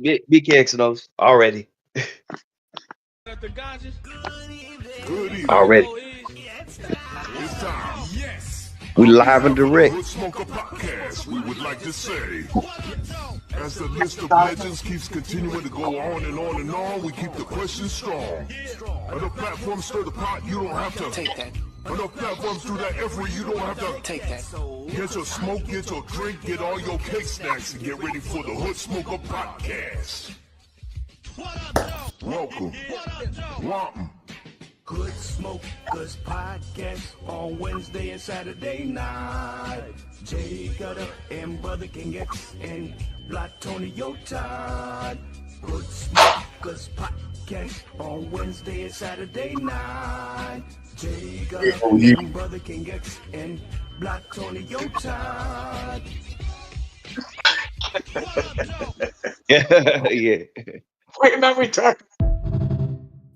BKX knows already. Good evening. Already. It's time. Yes. We On live and behalf of direct. the Hood Smoker Podcast, we would like to say, as the list of legends keeps continuing to go on and on and on, we keep the questions strong. Other platforms stir the pot, you don't have to take that. Other platforms do that effort, you don't have to take that. Get your smoke, get your drink, get all your cake snacks, and get ready for the Hood Smoker Podcast. Welcome. Welcome. Hood Smokers Podcast on Wednesday and Saturday night. Jay Gutta and brotherkingx and Blatonio Todd. Hood Smokers Podcast on Wednesday and Saturday night. Jay Gutta and brotherkingx and Blatonio Todd. Yeah. Wait, now we talk.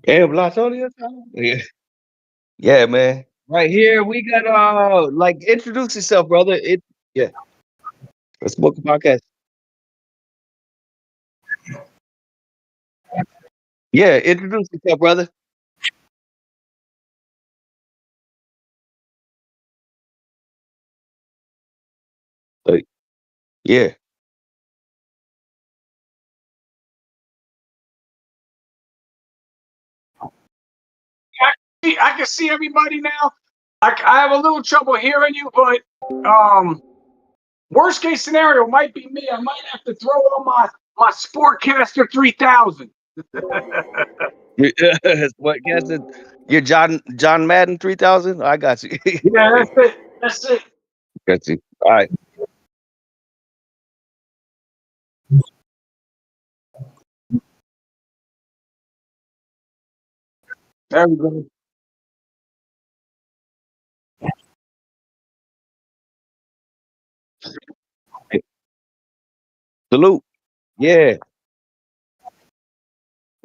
Yeah, Blatonio. Yeah. Yeah, man. Right here, we got like introduce yourself, brother. Yeah. Let's book a podcast. Yeah, introduce yourself, brother. Yeah. I can see everybody now. I have a little trouble hearing you, but worst case scenario might be me. I might have to throw on my Sportcaster 3000. What guess it? You're John Madden 3000? I got you. Yeah, that's it. That's it. Got you. All right. There we go. Salute. Yeah.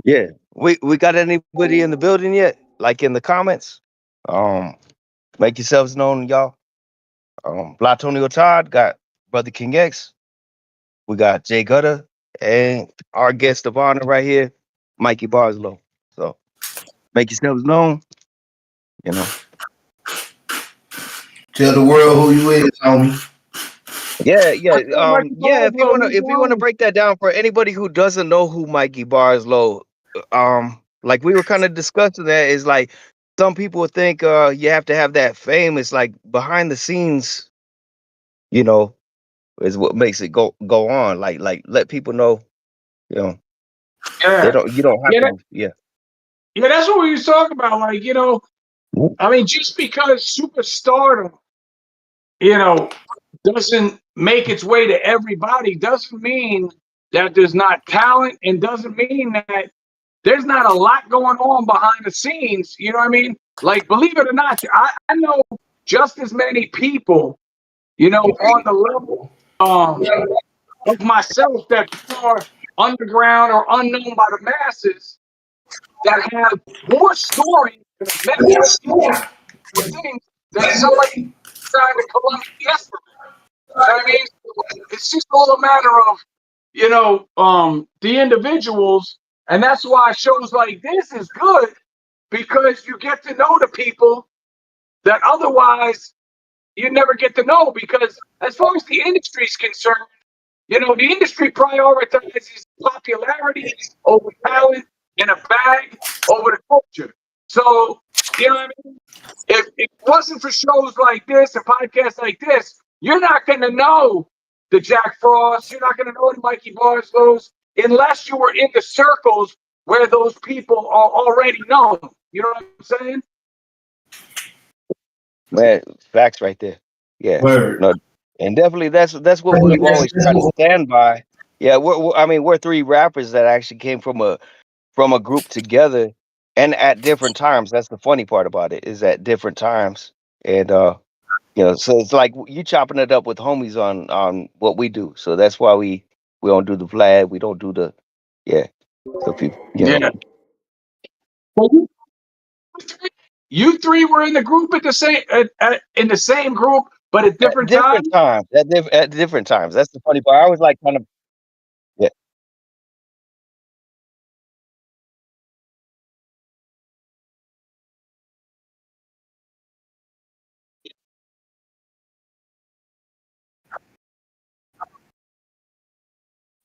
Yeah. We got anybody in the building yet? Like in the comments? Make yourselves known, y'all. Blatonio Todd got Brother King X. We got Jay Gutta and our guest of honor right here, Mikey Barslow. So make yourselves known. You know. Tell the world who you is, homie. Yeah. Mikey If you wanna break that down for anybody who doesn't know who Mikey Barslow, like we were kind of discussing that is like some people think you have to have that fame. It's like behind the scenes, you know, is what makes it go on. Like let people know, you know, Yeah. you don't have Yeah, to. Yeah. yeah, that's what we was talking about. Like, I mean, just because superstardom, doesn't make its way to everybody doesn't mean that there's not talent and doesn't mean that there's not a lot going on behind the scenes. You know what I mean? Like, believe it or not, I know just as many people, on the level of myself that are underground or unknown by the masses that have more stories and things than somebody trying to Columbia yesterday. You know what I mean? It's just all a matter of, the individuals. And that's why shows like this is good because you get to know the people that otherwise you never get to know. Because as far as the industry is concerned, the industry prioritizes popularity over talent and a bag over the culture. So, you know what I mean? If it wasn't for shows like this and podcasts like this, you're not going to know the Jack Frost. You're not going to know the Mikey Barslows unless you were in the circles where those people are already known. You know what I'm saying? Man, facts right there. Yeah. Word. No, and definitely that's what we've always tried to stand by. Yeah, we're three rappers that actually came from a group together and at different times. That's the funny part about it, is at different times. And so it's like you chopping it up with homies on what we do. So that's why we don't do the Vlad, we don't do the so people, Yeah. Well, you three were in the group at the same in the same group, but at different times. At different times. That's the funny part. I was like kind of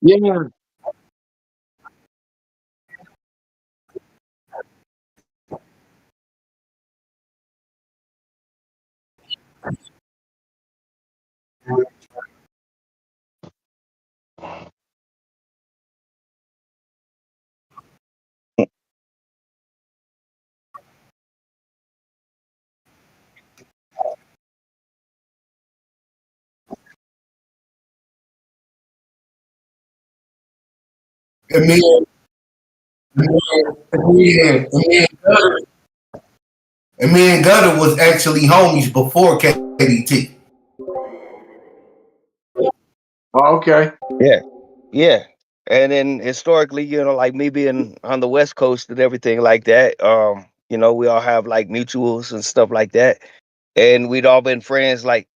Yeah. And me and Gutta was actually homies before KDT. Oh, okay. Yeah, yeah. And then historically, like me being on the West Coast and everything like that, we all have like mutuals and stuff like that. And we'd all been friends like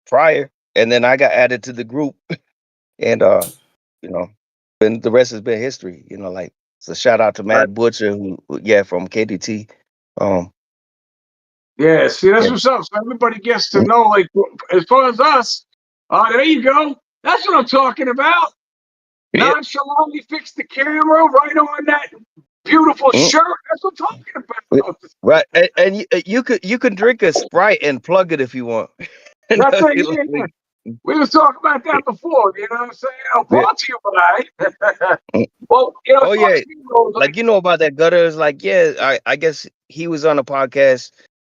prior. And then I got added to the group and you know, and the rest has been history, like so shout out to Right. Matt Butcher yeah, from KDT. Um Yeah, see, that's yeah. what's up. So everybody gets to know, like, as far as us, there you go. That's what I'm talking about. Yeah. Nonchalantly fix the camera right on that beautiful Mm. shirt. That's what I'm talking Yeah. about. Right. And you could drink a Sprite and plug it if you want. That's it. Like, Yeah. We was talking about that before. You know what I'm saying? yeah. Brought to you by. Mm. Well, as Oh far yeah. as you know, Like about that gutter is like, yeah, I guess he was on a podcast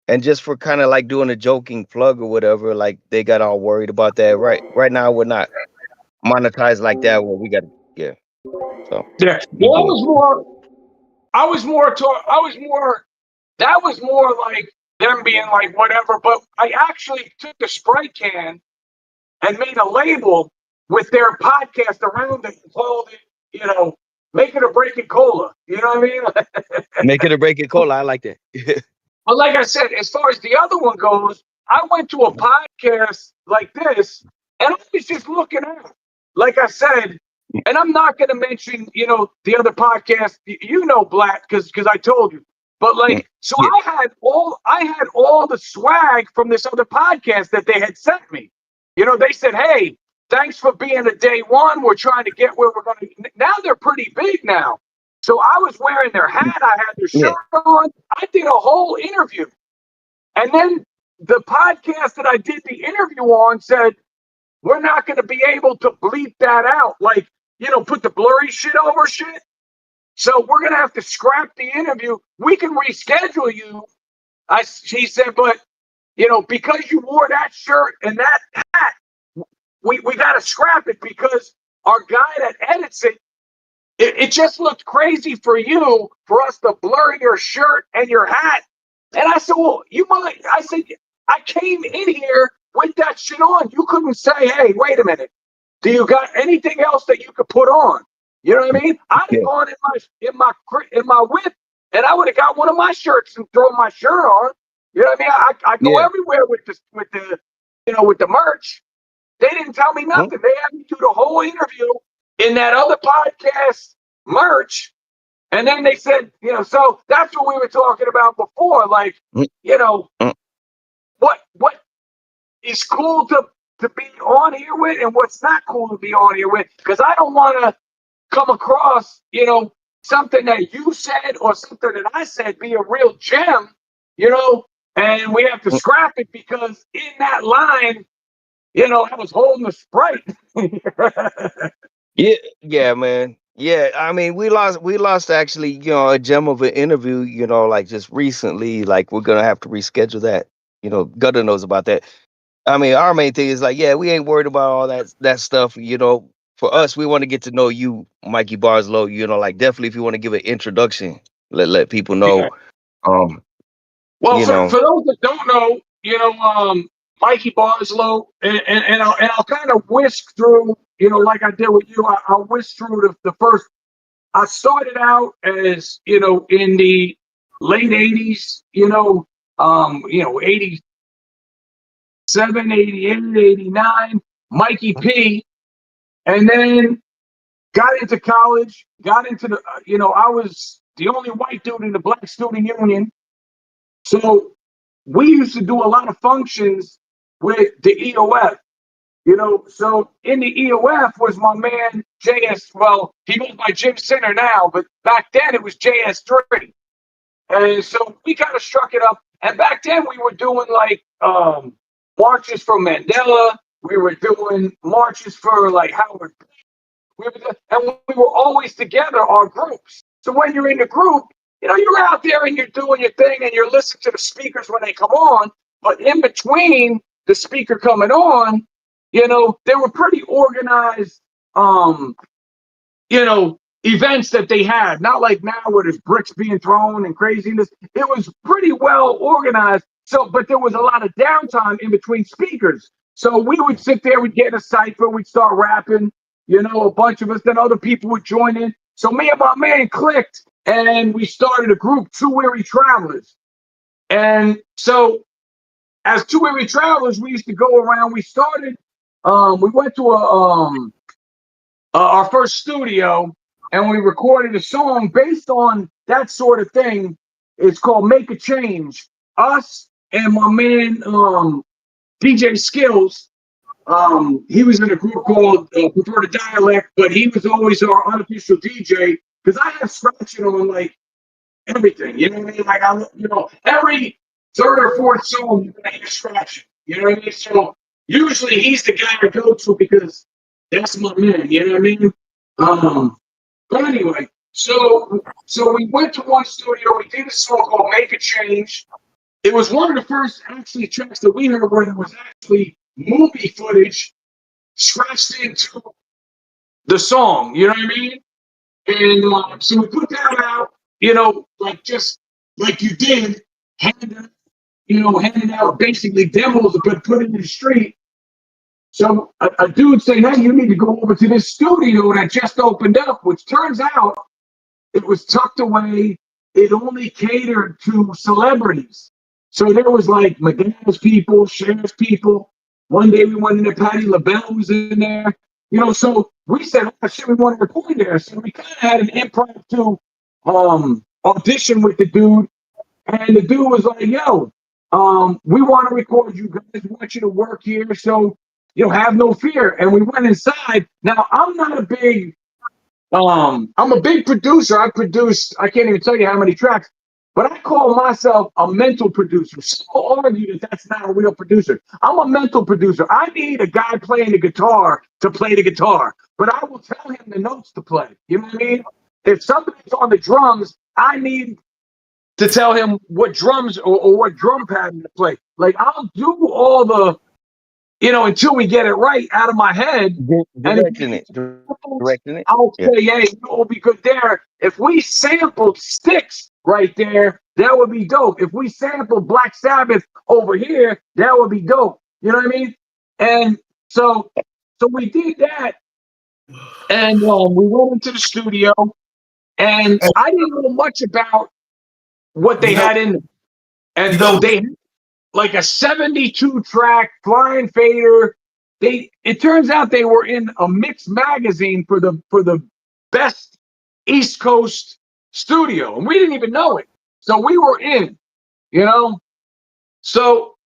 and just for kind of like doing a joking plug or whatever, like they got all worried about that. Right now we're not monetized like that where we got yeah. So yeah. keep Well, doing that was more like them being like whatever, but I actually took the Sprite can and made a label with their podcast around it and called it, make it or break it cola. You know what I mean? make it or break it cola. I like that. But like I said, as far as the other one goes, I went to a podcast like this and I was just looking at it. Like I said, and I'm not going to mention, the other podcast, Black, because I told you. But like, so Yeah. I had all the swag from this other podcast that they had sent me. They said, "Hey, thanks for being a day one. We're trying to get where we're going to." Now they're pretty big now. So I was wearing their hat. I had their Yeah. shirt on. I did a whole interview. And then the podcast that I did the interview on said, we're not going to be able to bleep that out. Like, put the blurry shit over shit. So we're going to have to scrap the interview. We can reschedule you. She said, but, because you wore that shirt and that hat, we got to scrap it because our guy that edits it just looked crazy for us to blur your shirt and your hat. And I said, well, I came in here with that shit on. You couldn't say, hey, wait a minute. Do you got anything else that you could put on? You know what I mean? I'd have gone in my whip and I would have got one of my shirts and thrown my shirt on. You know what I mean? I go everywhere with the merch. They didn't tell me nothing. They had me do the whole interview in that other podcast merch. And then they said, so that's what we were talking about before. Like, what is cool to be on here with and what's not cool to be on here with. Because I don't want to come across, something that you said or something that I said be a real gem, and we have to scrap it because in that line, I was holding a Sprite. Yeah, man. Yeah, I mean, we lost actually, a gem of an interview, like just recently. Like we're gonna have to reschedule that. Gutter knows about that. I mean, our main thing is like, yeah, we ain't worried about all that stuff. For us, we want to get to know you, Mikey Barslow. Like definitely, if you want to give an introduction, let people know. Um, Well, you know, for those that don't know, Mikey Barslow, and I'll kind of whisk through, like I did with you. I'll whisk through the first. I started out as in the late '80s, 87, 88, 89, Mikey P, and then got into college, got into the, I was the only white dude in the Black Student Union. So we used to do a lot of functions with the EOF. You know, so in the EOF was my man JS. Well, he goes by Jim Sinner now, but back then it was JS3. And so we kind of struck it up. And back then we were doing like marches for Mandela. We were doing marches for like Howard. And we were always together, our groups. So when you're in the group, you know, you're out there and you're doing your thing and you're listening to the speakers when they come on. But in between the speaker coming on, you know, they were pretty organized, you know, events that they had. Not like now where there's bricks being thrown and craziness. It was pretty well organized. So, but there was a lot of downtime in between speakers. So we would sit there, we'd get in a cipher, we'd start rapping, you know, a bunch of us, then other people would join in. So me and my man clicked and we started a group, Two Weary Travelers. And so as Two Weary Travelers, we used to go around. We started, we went to our first studio and we recorded a song based on that sort of thing. It's called Make a Change. Us and my man, DJ Skills, he was in a group called Prefer the Dialect, but he was always our unofficial DJ because I have scratching on like everything. You know what I mean? Like you know, every third or fourth song you're gonna hear scratching. You know what I mean? So usually he's the guy to go to because that's my man. You know what I mean? But anyway, so we went to one studio. We did a song called Make a Change. It was one of the first actually tracks that we heard where there was actually movie footage scratched into the song. You know what I mean? And so we put that out, you know, like just like you did, handing out basically demos, but put it in the street. So a dude said, hey, you need to go over to this studio that just opened up, which turns out it was tucked away. It only catered to celebrities. So there was like McDonald's people, sheriff's people. One day we went in there, Patti LaBelle was in there. You know, so we said, oh shit, we want to record there. So we kind of had an impromptu audition with the dude. And the dude was like, yo, we want to record you guys. We want you to work here. So, you know, have no fear. And we went inside. Now, I'm not a big, I'm a big producer. I can't even tell you how many tracks. But I call myself a mental producer. Some argue that that's not a real producer. I'm a mental producer. I need a guy playing the guitar to play the guitar, but I will tell him the notes to play. You know what I mean? If somebody's on the drums, I need to tell him what drums or what drum pattern to play. Like I'll do all the, you know, until we get it right out of my head. Directing it. I'll say, yeah, you know, because there, if we sampled Styx right there, that would be dope. If we sampled Black Sabbath over here, that would be dope. You know what I mean? And so we did that, and we went into the studio, and I didn't know much about what they had in them. And they had like a 72 track Flying Fader. It turns out they were in a mixed magazine for the best East Coast studio, and we didn't even know it. So we were in, you know. So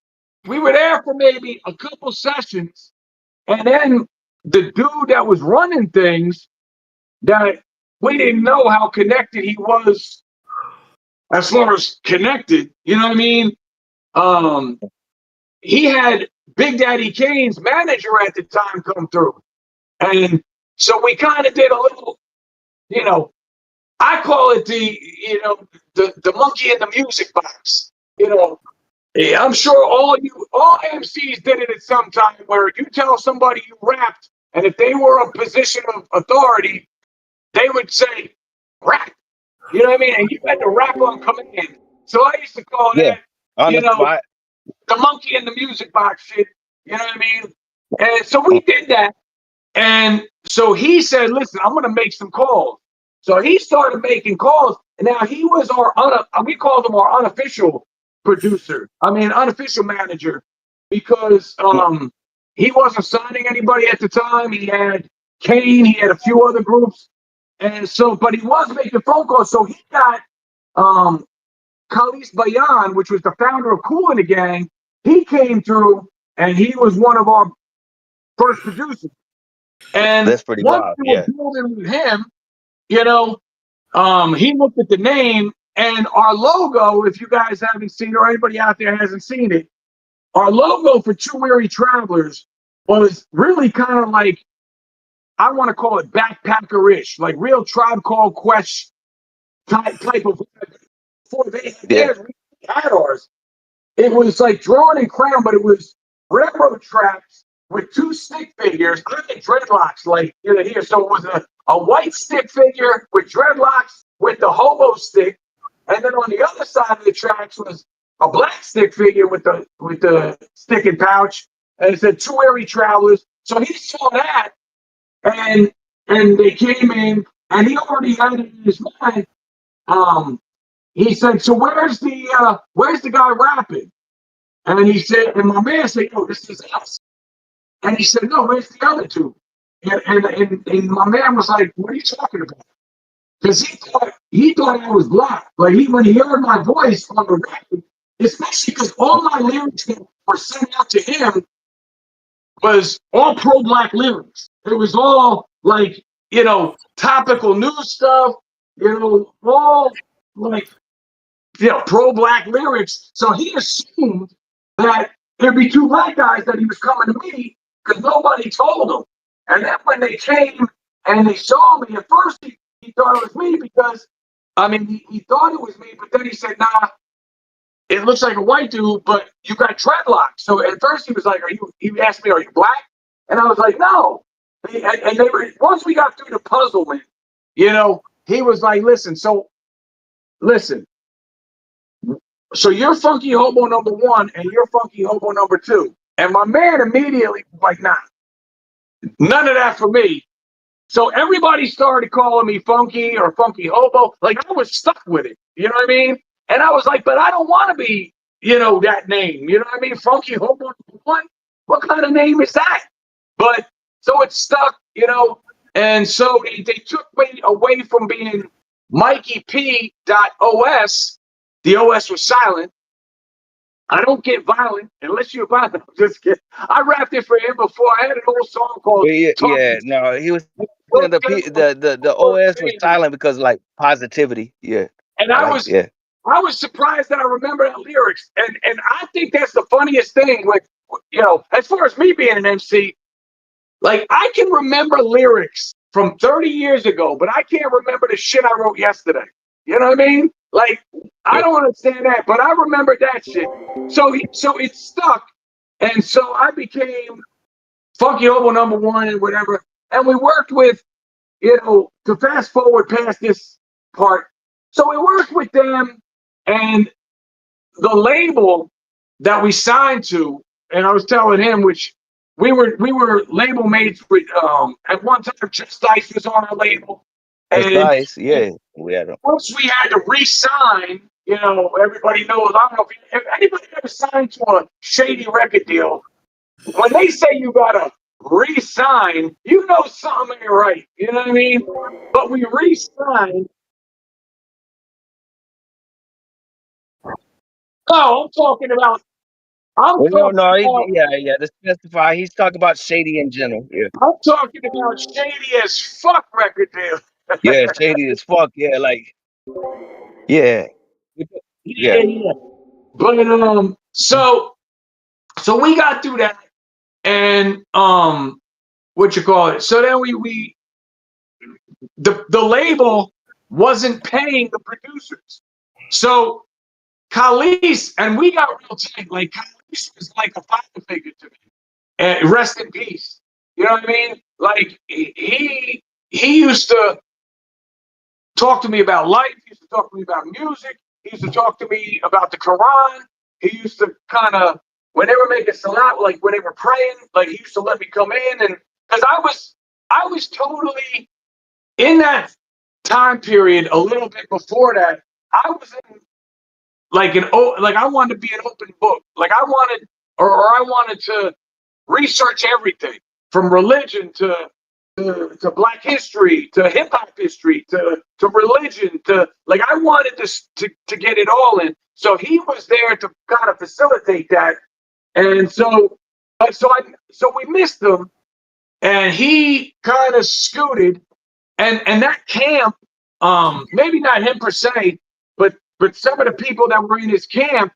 we were there for maybe a couple sessions, and then the dude that was running things, that we didn't know how connected he was as far as connected, you know what I mean? He had Big Daddy Kane's manager at the time come through. And so we kind of did a little, you know, I call it the monkey in the music box. You know, I'm sure all MCs did it at some time where you tell somebody you rapped, and if they were a position of authority, they would say, rap. You know what I mean? And you had to rap on command. So I used to call that, you know, the monkey in the music box shit. You know what I mean? And so we did that. And so he said, listen, I'm going to make some calls. So he started making calls. And now he was we called him our unofficial producer. I mean, unofficial manager, because he wasn't signing anybody at the time. He had Kane. He had a few other groups. And so, but he was making phone calls. So he got Khalis Bayan, which was the founder of Kool and the Gang. He came through, and he was one of our first producer. And That's pretty once wild. we were Yeah. building with him, he looked at the name and our logo, if you guys haven't seen or anybody out there hasn't seen it, our logo for Two Weary Travelers was really kind of like, I want to call it backpacker-ish, like real Tribe Called Quest type of, before they had theirs, we had ours. It was like drawn in crayon, but it was railroad tracks with two stick figures. I had dreadlocks, like here. So it was a white stick figure with dreadlocks with the hobo stick, and then on the other side of the tracks was a black stick figure with the stick and pouch, and it said Two Weary Travelers. So he saw that, and they came in, and he already had it in his mind. He said, "So where's the guy rapping?" And he said, and my man said, "Yo, this is us." And he said, "No, where's the other two?" And my man was like, "What are you talking about?" Because he thought I was black. Like when he heard my voice on the record, especially because all my lyrics that were sent out to him was all pro-black lyrics. It was all like, topical news stuff, all like, pro-black lyrics. So he assumed that there'd be two black guys that he was coming to meet because nobody told him. And then when they came and they saw me, at first he thought it was me because, he thought it was me, but then he said, "Nah, it looks like a white dude, but you got dreadlocks." So at first he was like, he asked me, "Are you black?" And I was like, "No." And they were, once we got through the puzzlement, he was like, listen, so you're Funky Hobo number 1 and you're Funky Hobo number 2. And my man immediately was like, "Nah, none of that for me." So everybody started calling me Funky or Funky Hobo. Like I was stuck with it. You know what I mean? And I was like, but I don't want to be, that name. You know what I mean? Funky Hobo number 1? What kind of name is that? But so it stuck, and so they took me away from being Mikey P.OS. The OS was silent. I don't get violent unless you're violent. I'm just kidding. I rapped it for him before. I had an old song called No, he was the OS was silent because like positivity. Yeah. And I was surprised that I remember the lyrics. And I think that's the funniest thing. Like, as far as me being an MC, like I can remember lyrics from 30 years ago, but I can't remember the shit I wrote yesterday. You know what I mean? Like, I don't understand that, but I remember that shit. So it stuck. And so I became Funky Hobo number 1 and whatever. And we worked with, to fast forward past this part. So we worked with them, and the label that we signed to, and I was telling him, which we were label mates with, at one time Just Dice was on our label. Just Dice, yeah. We had once we had to re-sign, everybody knows, I don't know if anybody ever signed to a Shady record deal, when they say you gotta re-sign, something ain't right. You know what I mean? But we re-signed. No, I'm talking about. To specify, he's talking about Shady in general. Yeah. I'm talking about Shady as fuck record deal. Yeah, Shady as fuck. Yeah, like. Yeah. Yeah. But so we got through that, and what you call it? So then we the label wasn't paying the producers, so Khalees, and we got real tight. Like Khalees was like a father figure to me, and rest in peace. You know what I mean? Like he used to talk to me about life. He used to talk to me about music. He used to talk to me about the Quran. He used to kind of, when they were making salat, like when they were praying, like he used to let me come in, and because I was totally in that time period. A little bit before that, I was in like I wanted to be an open book. Like I wanted to research everything from religion to Black history, to hip hop history, to religion, to like I wanted to get it all in. So he was there to kind of facilitate that, and so we missed him. and he kind of scooted, and that camp, maybe not him per se, but some of the people that were in his camp,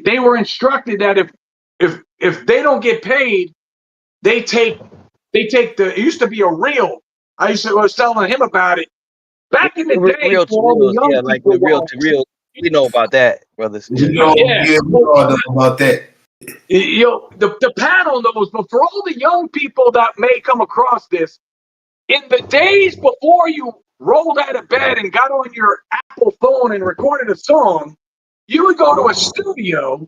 they were instructed that if they don't get paid, they take it used to be a reel. I was telling him about it back in the day. Real to For all the real, young yeah, like people, the real to real. We know about that, brothers. You Yeah. know, yeah, yeah, we all know about that. the panel knows, but for all the young people that may come across this, in the days before you rolled out of bed and got on your Apple phone and recorded a song, you would go to a studio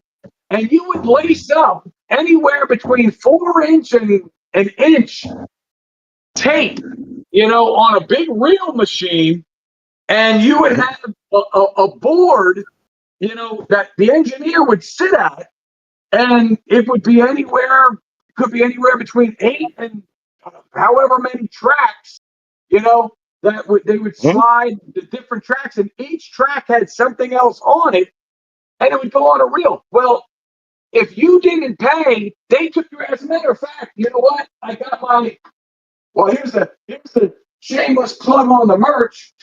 and you would lace up anywhere between 4-inch and an inch tape, on a big reel machine, and you would have a board, that the engineer would sit at, and it would be could be anywhere between 8 and however many tracks, they would slide the different tracks, and each track had something else on it, and it would go on a reel. Well, if you didn't pay, they took your, as a matter of fact, you know what? I got my, well, here's the shameless plug on the merch.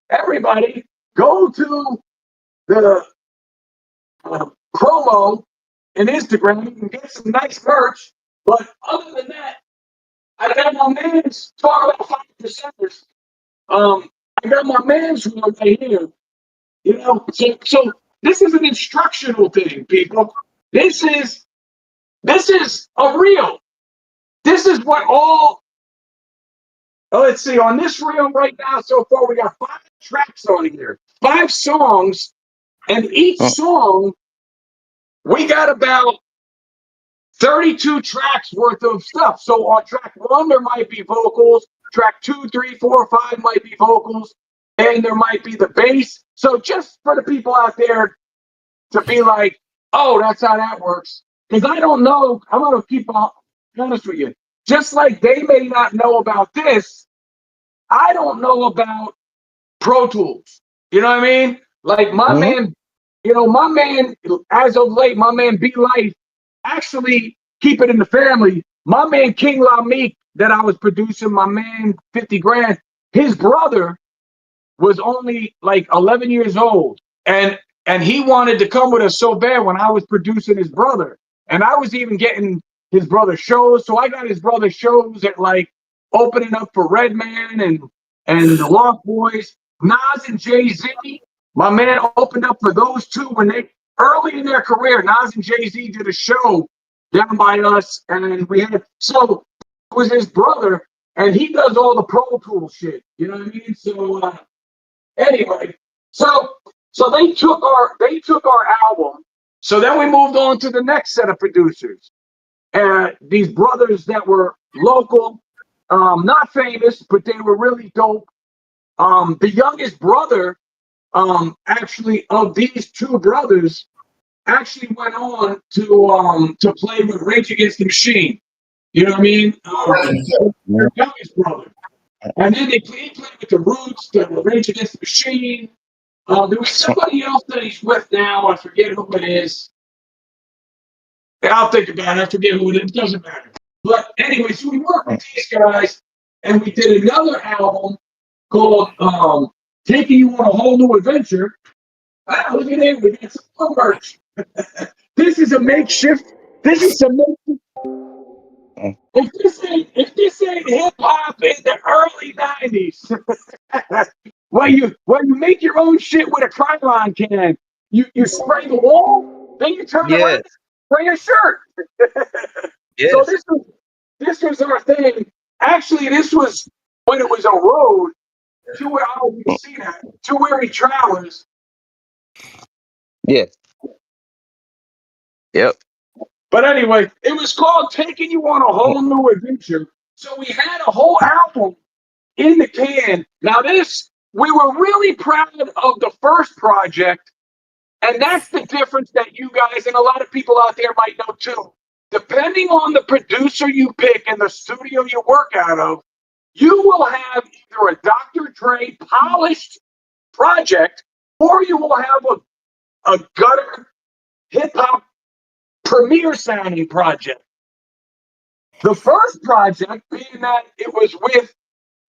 Everybody, go to the promo and Instagram. You can get some nice merch. But other than that, I got my man's talk about 5%ers. I got my man's one right here. So this is an instructional thing, people. This is a reel. This is what all. Let's see. On this reel right now, so far we got 5 tracks on here, 5 songs, and each song we got about 32 tracks worth of stuff. So on track 1, there might be vocals. Track 2, 3, 4, 5 might be vocals, and there might be the bass. So just for the people out there to be like, oh, that's how that works. Because I don't know. I'm going to keep honest with you. Just like they may not know about this, I don't know about Pro Tools. You know what I mean? Like my man, as of late, my man B Life, actually keep it in the family. My man King La Meek that I was producing, my man 50 Grand, his brother was only like 11 years old. And he wanted to come with us so bad when I was producing his brother. And I was even getting his brother shows. So I got his brother shows at like opening up for Redman and the Lost Boys. Nas and Jay-Z, my man opened up for those two when they, early in their career, Nas and Jay-Z did a show down by us. And so it was his brother, and he does all the Pro Tool shit. You know what I mean? So anyway, so they took our album. So then we moved on to the next set of producers. These brothers that were local, not famous, but they were really dope. The youngest brother, actually, of these 2 brothers, actually went on to play with Rage Against the Machine. You know what I mean? Their youngest brother. And then he played with the Roots, the Rage Against the Machine. There was somebody else that he's with now. I forget who it is. I'll think about it. I forget who it is. It doesn't matter. But anyway, so we worked with these guys, and we did another album called Taking You on a Whole New Adventure. Look at it. We got some more merch. This is a makeshift. This is some makeshift. If this ain't hip hop in the early 90s, where you make your own shit with a Krylon can, you spray the wall, then you turn around, spray a shirt. So this was our thing. Actually, this was when it was a road. You can see that. 2 weary travelers. Yeah. Yep. But anyway, it was called Taking You on a Whole New Adventure. So we had a whole album in the can. Now we were really proud of the first project, and that's the difference that you guys and a lot of people out there might know too. Depending on the producer you pick and the studio you work out of, you will have either a Dr. Dre polished project, or you will have a gutter hip hop premier sounding project. The first project, being that it was with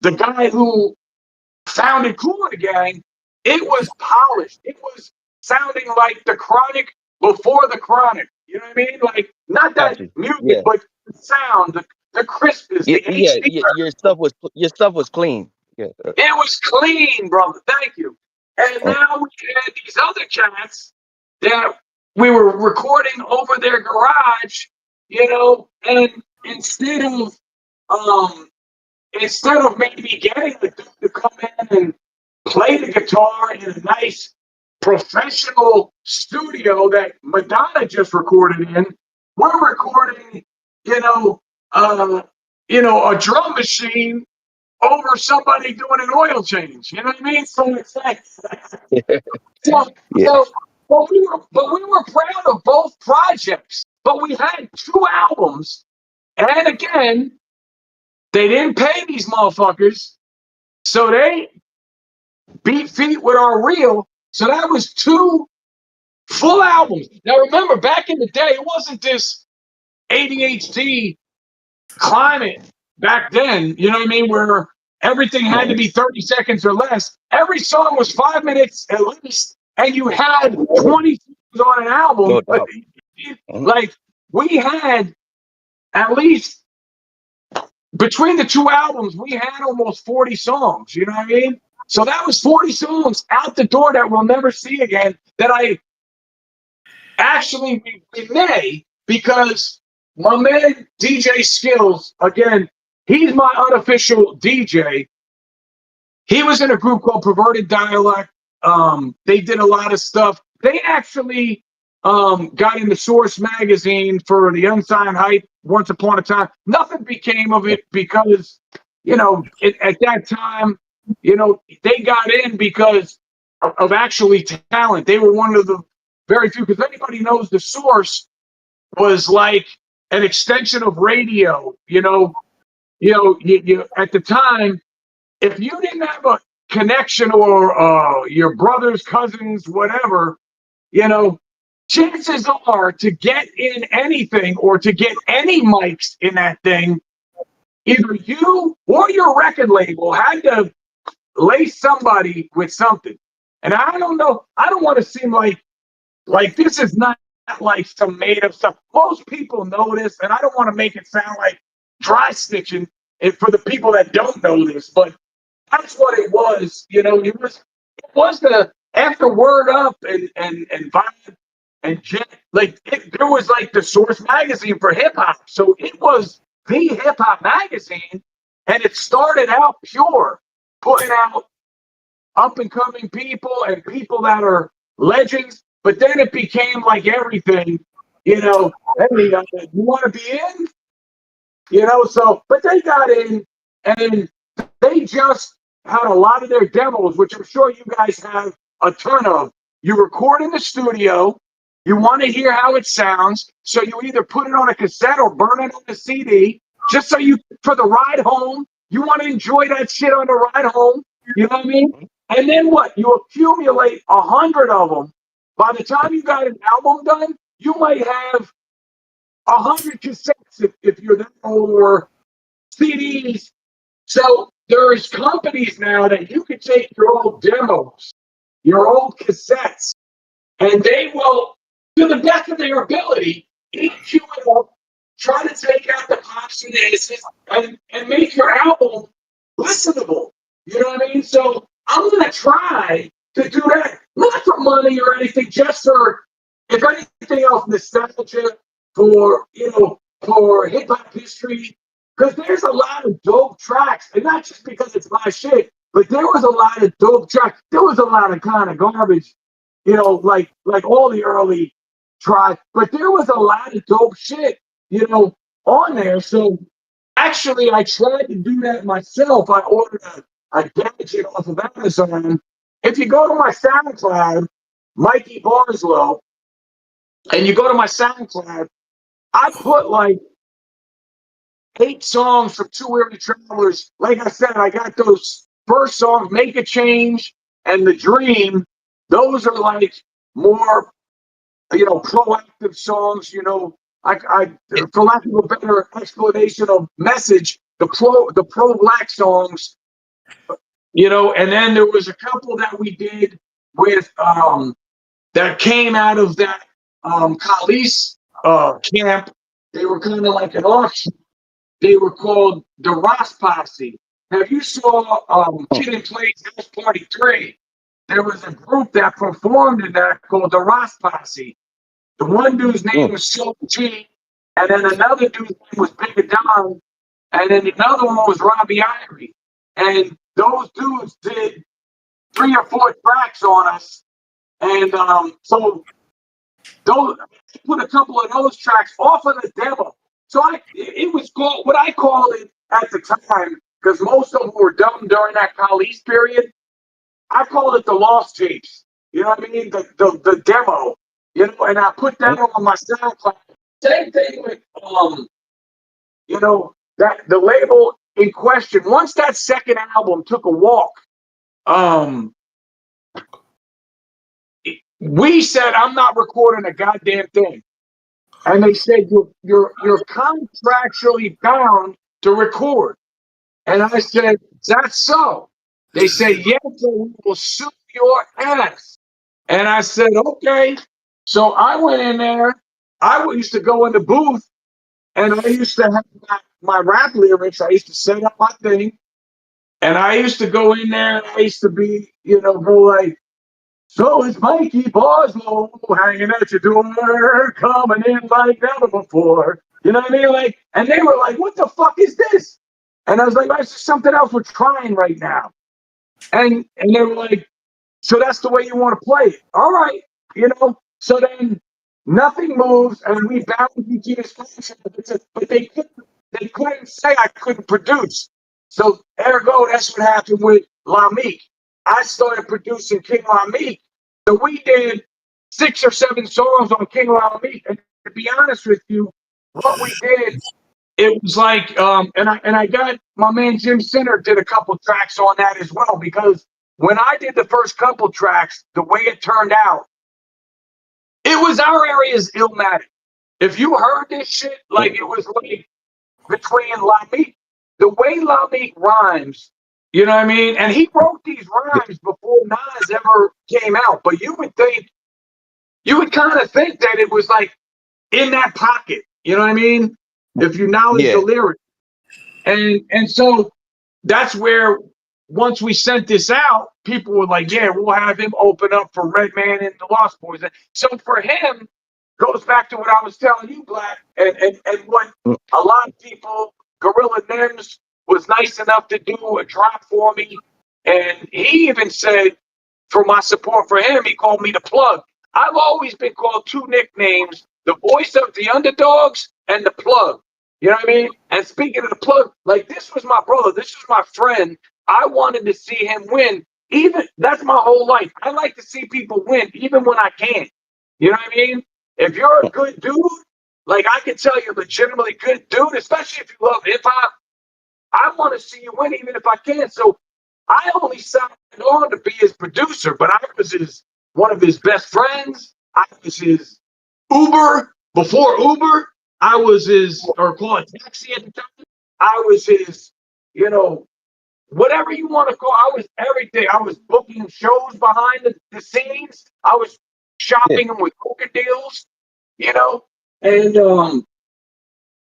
the guy who sounded cool in the gang, it was polished. It was sounding like the Chronic before the Chronic. You know what I mean? Like, not that Gotcha. music, Yeah. but the sound, the crispness, Yeah, the HD. your stuff was clean. Yeah. It was clean, brother. Thank you. And Oh, now we had these other cats that we were recording over their garage, and instead of maybe getting the dude to come in and play the guitar in a nice professional studio that Madonna just recorded in, we're recording, a drum machine over somebody doing an oil change. You know what I mean? So it's like, so, yeah. so but we were proud of both projects. But we had 2 albums, and again, they didn't pay these motherfuckers, so they beat feet with our reel. So that was 2 full albums. Now remember, back in the day, it wasn't this ADHD climate back then, you know what I mean, where everything had to be 30 seconds or less. Every song was 5 minutes at least, and you had 20 songs on an album. No doubt. Like, we had at least, between the 2 albums, we had almost 40 songs, you know what I mean? So that was 40 songs out the door that we'll never see again, that I actually may, because my man DJ Skills, again, he's my unofficial DJ. He was in a group called Perverted Dialect. They did a lot of stuff. They actually got in the Source magazine for the Unsigned Hype once upon a time. Nothing became of it because, at that time, they got in because of actually talent. They were one of the very few, because anybody knows the Source was like an extension of radio. You at the time, if you didn't have a connection or your brothers, cousins, whatever, chances are to get in anything or to get any mics in that thing, either you or your record label had to lace somebody with something. And I don't know, I don't want to seem like this is not like some made up stuff. Most people know this, and I don't want to make it sound like dry stitching for the people that don't know this, but that's what it was. It was the, after Word Up and Vibe and Jet, there was like the Source magazine for hip hop. So it was the hip hop magazine, and it started out pure, putting out up and coming people and people that are legends. But then it became like everything, hey, you want to be in? So, but they got in, and they just had a lot of their demos, which I'm sure you guys have a ton of. You record in the studio, you want to hear how it sounds, so you either put it on a cassette or burn it on a CD, just so for the ride home, you want to enjoy that shit on the ride home, you know what I mean? And then what? You accumulate 100 of them. By the time you got an album done, you might have 100 cassettes if you're that old, or CDs. So there's companies now that you can take your old demos, your old cassettes, and they will, to the best of their ability, EQ it up, try to take out the pops and aces, and make your album listenable. You know what I mean? So I'm going to try to do that, not for money or anything, just for, if anything else, nostalgia, for hip hop history, because there's a lot of dope tracks, and not just because it's my shit, but there was a lot of dope tracks. There was a lot of kind of garbage, like all the early tracks, but there was a lot of dope shit, on there. So actually, I tried to do that myself. I ordered a gadget off of Amazon. If you go to my SoundCloud, Mikey Barslow, and you go to my SoundCloud, I put like 8 songs from Two Weary Travelers. Like I said, I got those first songs, Make a Change and The Dream. Those are like more, proactive songs. for lack of a better explanation of message, the pro black songs, you know, and then there was a couple that we did with that came out of that Khalees camp. They were kind of like an offshoot. They were called the Ross Posse. Have you saw Kid and Play's House Party 3? There was a group that performed in that called the Ross Posse. The one dude's name was Serch, and then another dude's name was Big Don, and then another one was Robbie Irie. And those dudes did 3 or 4 tracks on us. And so those put a couple of those tracks off of the demo. So it was called what I call it at the time, because most of them were done during that Khalees period. I called it the lost tapes. You know what I mean? The demo. You know, and I put that on my SoundCloud. Same thing with you know, that the label in question. Once that second album took a walk, we said, I'm not recording a goddamn thing. And they said, you're contractually bound to record. And I said, that's so. They said, yes, we will sue your ass. And I said, okay. So I went in there. I used to go in the booth, and I used to have my rap lyrics. I used to set up my thing. And I used to go in there, and I used to be, you know, go like, so it's Mikey Barslow hanging at your door, coming in like never before. You know what I mean? Like, and they were like, what the fuck is this? And I was like, that's something else we're trying right now. And they were like, so that's the way you want to play it. All right. You know, so then nothing moves, and we bound to keep this function, but they couldn't say I couldn't produce. So ergo, that's what happened with Lamique. I started producing King Lamique. So we did 6 or 7 songs on King Lamique. And to be honest with you, what we did, it was like, and I got my man Jim Sinner did a couple tracks on that as well, because when I did the first couple tracks, the way it turned out, it was our area's Illmatic. If you heard this shit, like it was like between Lamique, the way Lamique rhymes, you know what I mean? And he wrote these rhymes before Nas ever came out. But you would kind of think that it was like in that pocket. You know what I mean? If you acknowledge the lyrics. And so that's where once we sent this out, people were like, yeah, we'll have him open up for Redman and the Lost Boys. So for him, goes back to what I was telling you, Black, and what a lot of people, Gorilla Nems was nice enough to do a drop for me. And he even said, for my support for him, he called me the plug. I've always been called 2 nicknames, the voice of the underdogs and the plug. You know what I mean? And speaking of the plug, like this was my brother, this was my friend. I wanted to see him win. That's my whole life. I like to see people win, even when I can't. You know what I mean? If you're a good dude, like I can tell you're legitimately good dude, especially if you love hip hop, I want to see you win, even if I can't. So I only signed on to be his producer, but I was one of his best friends. I was his Uber before Uber. I was his, or call it taxi at the time. I was his, you know, whatever you want to call. I was everything. I was booking shows behind the scenes. I was shopping them with record deals, you know, and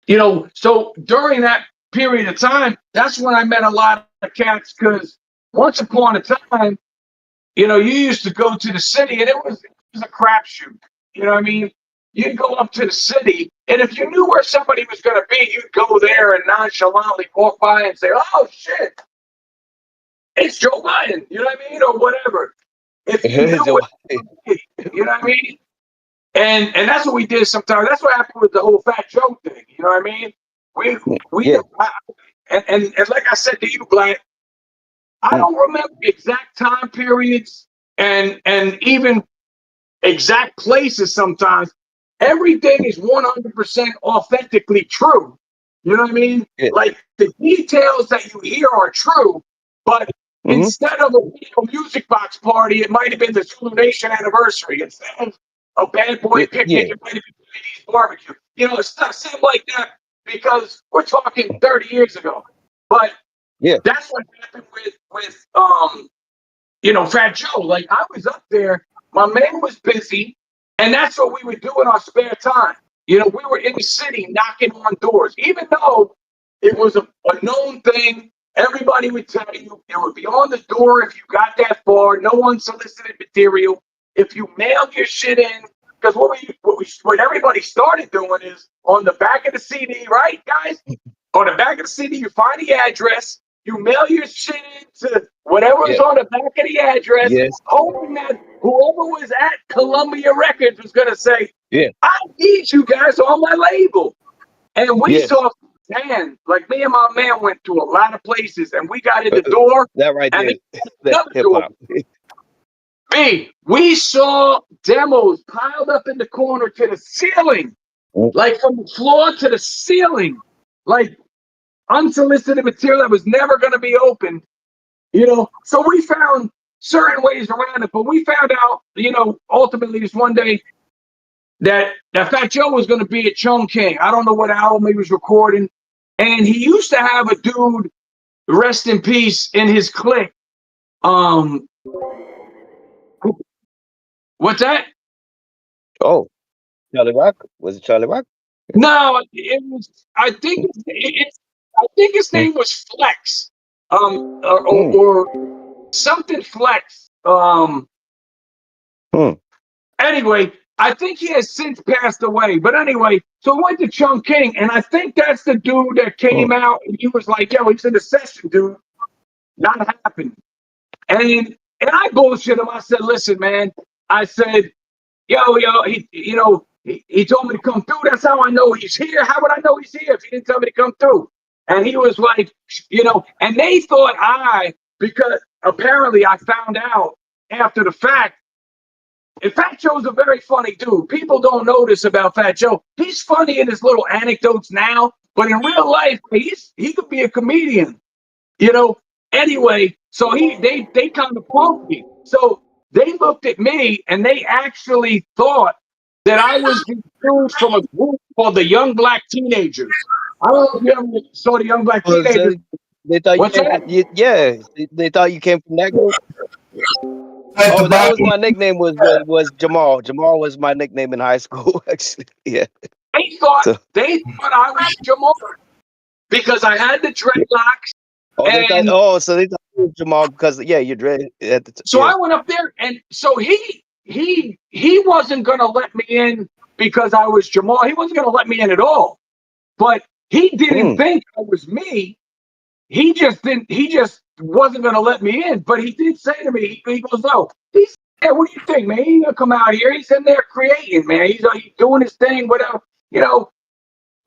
you know. So during that period of time, that's when I met a lot of cats. Because once upon a time, you know, you used to go to the city, and it was a crapshoot. You know what I mean? You'd go up to the city, and if you knew where somebody was going to be, you'd go there and nonchalantly walk by and say, "Oh shit, it's Joe Biden," you know what I mean, or whatever. If you knew you know what I mean? And that's what we did sometimes. That's what happened with the whole Fat Joe thing. You know what I mean? And like I said to you, Black, I don't remember exact time periods and even exact places sometimes. Everything is 100% authentically true. You know what I mean? Like the details that you hear are true, but instead of a music box party, it might have been the True Nation anniversary. Instead of a Bad Boy picnic, it might have been Ladies barbecue. You know, it's not seem like that because we're talking 30 years ago. But Yeah. that's what happened with you know, Fat Joe. Like I was up there, my man was busy, and that's what we would do in our spare time. You know, we were in the city knocking on doors, even though it was a known thing. Everybody would tell you it would be on the door if you got that far. No unsolicited material. If you mailed your shit in, because what everybody started doing is on the back of the CD, right, guys? On the back of the CD, you find the address. You mail your shit into whatever's on the back of the address, hoping that whoever was at Columbia Records was going to say, I need you guys on my label. And we saw, man, like me and my man went to a lot of places, and we got in the door. That right there. That's hip-hop. B, we saw demos piled up in the corner to the ceiling, like from the floor to the ceiling, like unsolicited material that was never going to be opened, you know. So we found certain ways around it, but we found out, you know, ultimately this one day that Fat Joe was going to be at Chung King. I don't know what album he was recording, and he used to have a dude, rest in peace, in his clique. What's that? Oh, Charlie Rock? Was it Charlie Rock? No, it was. I think his name was Flex, or something Flex. Anyway, I think he has since passed away. But anyway, so I went to Chung King, and I think that's the dude that came out, and he was like, "Yo, he's in the session, dude. Not happening." And I bullshit him. I said, "Listen, man." I said, "Yo, he told me to come through. That's how I know he's here. How would I know he's here if he didn't tell me to come through?" And he was like, you know, and they thought because apparently I found out after the fact. And Fat Joe's a very funny dude. People don't know this about Fat Joe. He's funny in his little anecdotes now, but in real life, he could be a comedian, you know. Anyway, so they kind of punked me. So they looked at me and they actually thought that I was the dude from a group called the Young Black Teenagers. I don't know if you ever saw the Young Black Teenagers. They thought they thought you came from that group. Oh, that was my nickname. Was Jamal. Jamal was my nickname in high school. Actually, yeah. They thought I was Jamal because I had the dreadlocks. So they thought you were Jamal because you're dread at the time. So I went up there, and so he wasn't gonna let me in because I was Jamal. He wasn't gonna let me in at all. But he didn't think I was me. He just wasn't gonna let me in. But he did say to me, he goes, "No." He said, "Yeah, what do you think, man? He ain't gonna come out here. He's in there creating, man. He's doing his thing, whatever, you know,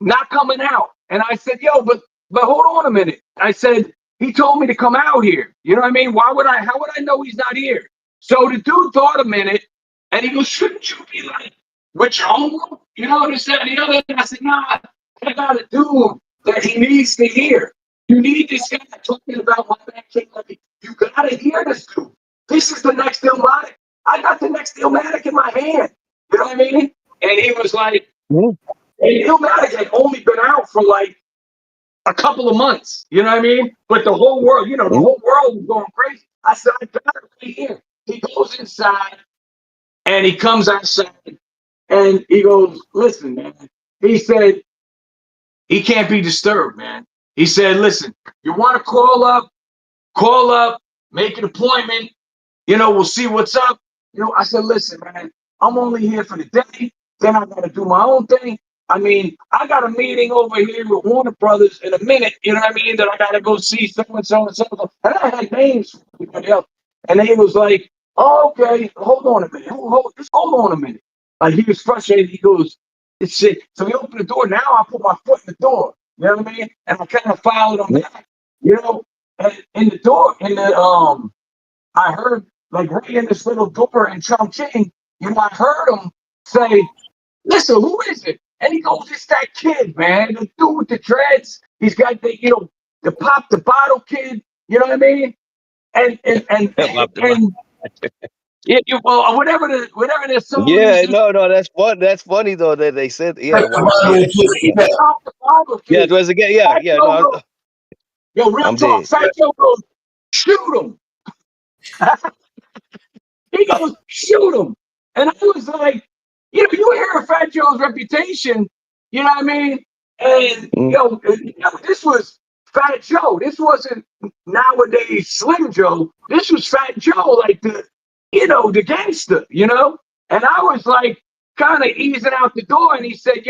not coming out." And I said, "Yo, but hold on a minute." I said, "He told me to come out here. You know what I mean? How would I know he's not here?" So the dude thought a minute, and he goes, "Shouldn't you be like with your own group? You know, this, that, and the other?" And I said, "Nah, I got a dude that he needs to hear. You need this guy talking about my man King. You gotta hear this dude. This is the next Illmatic. I got the next Illmatic in my hand. You know what I mean?" And he was like, and Illmatic had only been out for like a couple of months. You know what I mean? But the whole world, the whole world was going crazy. I said, "I got it right here." He goes inside, and he comes outside, and he goes, "Listen, man." He said, "He can't be disturbed, man." He said, "Listen, you want to call up, make an appointment, we'll see what's up." I said, "Listen, man, I'm only here for the day. Then I got to do my own thing. I mean, I got a meeting over here with Warner Brothers in a minute, you know what I mean, that I got to go see so-and-so and so-and-so." And I had names for everybody else. And he was like, "Oh, okay, hold on a minute. Just hold on a minute." Like, he was frustrated. He goes, "It's shit." So he opened the door. Now I put my foot in the door. You know what I mean? And I kind of followed him back, and in the door, I heard, like, right in this little door in Chongqing, I heard him say, "Listen, who is it?" And he goes, "It's that kid, man. The dude with the dreads. He's got the pop the bottle kid." You know what I mean? And Well, whatever the song Yeah, is. no, that's fun. That's funny though that they said. Yeah, Like, once. the Yeah, Bible yeah, it was again. Yeah, Fat yeah. Joe No, goes, yo, real I'm talk. dead. Fat Joe goes, shoot him. He goes, shoot him. And I was like, you hear Fat Joe's reputation, you know what I mean? And, Mm. this was Fat Joe. This wasn't nowadays Slim Joe. This was Fat Joe, like the gangster, And I was like, kind of easing out the door. And he said,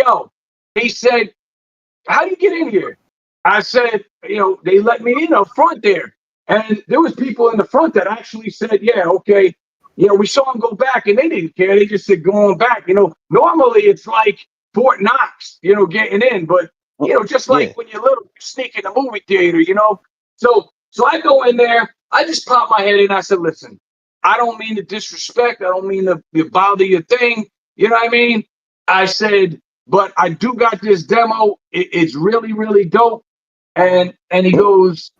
how do you get in here? I said, they let me in up front there. And there was people in the front that actually said, yeah, okay. We saw him go back and they didn't care. They just said, go on back. Normally it's like Fort Knox, getting in. But, just Yeah. like when you're little, you sneak in the movie theater, So I go in there. I just pop my head in. I said, listen, I don't mean to disrespect. I don't mean to bother your thing. You know what I mean? I said, but I do got this demo. It's really, really dope. And he goes,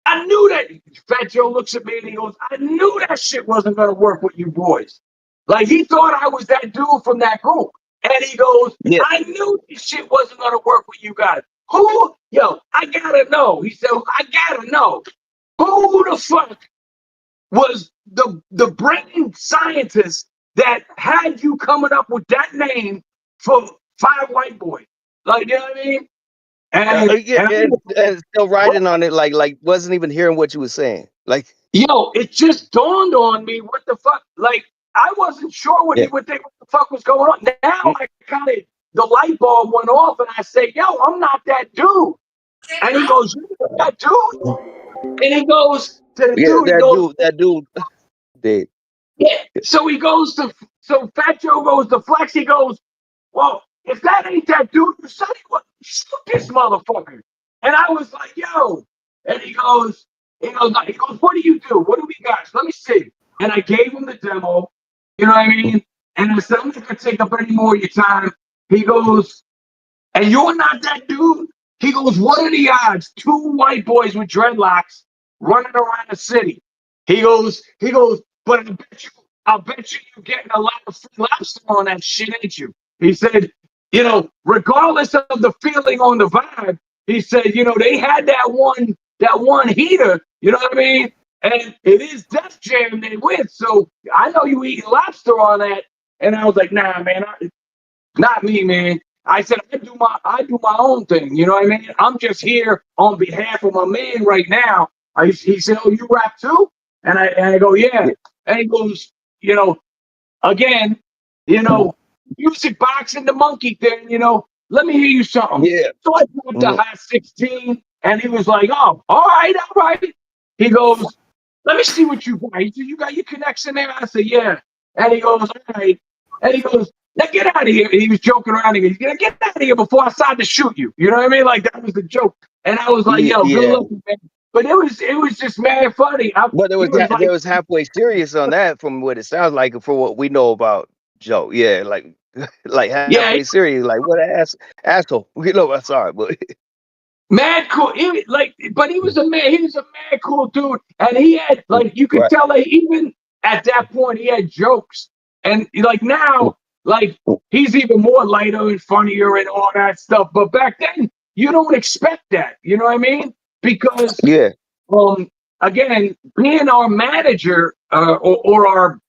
I knew that. Fat Joe looks at me and he goes, I knew that shit wasn't gonna work with you boys. Like he thought I was that dude from that group. And he goes, Yeah. I knew this shit wasn't gonna work with you guys. Who? Yo, I gotta know. He said, I gotta know. Who the fuck was the brain scientist that had you coming up with that name for 5 white boys? Like, you know what I mean? Yeah, and still writing on it, like wasn't even hearing what you were saying. Like, it just dawned on me what the fuck. Like, I wasn't sure what yeah, the fuck was going on. Now I kind of the light bulb went off, and I say, "Yo, I'm not that dude." And he goes, "You're not that dude." And he goes to the yeah, dude. He goes, that dude, dead. "Yeah." So so Fat Joe goes to Flex. He goes, well, if that ain't that dude, you said he was, shoot this motherfucker. And I was like, yo. And he goes, what do you do? What do we got? Let me see. And I gave him the demo. You know what I mean? And I said, I'm not gonna take up any more of your time. He goes, and you're not that dude? He goes, what are the odds? 2 white boys with dreadlocks running around the city. He goes, but I'll bet you're getting a lot of free lobster on that shit, ain't you? He said, regardless of the feeling on the vibe, he said, they had that one heater, you know what I mean? And it is Def Jam they with, so I know you eating lobster on that. And I was like, nah, man, not me, man. I said, I do my own thing. You know what I mean? I'm just here on behalf of my man right now. He said, oh, you rap too? And I go, yeah. And he goes, again, music boxing, the monkey thing, let me hear you something. Yeah. So I put the hot 16 and he was like, oh, all right. He goes, let me see what you got. He said, you got your connection there? I said, yeah. And he goes, all right. And he goes, now get out of here. And he was joking around. He's going to get out of here before I decide to shoot you. You know what I mean? Like, that was the joke. And I was like, yo, good luck, man. But it was just mad funny. But there was halfway serious on that from what it sounds like for what we know about Joe. Yeah, like halfway serious. Like what asshole. I'm sorry, but mad cool. But he was a man. He was a mad cool dude, and he had you could tell that even at that point he had jokes, and now he's even more lighter and funnier and all that stuff. But back then you don't expect that. You know what I mean? Because again, being our manager or our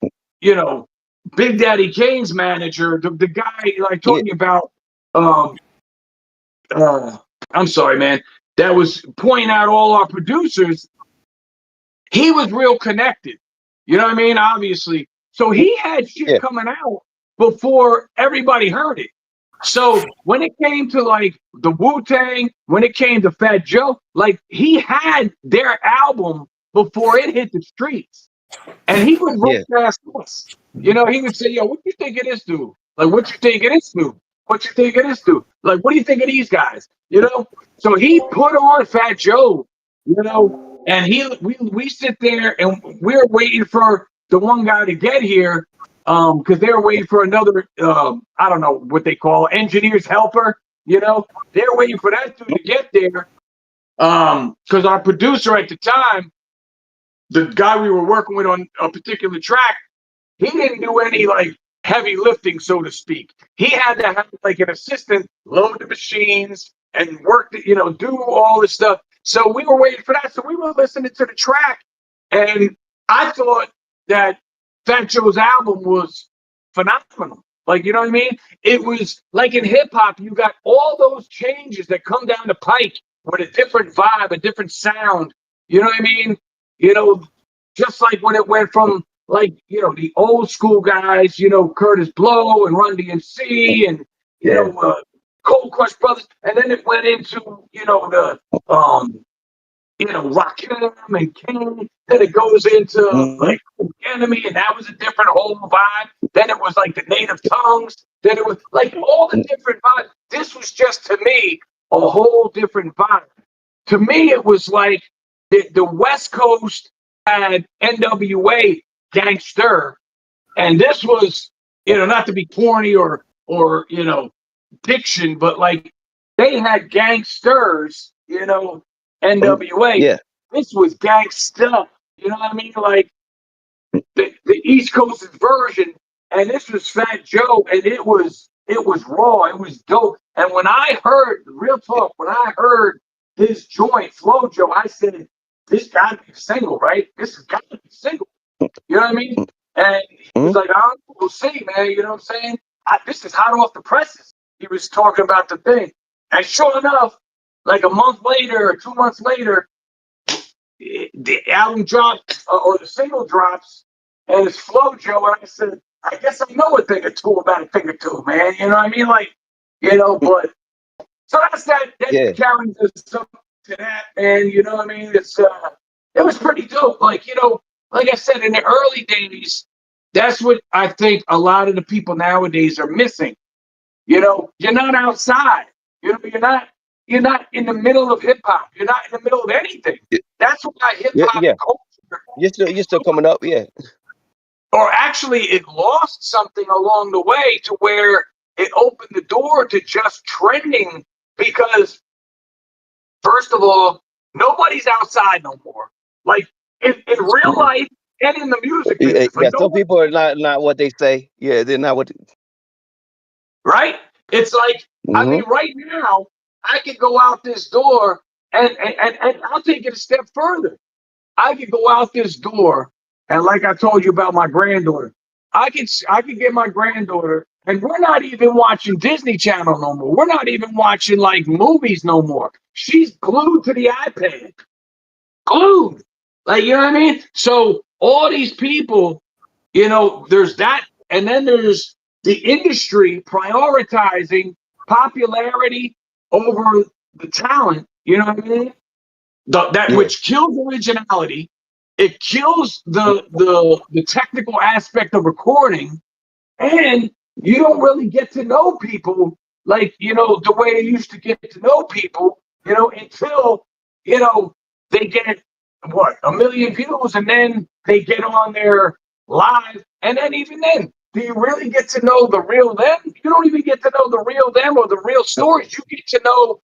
Big Daddy Kane's manager, the guy like talking about I'm sorry, man, that was pointing out all our producers, he was real connected. You know what I mean? Obviously. So he had shit coming out before everybody heard it. So when it came to the Wu-Tang, when it came to Fat Joe, he had their album before it hit the streets. And he would run past us. He would say, yo, what you think of this dude? Like, what you think of this dude? What you think of this dude? Like, what do you think of these guys? So he put on Fat Joe, and we sit there and we're waiting for the one guy to get here, because they're waiting for another, I don't know what they call engineer's helper. They're waiting for that dude to get there, because our producer at the time, the guy we were working with on a particular track, he didn't do any like heavy lifting, so to speak. He had to have like an assistant load the machines and work, do all this stuff. So we were waiting for that. So we were listening to the track, and I thought that Fat Joe's album was phenomenal. Like, you know what I mean? It was like in hip hop, you got all those changes that come down the pike with a different vibe, a different sound. You know what I mean? Just like when it went from like, the old school guys, Curtis Blow and Run DMC and, Cold Crush Brothers. And then it went into, the, Rakim and King. Then it goes into like Enemy, and that was a different whole vibe. Then it was like the Native Tongues. Then it was like all the different vibes. This was just, to me, a whole different vibe. To me, it was like the West Coast had NWA gangster, and this was, not to be corny or diction, but like they had gangsters, NWA. Yeah. This was gangsta, you know what I mean? Like the East Coast's version, and this was Fat Joe, and it was raw, it was dope. And when I heard, real talk, when I heard his joint, Flow Joe, I said, this gotta be single, right? This has got to be single. You know what I mean? And he was like, I don't know, we'll see, man. You know what I'm saying? This is hot off the presses. He was talking about the thing. And sure enough, like a month later or 2 months later, the album drops, or the single drops, and it's Flow Joe. And I said, I guess I know a thing or two about a thing or two, man. You know what I mean? Like, but so that's that. That carries us up to that, man. You know what I mean? It was pretty dope. Like, like I said, in the early days, that's what I think a lot of the people nowadays are missing. You're not outside. You're not in the middle of hip hop. You're not in the middle of anything. That's why hip hop culture. You're still coming up, yeah. Or actually, it lost something along the way to where it opened the door to just trending, because first of all, nobody's outside no more. Like in real life and in the music business. Like, some people are not what they say. Yeah, they're not what. Right? It's like, I mean, right now, I could go out this door and I'll take it a step further. I could go out this door, and like I told you about my granddaughter, I could get my granddaughter, and we're not even watching Disney Channel no more. We're not even watching like movies no more. She's glued to the iPad. Glued. Like, you know what I mean? So all these people, there's that, and then there's the industry prioritizing popularity over the talent. You know what I mean? Which kills originality. It kills the technical aspect of recording, and you don't really get to know people like, the way they used to get to know people, until, they get, 1 million views, and then they get on their live, and then even then, do you really get to know the real them? You don't even get to know the real them or the real stories. You get to know,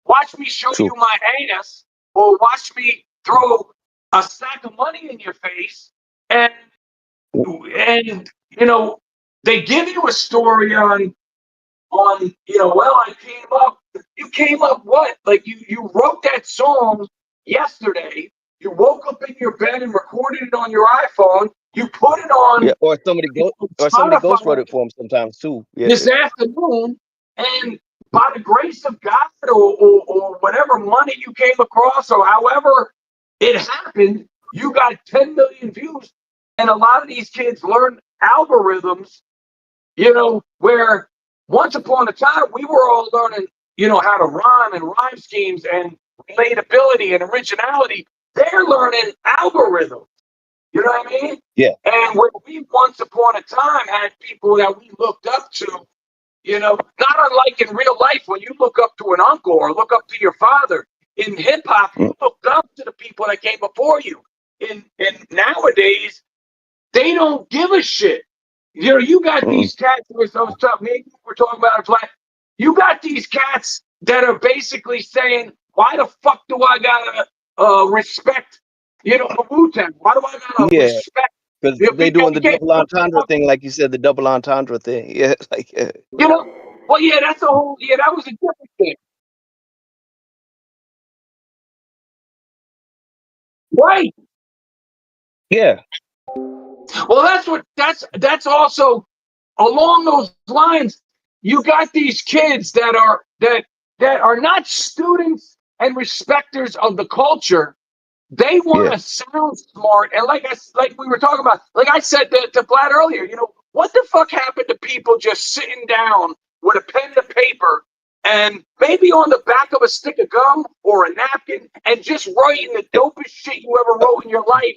watch me show you my ass, or watch me throw a sack of money in your face, and they give you a story on you came up what? Like you wrote that song yesterday, you woke up in your bed and recorded it on your iPhone, you put it on, or somebody ghost wrote it for them sometimes too. This afternoon, and by the grace of God, or whatever money you came across, or however it happened, you got 10 million views. And a lot of these kids learn algorithms, where once upon a time we were all learning, how to rhyme and rhyme schemes and relatability and originality. They're learning algorithms. You know what I mean? Yeah. And where we once upon a time had people that we looked up to, not unlike in real life when you look up to an uncle or look up to your father. In hip hop, you looked up to the people that came before you. And nowadays, they don't give a shit. You got these cats, we're talking about black. You got these cats that are basically saying, why the fuck do I gotta respect you know, the Wu-Tang. Why do I gotta Yeah, respect because the they Big doing Daddy the Kane? double entendre thing, like you said, the double entendre thing. Yeah, like You know? Well, yeah, that's a whole. Yeah, that was a different thing, right? yeah, Well, that's also along those lines. You got these kids that are not students and respecters of the culture. They want yeah. to sound smart, and like we were talking about, like I said to Vlad earlier, you know, what the fuck happened to people just sitting down with a pen and paper and maybe on the back of a stick of gum or a napkin and just writing the dopest shit you ever wrote in your life?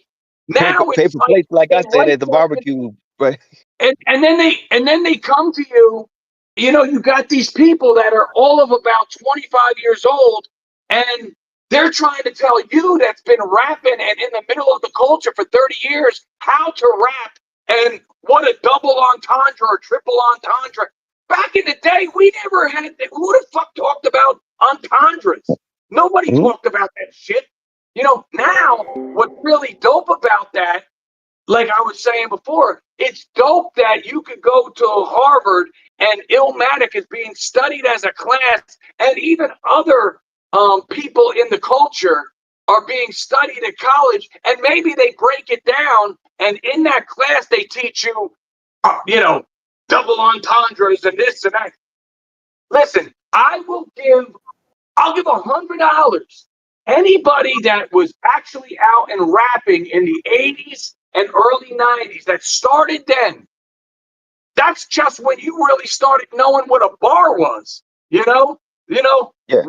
Now it's Paper like plates, like they I said write at the something barbecue, right? and then they come to you. You know, you got these people that are all of about 25 years old, and they're trying to tell you that's been rapping and in the middle of the culture for 30 years how to rap and what a double entendre or triple entendre. Back in the day, we never had that. Who the fuck talked about entendres? Nobody Mhm. talked about that shit. You know, now what's really dope about that, like I was saying before, it's dope that you could go to Harvard and Illmatic is being studied as a class, and even other people in the culture are being studied at college, and maybe they break it down, and in that class they teach you, you know, double entendres and this and that. Listen, I'll give $100. Anybody that was actually out and rapping in the 80s and early 90s that started then, that's just when you really started knowing what a bar was. You know, you know, Yeah.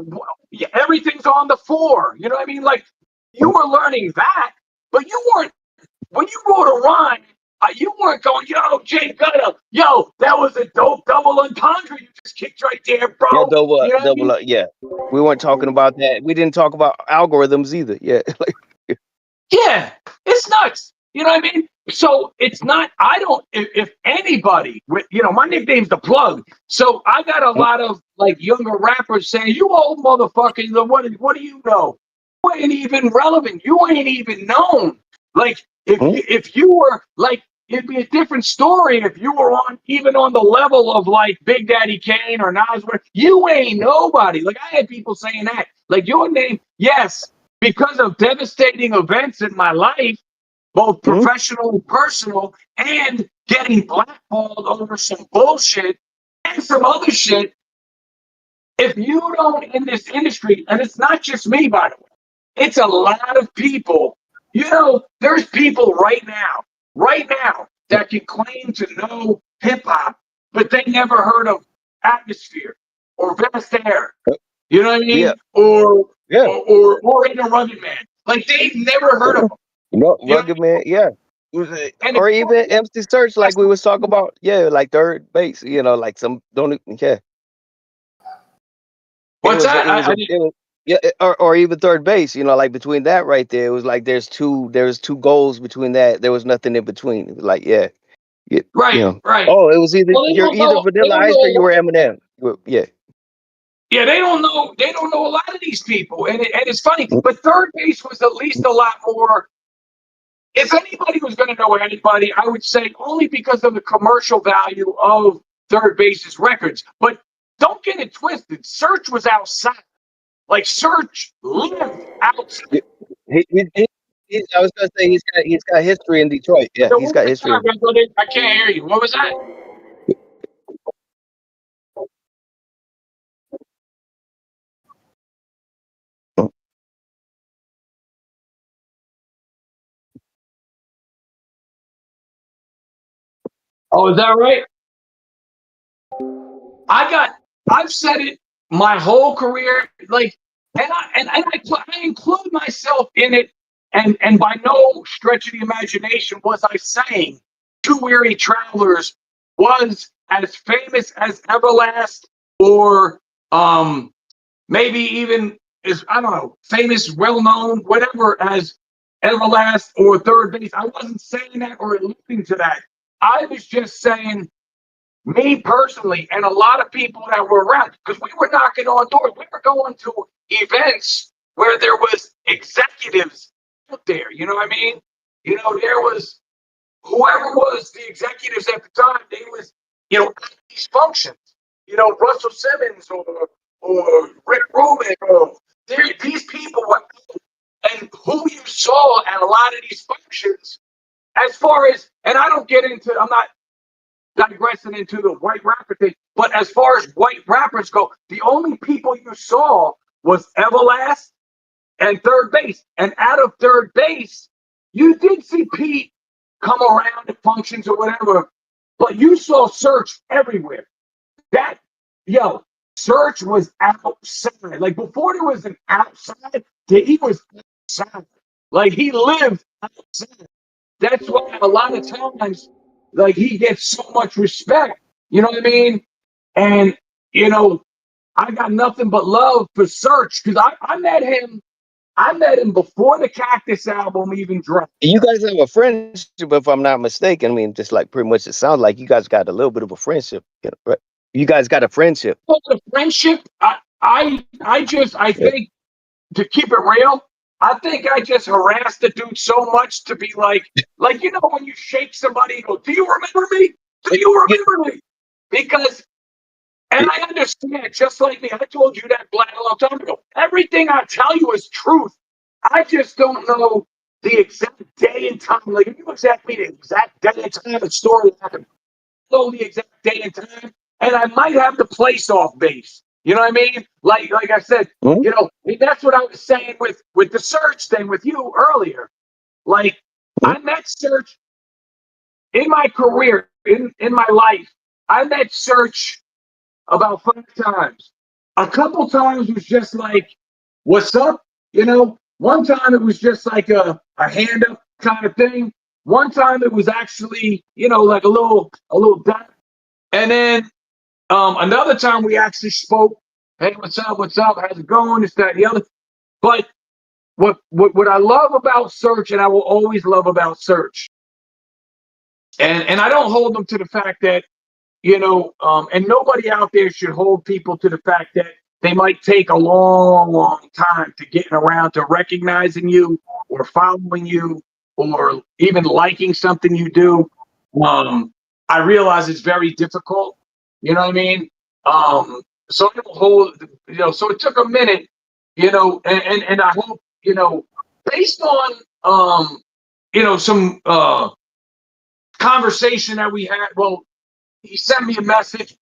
everything's on the floor. You know what I mean? Like you were learning that, but you weren't when you wrote a rhyme. You weren't going, yo, Jay Gutta, yo, that was a dope double entendre you just kicked right there, Yeah, bro. You know what I mean? yeah. We weren't talking about that. We didn't talk about algorithms either. Yeah, like Yeah, it's nuts. You know what I mean? So it's not. I don't. If anybody, you know, my nickname's the Plug. So I got a lot of like younger rappers saying, "You old motherfucker, what do you know? You ain't even relevant. You ain't even known. Like if you were like." It'd be a different story if you were even on the level of like Big Daddy Kane or Nas. You ain't nobody. Like I had people saying that. Like your name, yes, because of devastating events in my life, both professional and personal, and getting blackballed over some bullshit and some other shit. If you don't in this industry, and it's not just me, by the way, it's a lot of people. You know, there's people right now, that can claim to know hip hop, but they never heard of Atmosphere or Best Air. You know what I mean? yeah, Or yeah. or in a Rugged Man. Like they've never heard of them. No, You know? Rugged Man, yeah. And Or even MC Serch, like we was talking about, yeah, like third base, you know, like some don't, yeah. What's that? It was, yeah, or even third base, you know, like between that right there, it was like there's two goals between that. There was nothing in between. It was like, yeah, you right, know. right. Oh, it was Well, they you're don't either know. They Vanilla don't Ice or you know. were Eminem. Yeah. Yeah, they don't know. They don't know a lot of these people, and it's funny. But third base was at least a lot more. If anybody was going to know anybody, I would say only because of the commercial value of third base's records. But don't get it twisted. Serch was outside. Like Serch lived outside. He, he, he, I was gonna say he's got history in Detroit. Yeah, So he's one got more history. time, I can't hear you. What was that? Oh, is that right? I've said it my whole career, like, I include myself in it, and by no stretch of the imagination was I saying Two Weary Travelers was as famous as Everlast, or maybe even as, I don't know, famous, well known, whatever, as Everlast or Third Base. I wasn't saying that or alluding to that. I was just saying, me personally, and a lot of people that were around, because we were knocking on doors. We were going to events where there was executives out there. You know what I mean? You know, there was whoever was the executives at the time. They was, you know, at these functions. You know, Russell Simmons or Rick Rubin or these people were, and who you saw at a lot of these functions. As far as, and I don't get into, I'm not digressing into the white rapper thing, but as far as white rappers go, the only people you saw was Everlast and Third Base. And out of Third Base, you did see Pete come around at functions or whatever, but you saw Serch everywhere. Serch was outside. Like before there was an outside, he was outside. Like he lived outside. That's why a lot of times, like he gets so much respect. You know what I mean? And you know, I got nothing but love for Serch because I met him. I met him before the Cactus album even dropped. You guys have a friendship, if I'm not mistaken. I mean, just like pretty much it sounds like you guys got a little bit of a friendship, right? You guys got a friendship. Well, the friendship, I think, to keep it real, I think I just harassed the dude so much to be like you know when you shake somebody and go, "Do you remember me? Do you remember me?" Because, and I understand, just like me, I told you that Black a long time ago. Everything I tell you is truth. I just don't know the exact day and time. Like if you exact me the exact day and time the story happened, know the exact day and time, and I might have the place off base. You know what I mean? Like I said, you know, that's what I was saying with the Serch thing with you earlier. Like I met Serch in my career, in my life. I met Serch about 5 times. A couple times was just like, "What's up?" You know. One time it was just like a hand up kind of thing. One time it was actually, you know, like a little dot. And then another time we actually spoke. "Hey, what's up? What's up? How's it going?" This, that, and the other. But what I love about Serch, and I will always love about Serch, and I don't hold them to the fact that, you know, and nobody out there should hold people to the fact that they might take a long, long time to getting around to recognizing you or following you or even liking something you do. I realize it's very difficult. You know what I mean? So I don't hold, you know, so it took a minute, you know, and I hope, you know, based on, you know, some conversation that we had. Well, he sent me a message.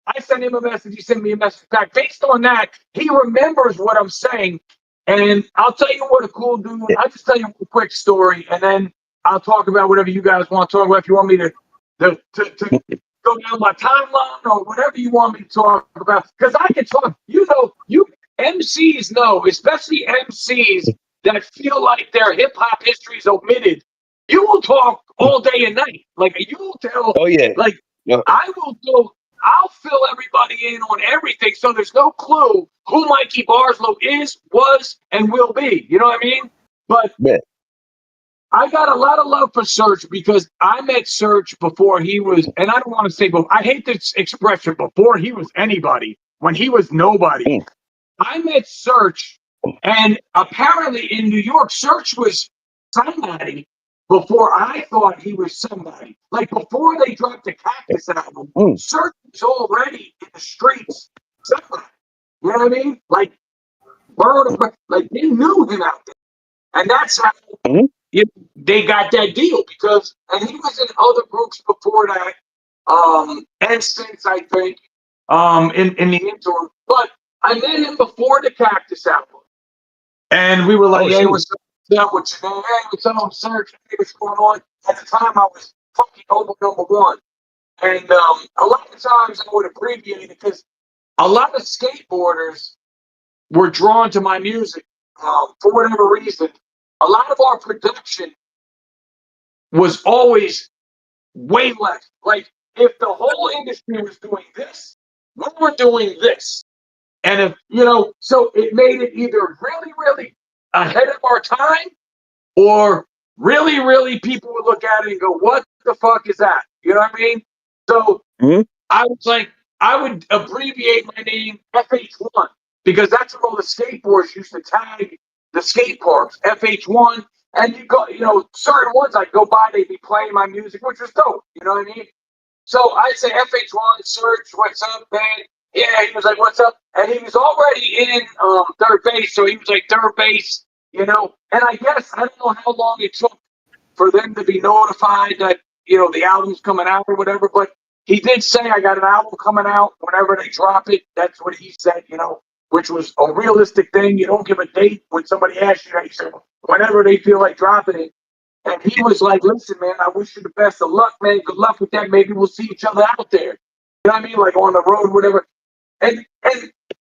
I sent him a message. He sent me a message back. Based on that, he remembers what I'm saying. And I'll tell you what a cool dude. I'll just tell you a quick story, and then I'll talk about whatever you guys want to talk about. If you want me to go down my timeline or whatever you want me to talk about, because I can talk. You know, you MCs know, especially MCs that feel like their hip hop history is omitted. You will talk all day and night. Like you will tell. Oh yeah. Like I will go. I'll fill everybody in on everything, so there's no clue who Mikey Barslow is, was, and will be. You know what I mean? But I got a lot of love for Serch because I met Serch before he was, and I don't want to say, but I hate this expression, before he was anybody, when he was nobody. I met Serch, and apparently in New York, Serch was somebody before I thought he was somebody. Like before they dropped the Cactus album, Serch was already in the streets. Somebody. You know what I mean? Like like they knew him out there. And that's how they got that deal, because, and he was in other groups before that, and since, I think, in the interim. But I met him before the Cactus album. And we were like, "Hey, what's up? What's your name? Hey, what's up, Serch? Hey, what's going on?" At the time, I was fucking over #1. And a lot of times I would abbreviate it because a lot of skateboarders were drawn to my music for whatever reason. A lot of our production was always way less. Like if the whole industry was doing this, we were doing this. And if, you know, so it made it either really, really ahead of our time, or really, really people would look at it and go, "What the fuck is that?" You know what I mean? So I was like, I would abbreviate my name FH1 because that's what all the skateboards used to tag the skate parks, FH1, and you go, certain ones I'd go by, they'd be playing my music, which was dope. You know what I mean? So I'd say FH1, Serch, what's up, man? Yeah, he was like, what's up? And he was already in third base, so he was like third base, And I guess I don't know how long it took for them to be notified that the album's coming out or whatever, but he did say I got an album coming out whenever they drop it. That's what he said, which was a realistic thing. You don't give a date when somebody asks you that. You say whenever they feel like dropping it. And he was like, listen, man, I wish you the best of luck, man. Good luck with that. Maybe we'll see each other out there. You know what I mean? Like on the road, whatever. And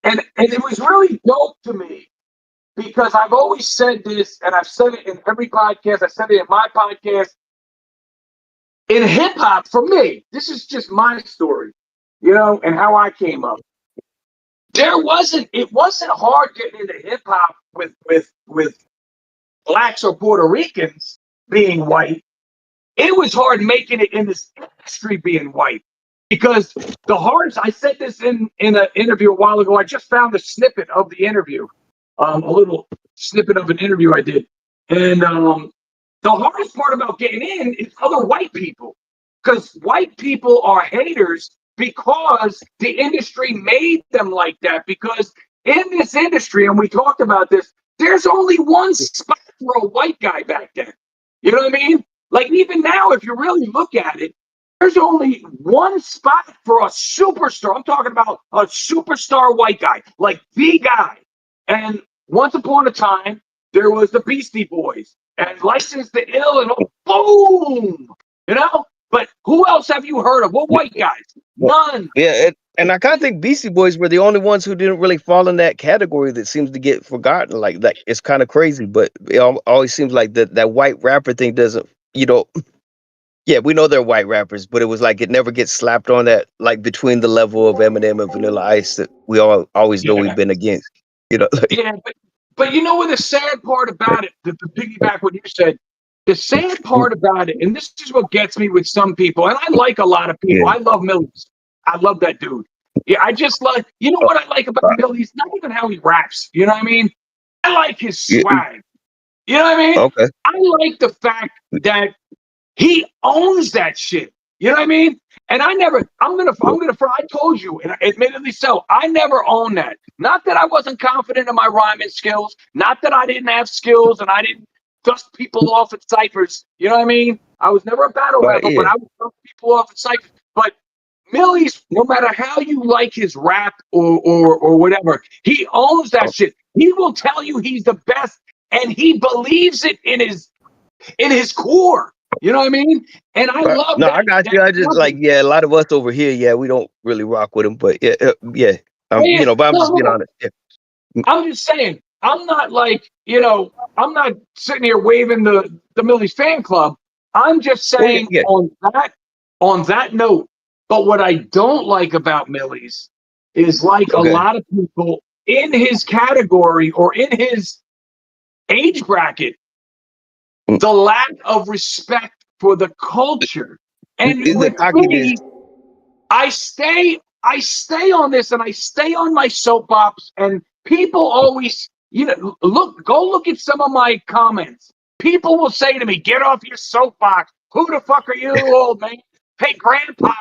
it was really dope to me because I've always said this, and I've said it in every podcast. I said it in my podcast. In hip hop, for me, this is just my story, and how I came up. It wasn't hard getting into hip hop with blacks or Puerto Ricans being white. It was hard making it in this industry being white because the hardest. I said this in an interview a while ago. I just found a snippet of the interview, a little snippet of an interview I did, and the hardest part about getting in is other white people, because white people are haters because the industry made them like that. Because in this industry, and we talked about this, there's only one spot for a white guy back then. You know what I mean? Like even now, if you really look at it, there's only one spot for a superstar. I'm talking about a superstar white guy, like the guy. And once upon a time, there was the Beastie Boys and License to Ill and boom, But who else have you heard of? What white guys? None. Yeah, and I kind of think Beastie Boys were the only ones who didn't really fall in that category that seems to get forgotten. Like it's kind of crazy, but it always seems like that white rapper thing doesn't, Yeah, we know they're white rappers, but it was like it never gets slapped on that, like between the level of Eminem and Vanilla Ice that we all always know we've been against. Yeah, but you know what the sad part about it, to piggyback what you said, the sad part about it, and this is what gets me with some people, and I like a lot of people. Yeah. I love Millyz. I love that dude. Yeah, I just like, what I like about Millyz? Not even how he raps. You know what I mean? I like his swag. You know what I mean? Okay. I like the fact that he owns that shit. You know what I mean? And I told you, and admittedly so, I never owned that. Not that I wasn't confident in my rhyming skills, not that I didn't have skills and I didn't dust people off at ciphers. You know what I mean? I was never a battle rapper, but I would dust people off at ciphers. But Millyz, no matter how you like his rap or whatever, he owns that shit. He will tell you he's the best, and he believes it in his core. You know what I mean? And I love that. I got you. I just a lot of us over here, we don't really rock with him, but but I'm just being honest. Yeah. I'm just saying, I'm not like, I'm not sitting here waving the Millyz fan club. I'm just saying on that note. But what I don't like about Millyz is like a lot of people in his category or in his age bracket, the lack of respect for the culture. And with me, I stay on this, and I stay on my soapbox, and people always, go look at some of my comments. People will say to me, get off your soapbox. Who the fuck are you, old man? Hey, grandpa,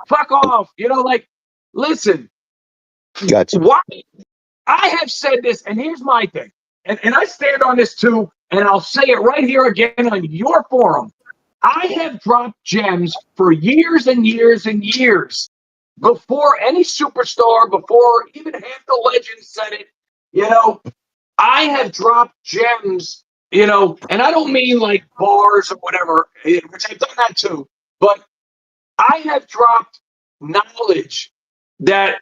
fuck off. Listen, gotcha. Why? I have said this, and here's my thing, and I stand on this too, and I'll say it right here again on your forum. I have dropped gems for years and years and years before any superstar, before even half the legends said it. I have dropped gems, and I don't mean like bars or whatever, which I've done that too, but I have dropped knowledge that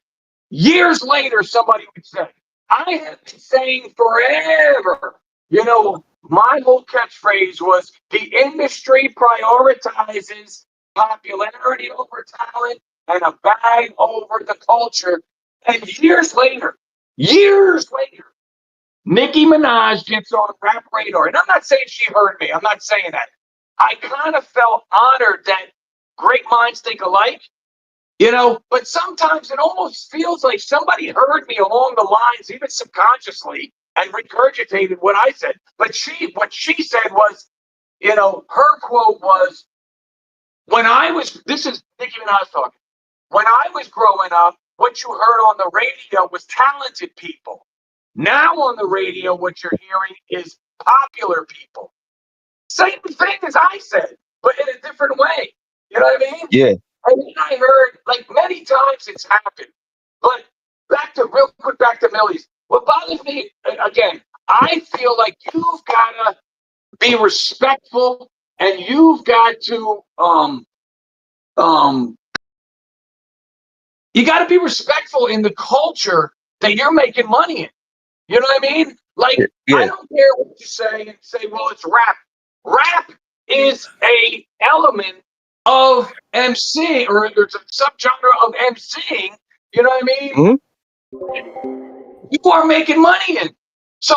years later somebody would say. I have been saying forever, my whole catchphrase was the industry prioritizes popularity over talent and a bag over the culture. And years later, Nicki Minaj gets on Rap Radar. And I'm not saying she heard me. I'm not saying that. I kind of felt honored that great minds think alike, but sometimes it almost feels like somebody heard me along the lines, even subconsciously, and regurgitated what I said. But what she said was, you know, her quote was, this is Nicki Minaj talking. When I was growing up, what you heard on the radio was talented people. Now on the radio, what you're hearing is popular people. Same thing as I said, but in a different way. You know what I mean? Yeah. And then I heard, like, many times it's happened. But real quick back to Millyz. What bothers me, again, I feel like you've got to be respectful, and you've got to, you got to be respectful in the culture that you're making money in. You know what I mean? Like, Yeah. I don't care what you say and say, well, it's rap. Rap is a element of MC, or it's a subgenre of MCing. You know what I mean? Mm-hmm. You are making money in. So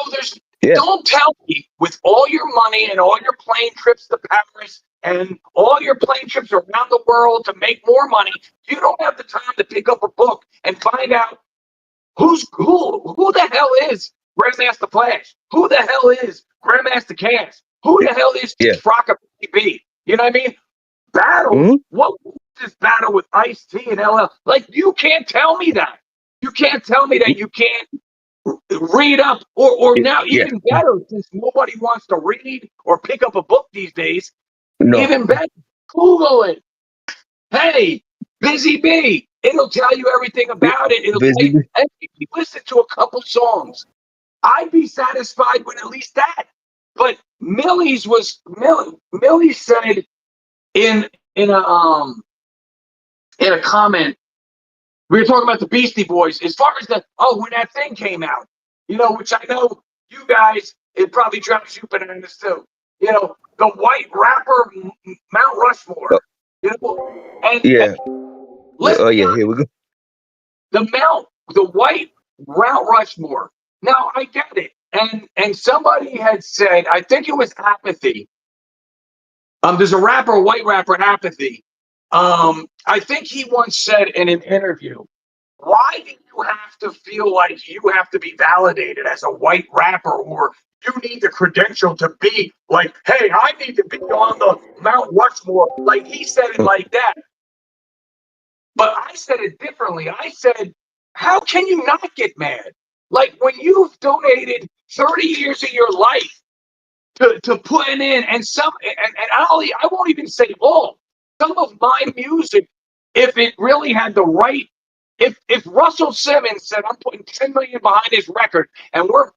don't tell me with all your money and all your plane trips to Paris and all your plane trips around the world to make more money, you don't have the time to pick up a book and find out who the hell is Grandmaster Flash? Who the hell is Grandmaster Cass? Who the hell is Frocka B? You know what I mean? Battle. Mm-hmm. What was this battle with Ice-T and LL? Like, you can't tell me that. You can't tell me that you can't read up, or now even better, since nobody wants to read or pick up a book these days. No. Even better, Google it. Hey, Busy Bee. It'll tell you everything about it. It'll tell you, and if you listen to a couple songs, I'd be satisfied with at least that. But Millyz said in a comment, we were talking about the Beastie Boys as far as when that thing came out, you know, which I know you guys, it probably drives you bananas too. You know, the white rapper Mount Rushmore. You know, and here we go. The white Mount Rushmore. Now I get it, and somebody had said, I think it was Apathy. There's a white rapper, Apathy. I think he once said in an interview, why do you have to feel like you have to be validated as a white rapper, or you need the credential to be like, hey, I need to be on the Mount Rushmore? Like, he said it like that. But I said it differently. I said, how can you not get mad? Like, when you've donated 30 years of your life to putting in, and I won't even say all, some of my music, if it really had the right, if Russell Simmons said, I'm putting $10 million behind his record, and we're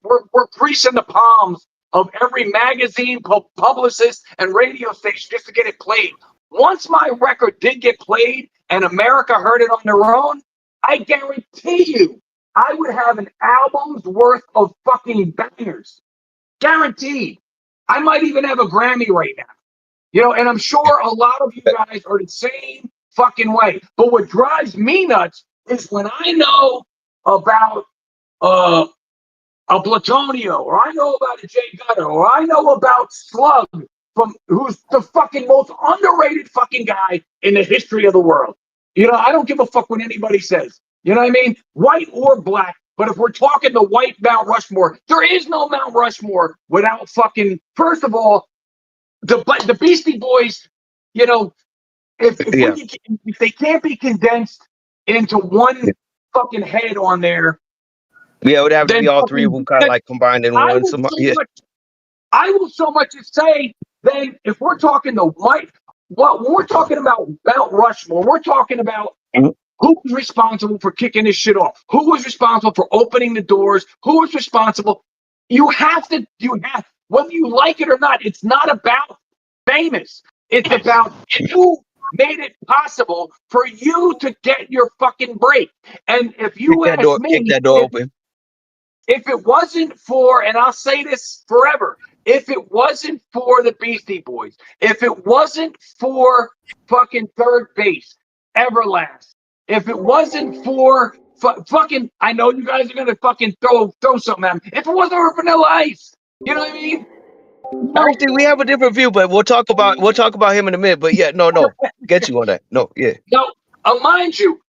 greasing the palms of every magazine, publicist, and radio station just to get it played. Once my record did get played and America heard it on their own, I guarantee you I would have an album's worth of fucking bangers. Guaranteed. I might even have a Grammy right now. You know, and I'm sure a lot of you guys are the same fucking way. But what drives me nuts is when I know about a Blatonio, or I know about a J Gutta, or I know about Slug, who's the fucking most underrated fucking guy in the history of the world. You know, I don't give a fuck what anybody says. You know what I mean? White or black. But if we're talking the white Mount Rushmore, there is no Mount Rushmore without fucking, first of all, the Beastie Boys, you know, if they can't be condensed into one fucking head on there. Yeah, it would have to be all three of them kind of like combined in one. I will so much as say, then, if we're talking the white, when we're talking about Mount Rushmore, we're talking about who was responsible for kicking this shit off? Who was responsible for opening the doors? Who was responsible? You have, whether you like it or not, it's not about famous. It's about who made it possible for you to get your fucking break. And if you ask me, if it wasn't for, and I'll say this forever, if it wasn't for the Beastie Boys, if it wasn't for fucking Third Base, Everlast, if it wasn't for fucking, I know you guys are gonna fucking throw something at me. If it wasn't for Vanilla Ice, you know what I mean? Actually, we have a different view, but we'll talk about him in a minute. But yeah, no, get you on that. No, yeah. Now, mind you,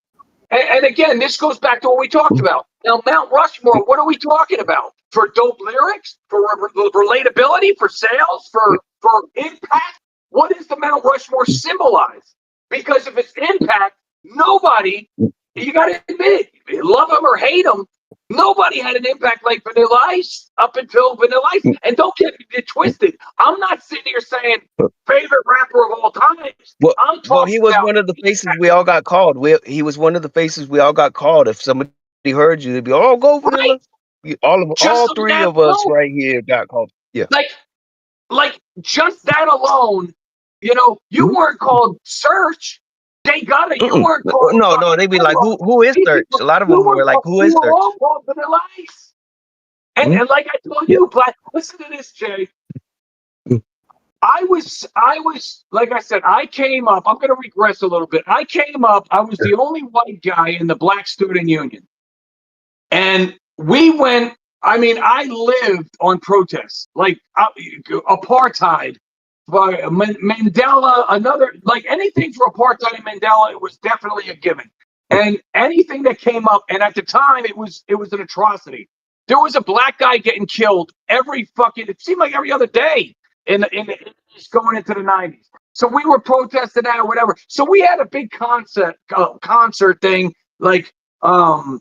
and again, this goes back to what we talked about. Now, Mount Rushmore, what are we talking about? for dope lyrics, for relatability, for sales, for impact? What does the Mount Rushmore symbolize? Because if it's impact, nobody, you got to admit, love them or hate them, nobody had an impact like Vanilla Ice up until Vanilla Ice. And don't get it twisted. I'm not sitting here saying favorite rapper of all time. Well, he was one of the faces we all got called. He was one of the faces we all got called. If somebody heard you, they'd be, "Oh, go Vanilla." Right? All three of us right here got called. Yeah. Like just that alone, you weren't called Serch. They got it. You weren't called. No. They'd be like, "Who is Serch?" A lot of them were like, "Who is Serch?" We were all called Vanilla Ice. And like I told you, but listen to this, Jay. I was like I said, I came up. I'm going to regress a little bit. I came up. I was the only white guy in the Black Student Union, and we went. I mean, I lived on protests like apartheid, Mandela. Another like anything for apartheid and Mandela. It was definitely a given, and anything that came up. And at the time, it was an atrocity. There was a black guy getting killed it seemed like every other day. In going into the 90s. So we were protesting that or whatever. So we had a big concert thing, like I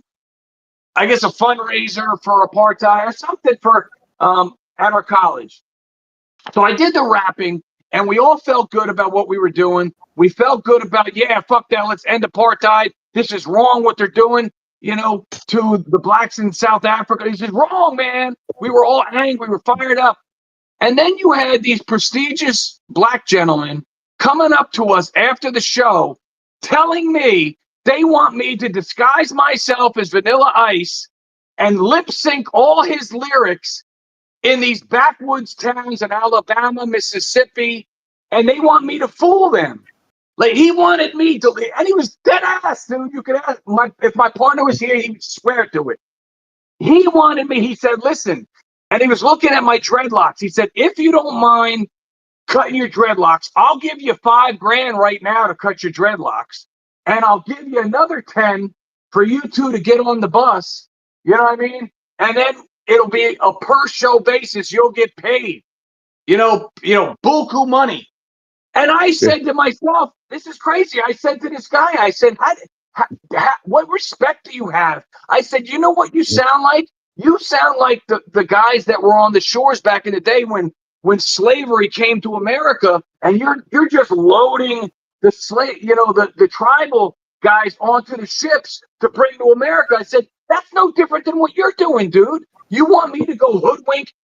guess a fundraiser for apartheid or something for at our college. So I did the rapping and we all felt good about what we were doing. We felt good about, fuck that, let's end apartheid. This is wrong what they're doing, to the blacks in South Africa. This is wrong, man. We were all angry, we were fired up. And then you had these prestigious black gentlemen coming up to us after the show telling me they want me to disguise myself as Vanilla Ice and lip sync all his lyrics in these backwoods towns in Alabama, Mississippi, and they want me to fool them. Like he wanted me to, and he was dead ass, dude. You could ask if my partner was here, he would swear to it. He wanted me, he said, listen, and he was looking at my dreadlocks. He said, if you don't mind cutting your dreadlocks, I'll give you $5,000 right now to cut your dreadlocks. And I'll give you another 10 for you two to get on the bus. You know what I mean? And then it'll be a per show basis. You'll get paid, buku money. And I said to myself, this is crazy. I said to this guy, I said, what respect do you have? I said, you know what you sound like? You sound like the guys that were on the shores back in the day when slavery came to America, and you're just loading the the tribal guys onto the ships to bring to America. I said, that's no different than what you're doing, dude. You want me to go hoodwink,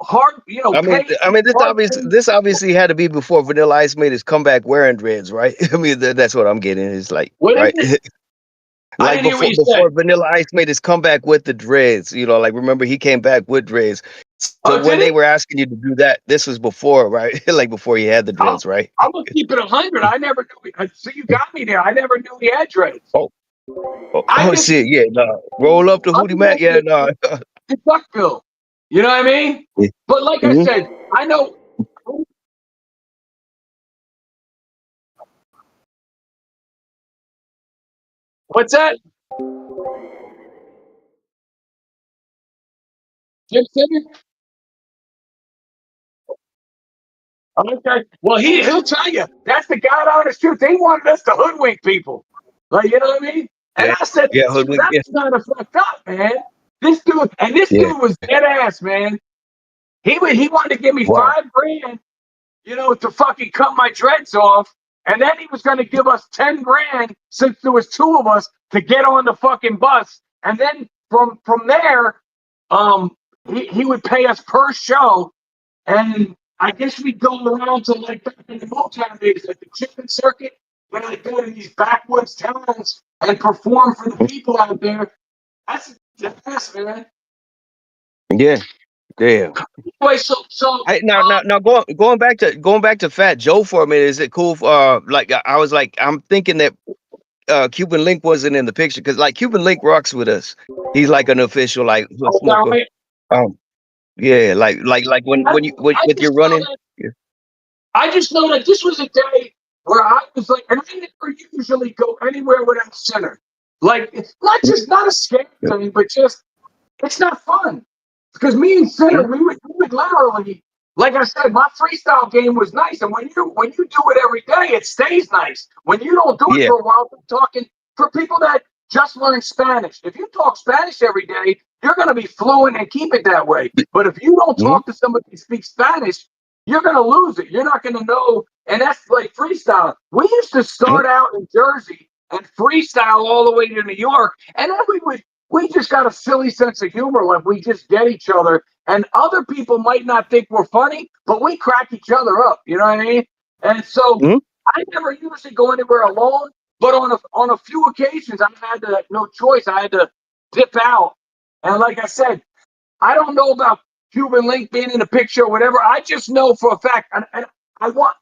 hard, I mean, this obviously had to be before Vanilla Ice made his comeback wearing dreads, right? I mean, that's what I'm getting. It's like, what right? Is it? Like before Vanilla Ice made his comeback with the dreads, like remember he came back with dreads. So when they were asking you to do that, this was before, right? Like before he had the dreads, right? I'm gonna keep it 100. I never knew. So you got me there. I never knew he had dreads. Shit, yeah, no. Roll up the Hootie Mac, yeah, no. Duckville, you know what I mean? Yeah. But like I said, I know. What's that? Jim Singer? Okay. Well, he'll tell you. That's the God honest truth. They wanted us to hoodwink people. Like, you know what I mean? And I said, that's kind of fucked up, man. This dude was dead ass, man. He wanted to give me $5,000, to fucking cut my dreads off. And then he was going to give us $10,000 since there was two of us to get on the fucking bus. And then from there, he would pay us per show. And I guess we'd go around to like back in the Motown days, like the chicken circuit, when I'd go to these backwoods towns and perform for the people out there. That's man. Yeah. Damn. Anyway, so now going back to Fat Joe for a minute, is it cool? Like I was like, I'm thinking that Cuban Link wasn't in the picture because like Cuban Link rocks with us. He's like an official like smoker. Yeah, like when you're running. I just know that this was a day where I was like, and I never usually go anywhere without center. Like it's not a scary thing, but just it's not fun. Because me and Sinner, we would literally, like I said, my freestyle game was nice. And when you do it every day, it stays nice. When you don't do it for a while, I'm talking for people that just learn Spanish. If you talk Spanish every day, you're going to be fluent and keep it that way. But if you don't talk to somebody who speaks Spanish, you're going to lose it. You're not going to know. And that's like freestyle. We used to start out in Jersey and freestyle all the way to New York. And then we just got a silly sense of humor. Like we just get each other. And other people might not think we're funny, but we crack each other up. You know what I mean? And so I never usually go anywhere alone. But on a few occasions, I had no choice. I had to dip out. And like I said, I don't know about Cuban Link being in the picture or whatever. I just know for a fact, and I want,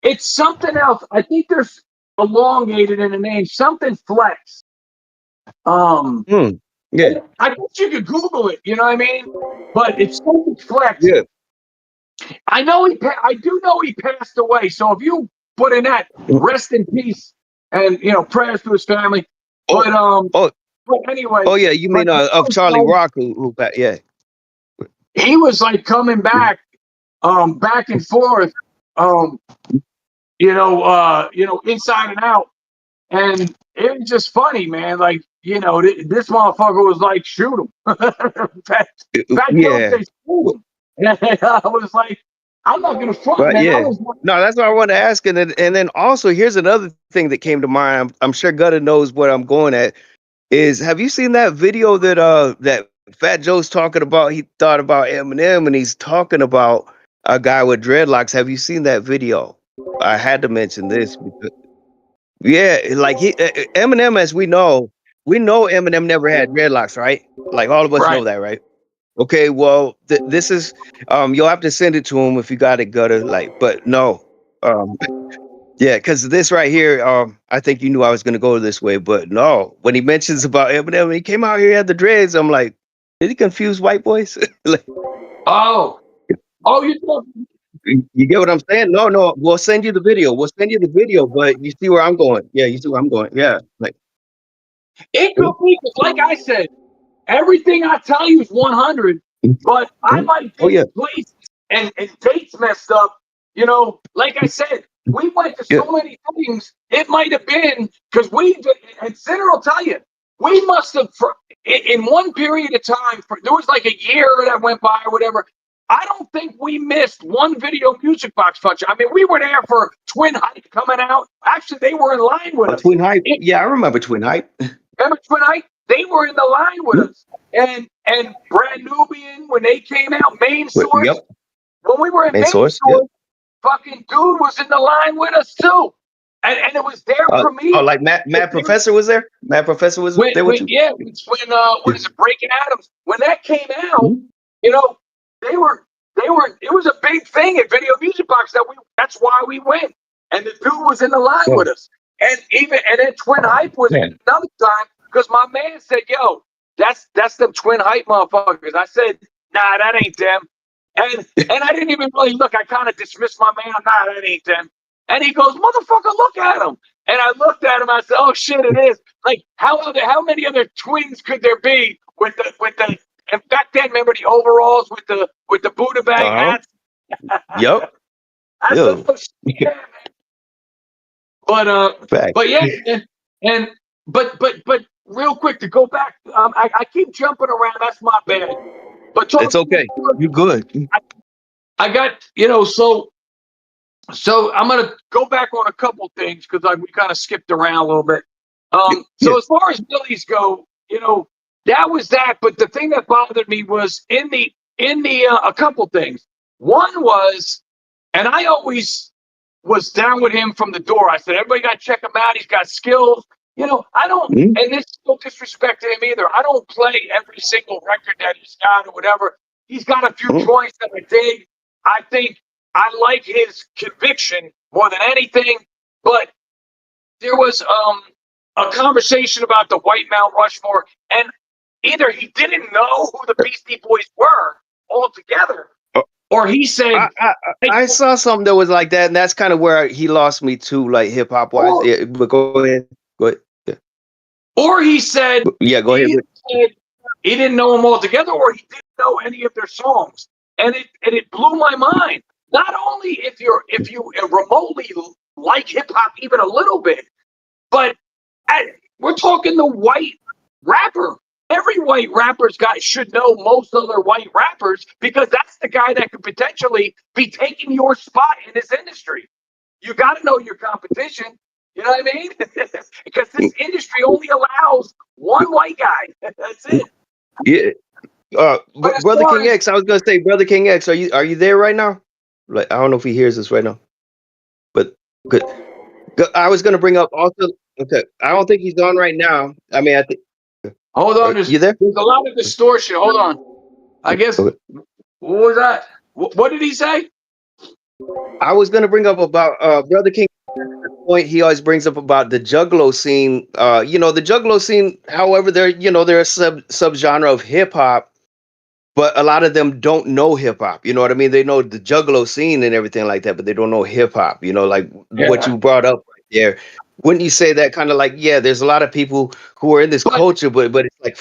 it's something else. I think there's elongated in the name, something flex. Yeah. I guess you could Google it, you know what I mean? But it's something flex. Yeah. I do know he passed away. So if you put in that, rest in peace, and prayers to his family. But but anyway. Oh yeah, you mean of Charlie Rock who yeah. He was like coming back, back and forth, inside and out, and it was just funny, man. Like this motherfucker was like, shoot him. back Yeah. shoot him. And I was like, I'm not gonna front. But Man. yeah, Like, no, that's what I wanted to ask, and then also here's another thing that came to mind. I'm sure Gutta knows what I'm going at. Is have you seen that video that Fat Joe's talking about? He thought about Eminem, and he's talking about a guy with dreadlocks. Have you seen that video? I had to mention this because, yeah, like Eminem, as we know Eminem never had dreadlocks, right? Like all of us know that, right? Okay, well, this is you'll have to send it to him if you got it, Gutta. Like, but no, yeah, because this right here, I think you knew I was gonna go this way, but no. When he mentions about Eminem, he came out here, he had the dreads. I'm like, did he confuse white boys? Like, you get what I'm saying? No, we'll send you the video. But you see where I'm going? Yeah, you see where I'm going? Yeah, like it could be, like I said, everything I tell you is 100, but I might get places and dates messed up. Like I said, we went to so many things. It might have been because and Sinner will tell you, we must have, in one period of time, there was like a year that went by or whatever. I don't think we missed one video music box function. I mean, we were there for Twin Hype coming out. Actually, they were in line with us. Twin Hype. Yeah, I remember Twin Hype. Remember Twin Hype? They were in the line with us. And Brand Nubian, when they came out, Main Source. Yep. When we were in Main Source, fucking dude was in the line with us too. And it was their premiere. Oh, like Matt Professor was there? Matt Professor was there with you? Yeah, it's when what is it, Breaking Atoms? When that came out, they were it was a big thing at Video Music Box that's why we went. And the dude was in the line with us. And then Twin Hype was another time because my man said, yo, that's them Twin Hype motherfuckers. I said, nah, that ain't them. And I didn't even really look. I kind of dismissed my man. Nah, that ain't them. And he goes, motherfucker, look at him. And I looked at him. I said, oh shit, it is. Like how many other twins could there be with the and back then, remember the overalls with the Buddha bag hats? Yep. I said, oh, shit, man. But yeah, but real quick to go back, I keep jumping around. That's my bad. But it's okay. You're good. I got so I'm gonna go back on a couple things because we kind of skipped around a little bit. So as far as Millyz go, that was that. But the thing that bothered me was in the a couple things. One was, and I always was down with him from the door. I said, everybody got to check him out. He's got skills. I don't, and this is no disrespect to him either. I don't play every single record that he's got or whatever. He's got a few joints that I dig. I think I like his conviction more than anything. But there was a conversation about the White Mount Rushmore, and either he didn't know who the Beastie Boys were altogether, or he said, I saw something that was like that, and that's kind of where he lost me too, like hip hop wise. But go ahead. Yeah. Or he said, go ahead. he didn't know them all together, or he didn't know any of their songs. And it blew my mind. Not only if you remotely like hip hop even a little bit, but we're talking the white rapper. Every white rapper's guy should know most other white rappers, because that's the guy that could potentially be taking your spot in this industry. You got to know your competition. You know what I mean? Because this industry only allows one white guy. That's it. Yeah. Brother King X, I was gonna say, Brother King X, are you there right now? Like, I don't know if he hears us right now, but good. I was gonna bring up also. Okay, I don't think he's on right now. I mean, I think. Hold on, You there? There's a lot of distortion. Hold on. I guess. Okay. What was that? What did he say? I was gonna bring up about Brother King. Point he always brings up about the juggalo scene. The juggalo scene. However, they're a subgenre of hip hop, but a lot of them don't know hip hop. You know what I mean? They know the juggalo scene and everything like that, but they don't know hip hop. What you brought up right there. Wouldn't you say that kind of like, yeah, there's a lot of people who are in this culture, but it's like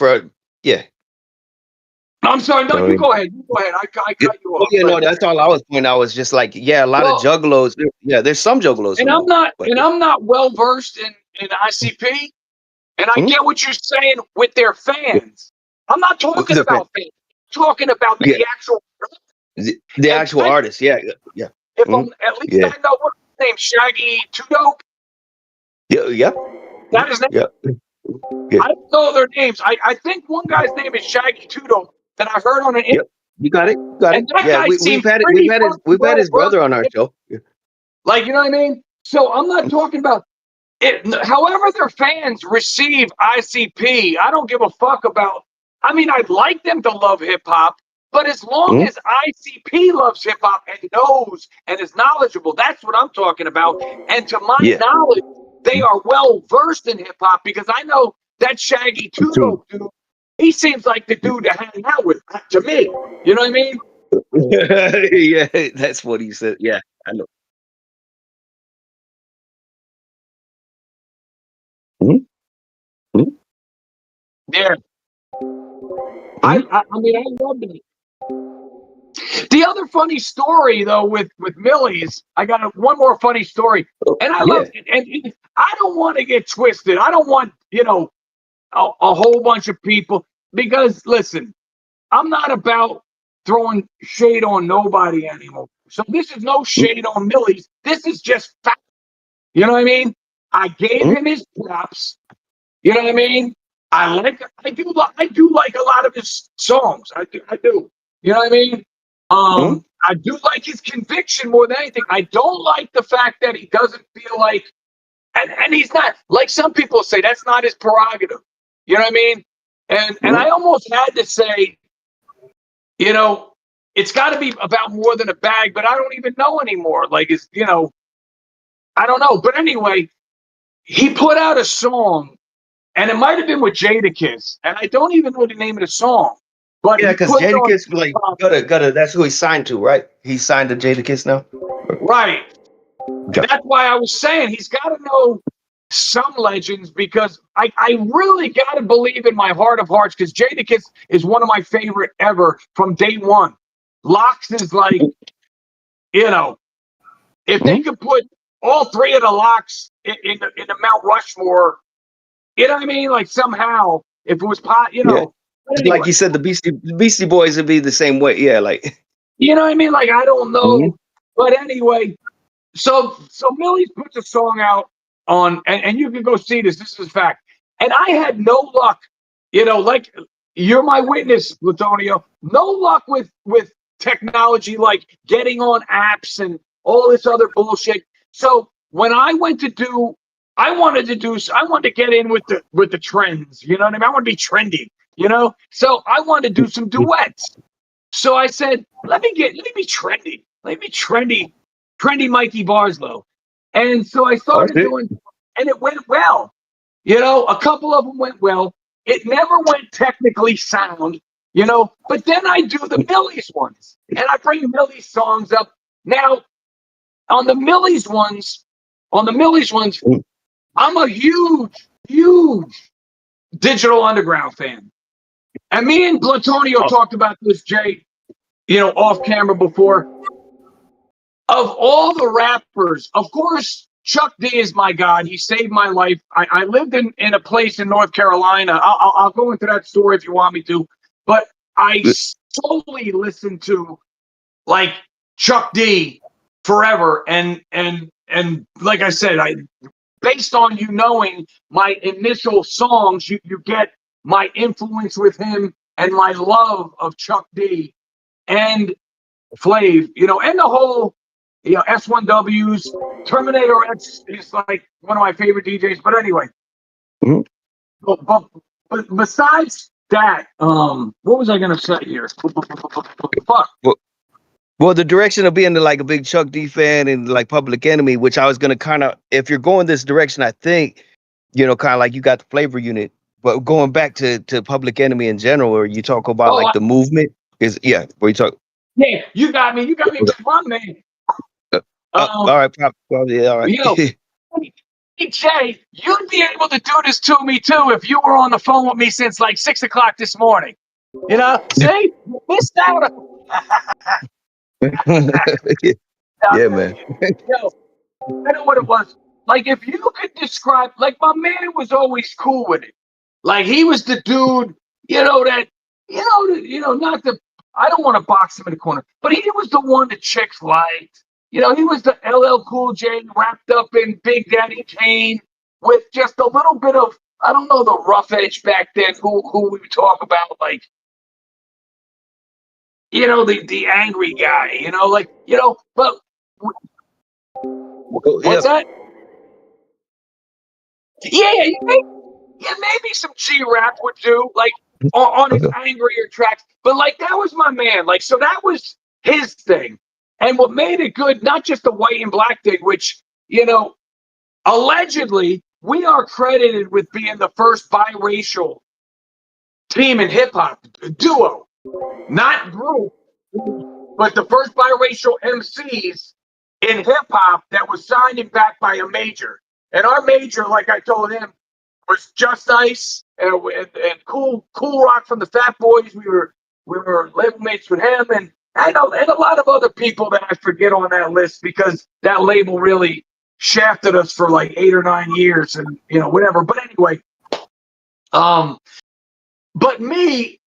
I'm sorry. No, you go ahead. You go ahead. I cut you off. Yeah, no, that's all I was pointing out. Was just like, yeah, a lot of juggalos. Yeah, there's some juggalos. And I'm not well versed in ICP, and I get what you're saying with their fans. I'm not talking about fans. I'm talking about the actual the actual artist. Yeah. If at least I know what his name, Shaggy Two Dope. Yeah. That is name. Yeah. I don't know their names. I think one guy's name is Shaggy Two Dope that I heard on an interview. You got it. Yeah, we've had his brother on our show. Yeah. Like, you know what I mean? So I'm not talking about it. However their fans receive ICP, I don't give a fuck about. I mean, I'd like them to love hip hop, but as long as ICP loves hip hop and knows and is knowledgeable, that's what I'm talking about. And to my knowledge, they are well versed in hip hop, because I know that Shaggy Two Dope dude. He seems like the dude to hang out with, to me. You know what I mean? Yeah, that's what he said. Yeah, I know. Yeah. I mean, I love it. The other funny story, though, with Millyz, I got one more funny story, and I love it. And I don't want to get twisted. I don't want a whole bunch of people, because listen, I'm not about throwing shade on nobody anymore. So this is no shade on Millyz. This is just fact. You know what I mean? I gave him his props. You know what I mean? I do like a lot of his songs. I do. You know what I mean? I do like his conviction more than anything. I don't like the fact that he doesn't feel like, and he's not, like some people say, that's not his prerogative. You know what I mean? And I almost had to say, it's got to be about more than a bag, but I don't even know anymore. Like, I don't know. But anyway, he put out a song, and it might have been with Jadakiss, and I don't even know the name of the song. But yeah, because Jadakiss, like, Gutta, that's who he signed to, right? He's signed to Jadakiss now? Right. And that's why I was saying he's got to know some legends, because I really got to believe in my heart of hearts, because Jadakiss is one of my favorite ever from day one. Lox is like, if they could put all three of the Lox in the Mount Rushmore, you know what I mean? Like, somehow, if it was anyway. Like you said, the Beastie Boys would be the same way. Yeah, like, you know what I mean? Like, I don't know. But anyway, so Millyz puts a song out on, and you can go see this. This is a fact. And I had no luck, like, you're my witness, Blatonio. No luck with technology, like getting on apps and all this other bullshit. So when I wanted to get in with the trends. You know what I mean? I want to be trendy. So I wanted to do some duets. So I said, let me be trendy. Let me be trendy Mikey Barslow. And so I started doing, and it went well. A couple of them went well. It never went technically sound, but then I do the Millyz ones, and I bring Millyz songs up. Now, on the Millyz ones, I'm a huge Digital Underground fan. And me and Blatonio talked about this, Jay, off camera before. Of all the rappers, of course, Chuck D is my god. He saved my life. I lived in a place in North Carolina. I'll go into that story if you want me to. But I solely listened to like Chuck D forever. And like I said, based on knowing my initial songs, you get my influence with him and my love of Chuck D and Flav, and the whole, S1Ws, Terminator X is like one of my favorite DJs. But anyway, but besides that, what was I gonna say here? Fuck. Well, the direction of being like a big Chuck D fan and like Public Enemy, which I was gonna kind of, if you're going this direction, I think, kind of like you got the Flavor Unit, but going back to Public Enemy in general, where you talk about the movement where you talk. Yeah, you got me with one man. All right, probably all right. Hey, Jay, you'd be able to do this to me too if you were on the phone with me since like 6 o'clock this morning. See, you missed out. Yeah, man. I know what it was. Like, if you could describe, like, my man was always cool with it. Like, he was the dude, not the, I don't want to box him in the corner, but he was the one the chicks liked. He was the LL Cool J wrapped up in Big Daddy Kane with just a little bit of, I don't know, the rough edge back then, who we would talk about, like, the angry guy, but what's that? Yeah, maybe some G-Rap would do, like, on his angrier tracks. But, like, that was my man. Like, so that was his thing. And what made it good, not just the white and black thing, which, allegedly, we are credited with being the first biracial team in hip-hop, duo. Not group, but the first biracial MCs in hip-hop that was signed and backed by a major. And our major, like I told him, was Just Ice and Cool Rock from the Fat Boys. We were label mates with him, and a lot of other people that I forget on that list because that label really shafted us for like 8 or 9 years, and whatever. But anyway, but me,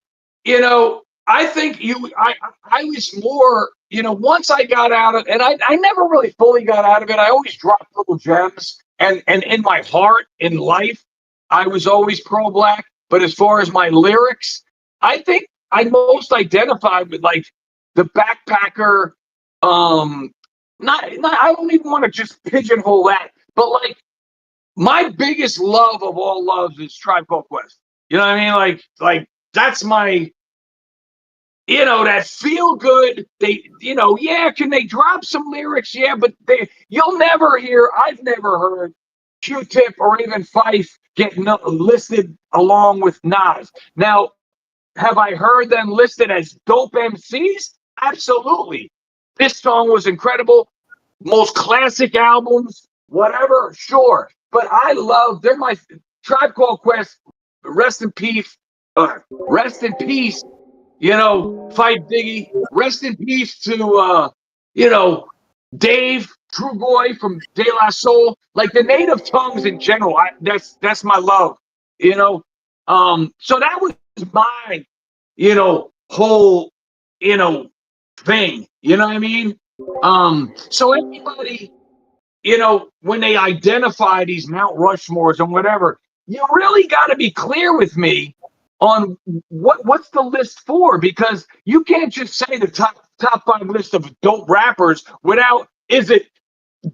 I think I was more, once I got out of, and I never really fully got out of it. I always dropped little gems, and in my heart, in life, I was always pro-black. But as far as my lyrics, I think I most identified with like the backpacker. I don't even want to just pigeonhole that, but like my biggest love of all loves is Tribe Called Quest. You know what I mean? Like that's my. That feel good. They, can they drop some lyrics? Yeah, but you'll never hear, I've never heard Q-Tip or even Fife get listed along with Nas. Now, have I heard them listed as dope MCs? Absolutely. This song was incredible. Most classic albums, whatever, sure. But I love, they're my Tribe Called Quest, rest in peace. Fight Biggie. Rest in peace to, Dave Trugoy from De La Soul. Like the native tongues in general, that's my love, So that was my, whole, thing. You know what I mean? So everybody, when they identify these Mount Rushmores and whatever, you really got to be clear with me on what's the list for, because you can't just say the top 5 list of dope rappers without, is it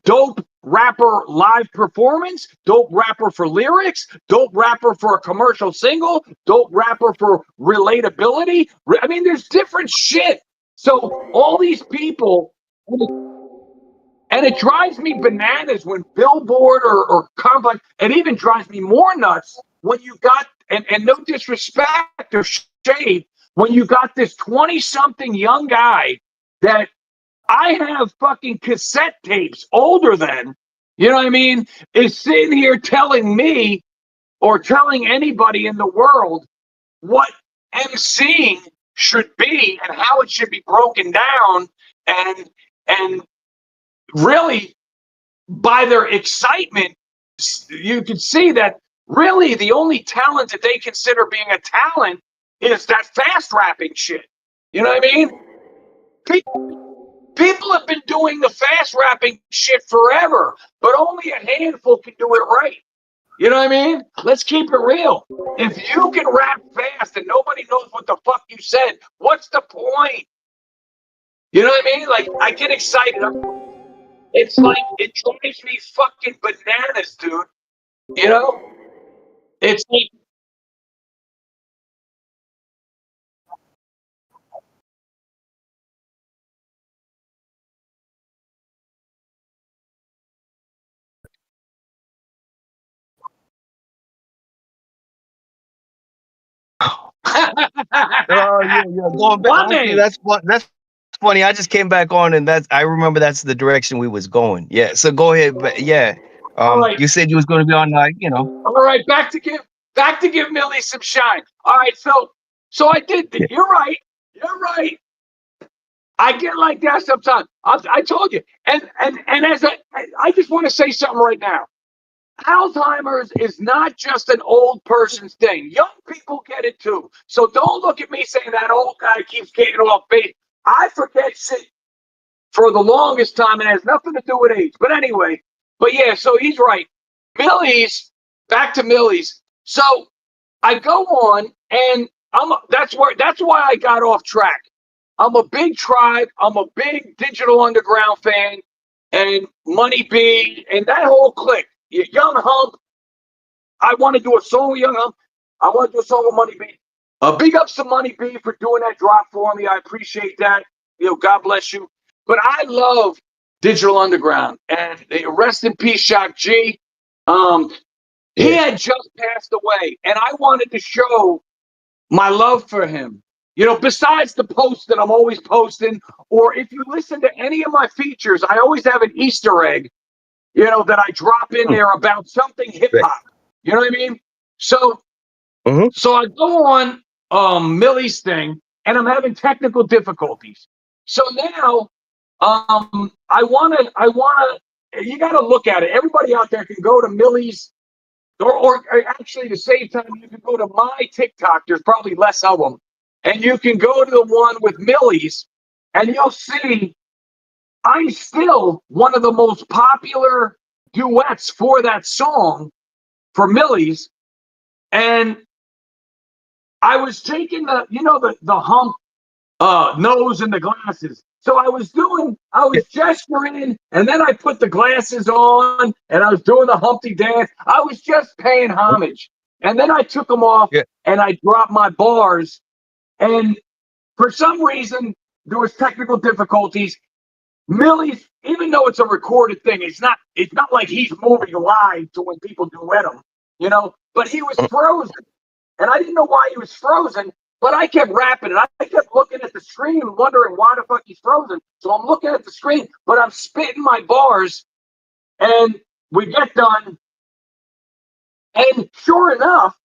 dope rapper live performance, dope rapper for lyrics, dope rapper for a commercial single, dope rapper for relatability. I mean, there's different shit. So all these people, and it drives me bananas when Billboard or Complex, it even drives me more nuts when you got, and no disrespect or shade, when you got this 20-something young guy that I have fucking cassette tapes older than, you know what I mean, is sitting here telling me or telling anybody in the world what emceeing should be and how it should be broken down, and really by their excitement, you can see that really the only talent that they consider being a talent is that fast rapping shit. You know what I mean? People have been doing the fast rapping shit forever, but only a handful can do it right. You know what I mean? Let's keep it real. If you can rap fast and nobody knows what the fuck you said, what's the point? You know what I mean? Like, I get excited. It's like, it drives me fucking bananas, dude. You know? It's like, Oh yeah. Going back, actually, that's funny. I just came back on, and I remember that's the direction we was going. Yeah. So go ahead, but yeah. all right. You said you was going to be on, like, All right, back to give Millyz some shine. All right, so I did. Yeah. You're right. You're right. I get like that sometimes. I told you. And as I just want to say something right now. Alzheimer's is not just an old person's thing. Young people get it too. So don't look at me saying that old guy keeps getting off base. I forget shit for the longest time, and it has nothing to do with age. But anyway, yeah, so he's right. Millyz, back to Millyz. So I go on, and that's why I got off track. I'm a big Tribe. I'm a big Digital Underground fan, and Money B, and that whole clique. Young Hump. I want to do a song with Young Hump. I want to do a song with Money B. Big ups to Money B for doing that drop for me. I appreciate that. God bless you. But I love Digital Underground, and rest in peace, Shock G. He had just passed away, and I wanted to show my love for him. Besides the post that I'm always posting, or if you listen to any of my features, I always have an Easter egg, that I drop in there about something hip hop. You know what I mean? So I go on Milly's thing, and I'm having technical difficulties. So now I wanna you gotta look at it. Everybody out there can go to Milly's, or actually to save time, you can go to my TikTok. There's probably less of them. And you can go to the one with Milly's, and you'll see I'm still one of the most popular duets for that song for Millyz. And I was taking the hump nose and the glasses. So I was gesturing, and then I put the glasses on, and I was doing the Humpty dance. I was just paying homage. And then I took them off, and I dropped my bars. And for some reason, there was technical difficulties. Millyz, even though it's a recorded thing, it's not like he's moving live to when people duet him, but he was frozen. And I didn't know why he was frozen, but I kept rapping, and I kept looking at the screen and wondering why the fuck he's frozen. So I'm looking at the screen, but I'm spitting my bars, and we get done. And sure enough,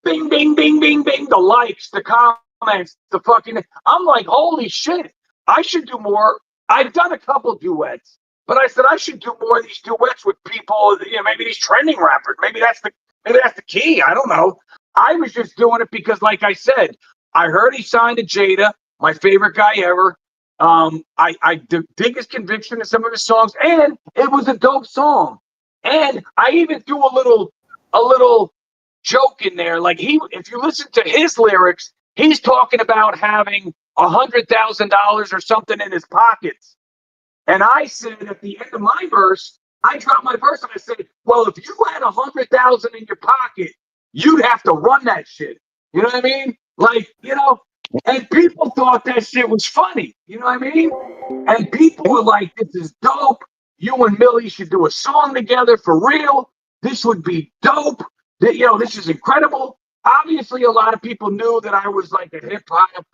bing, bing, bing, bing, bing, the likes, the comments, the fucking, I'm like, holy shit, I should do more. I've done a couple duets, but I said I should do more of these duets with people, maybe these trending rappers. Maybe that's the key. I don't know. I was just doing it because, like I said, I heard he signed to Jada, my favorite guy ever. I dig his conviction in some of his songs, and it was a dope song. And I even threw a little joke in there. Like, if you listen to his lyrics, he's talking about having $100,000 or something in his pockets. And I said at the end of my verse, I dropped my verse and I said, well, if you had 100,000 in your pocket, you'd have to run that shit. You know what I mean? Like, and people thought that shit was funny. You know what I mean? And people were like, this is dope. You and Millyz should do a song together for real. This would be dope. This is incredible. Obviously, a lot of people knew that I was like a hip hop,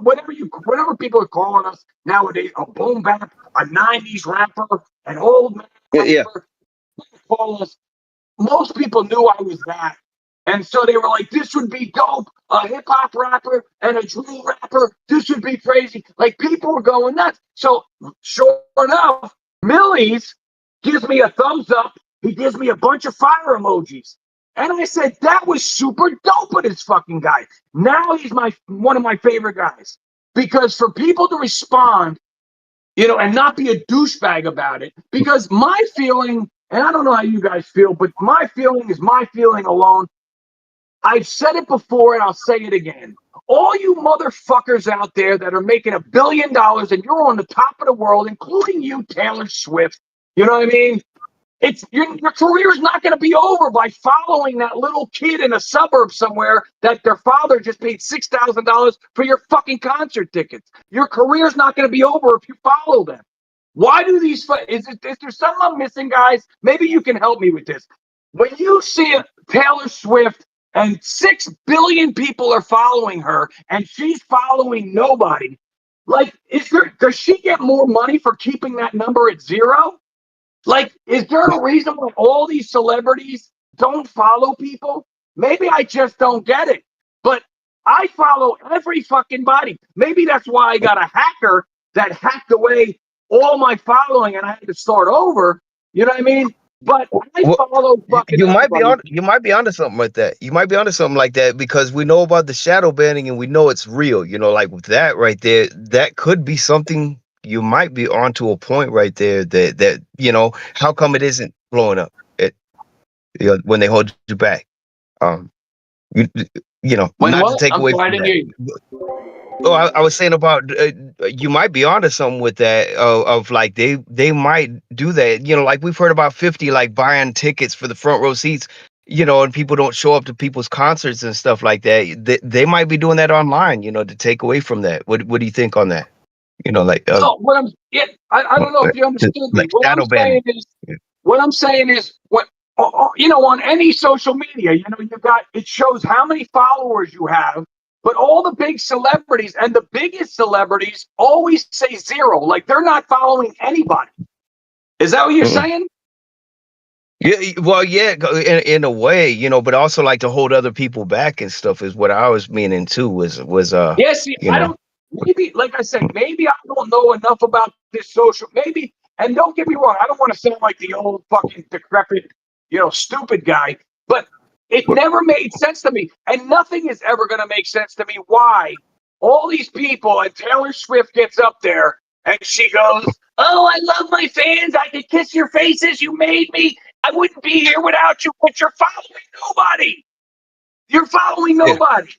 whatever people are calling us nowadays, a boom bap, a '90s rapper, an old man rapper. Call us. Most people knew I was that, And so they were like, this would be dope. A hip hop rapper and a drill rapper. This would be crazy. Like, people were going nuts. So, sure enough, Millyz gives me a thumbs up. He gives me a bunch of fire emojis. And I said, that was super dope of this fucking guy. Now he's one of my favorite guys. Because for people to respond, you know, and not be a douchebag about it, because my feeling, and I don't know how you guys feel, but my feeling is my feeling alone. I've said it before and I'll say it again. All you motherfuckers out there that are making $1 billion and you're on the top of the world, including you, Taylor Swift, you know what I mean? Your career is not going to be over by following that little kid in a suburb somewhere that their father just paid $6,000 for your fucking concert tickets. Your career is not going to be over if you follow them. Why do these? Is there something I'm missing, guys? Maybe you can help me with this. When you see Taylor Swift and 6 billion people are following her and she's following nobody, like, does she get more money for keeping that number at 0? Like, is there a reason why all these celebrities don't follow people? Maybe I just don't get it. But I follow every fucking body. Maybe that's why I got a hacker that hacked away all my following and I had to start over. You know what I mean? But I follow fucking you might everybody. be onto something like that. You might be onto something like that because we know about the shadow banning and we know it's real. You know, like with that right there, that could be something. You might be onto a point right there that you know, how come it isn't blowing up? You know, when they hold you back. You know, When not to what? take I'm away sorry, I from didn't hear that. you. Oh, I was saying about you might be onto something with that of like they might do that. You know, like we've heard about 50 like buying tickets for the front row seats. You know, and people don't show up to people's concerts and stuff like that. They might be doing that online. You know, to take away from that. What do you think on that? You know, like So I don't know if you understood me. like shadow banning. What I'm saying is what you know, on any social media, you know, it shows how many followers you have, but all the big celebrities and the biggest celebrities always say 0, like they're not following anybody. Is that what you're saying? Yeah, well, yeah, in a way, you know, but also like to hold other people back and stuff is what I was meaning too. Was Yeah, see, you I know, don't, maybe, like I said, maybe I don't know enough about this social, maybe, and don't get me wrong, I don't want to sound like the old fucking decrepit, you know, stupid guy, but it never made sense to me, and nothing is ever going to make sense to me why all these people, and Taylor Swift gets up there, and she goes, oh, I love my fans, I could kiss your faces, you made me, I wouldn't be here without you, but you're following nobody. You're following nobody.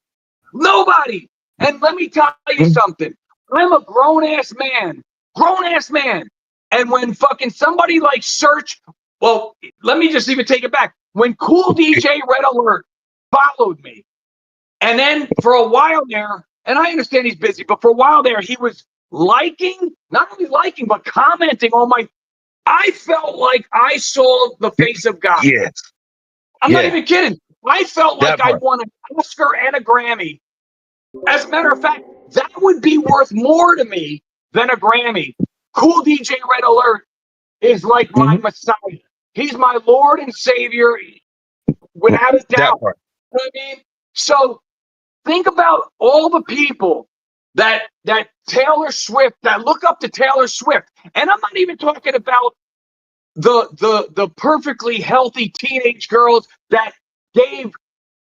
Nobody. And let me tell you something. I'm a grown-ass man. Grown-ass man. And when fucking somebody like Serch, well, let me just even take it back. When Cool DJ Red Alert followed me, and then for a while there, and I understand he's busy, but for a while there, he was liking, not only liking, but commenting on my, I felt like I saw the face of God. yes, I'm not even kidding. I felt like that I part. won an Oscar and a Grammy. As a matter of fact, that would be worth more to me than a Grammy. Cool DJ Red Alert is like my Messiah. He's my Lord and Savior, without a That doubt. part. You know what I mean? So think about all the people that Taylor Swift, that look up to Taylor Swift. And I'm not even talking about the perfectly healthy teenage girls that gave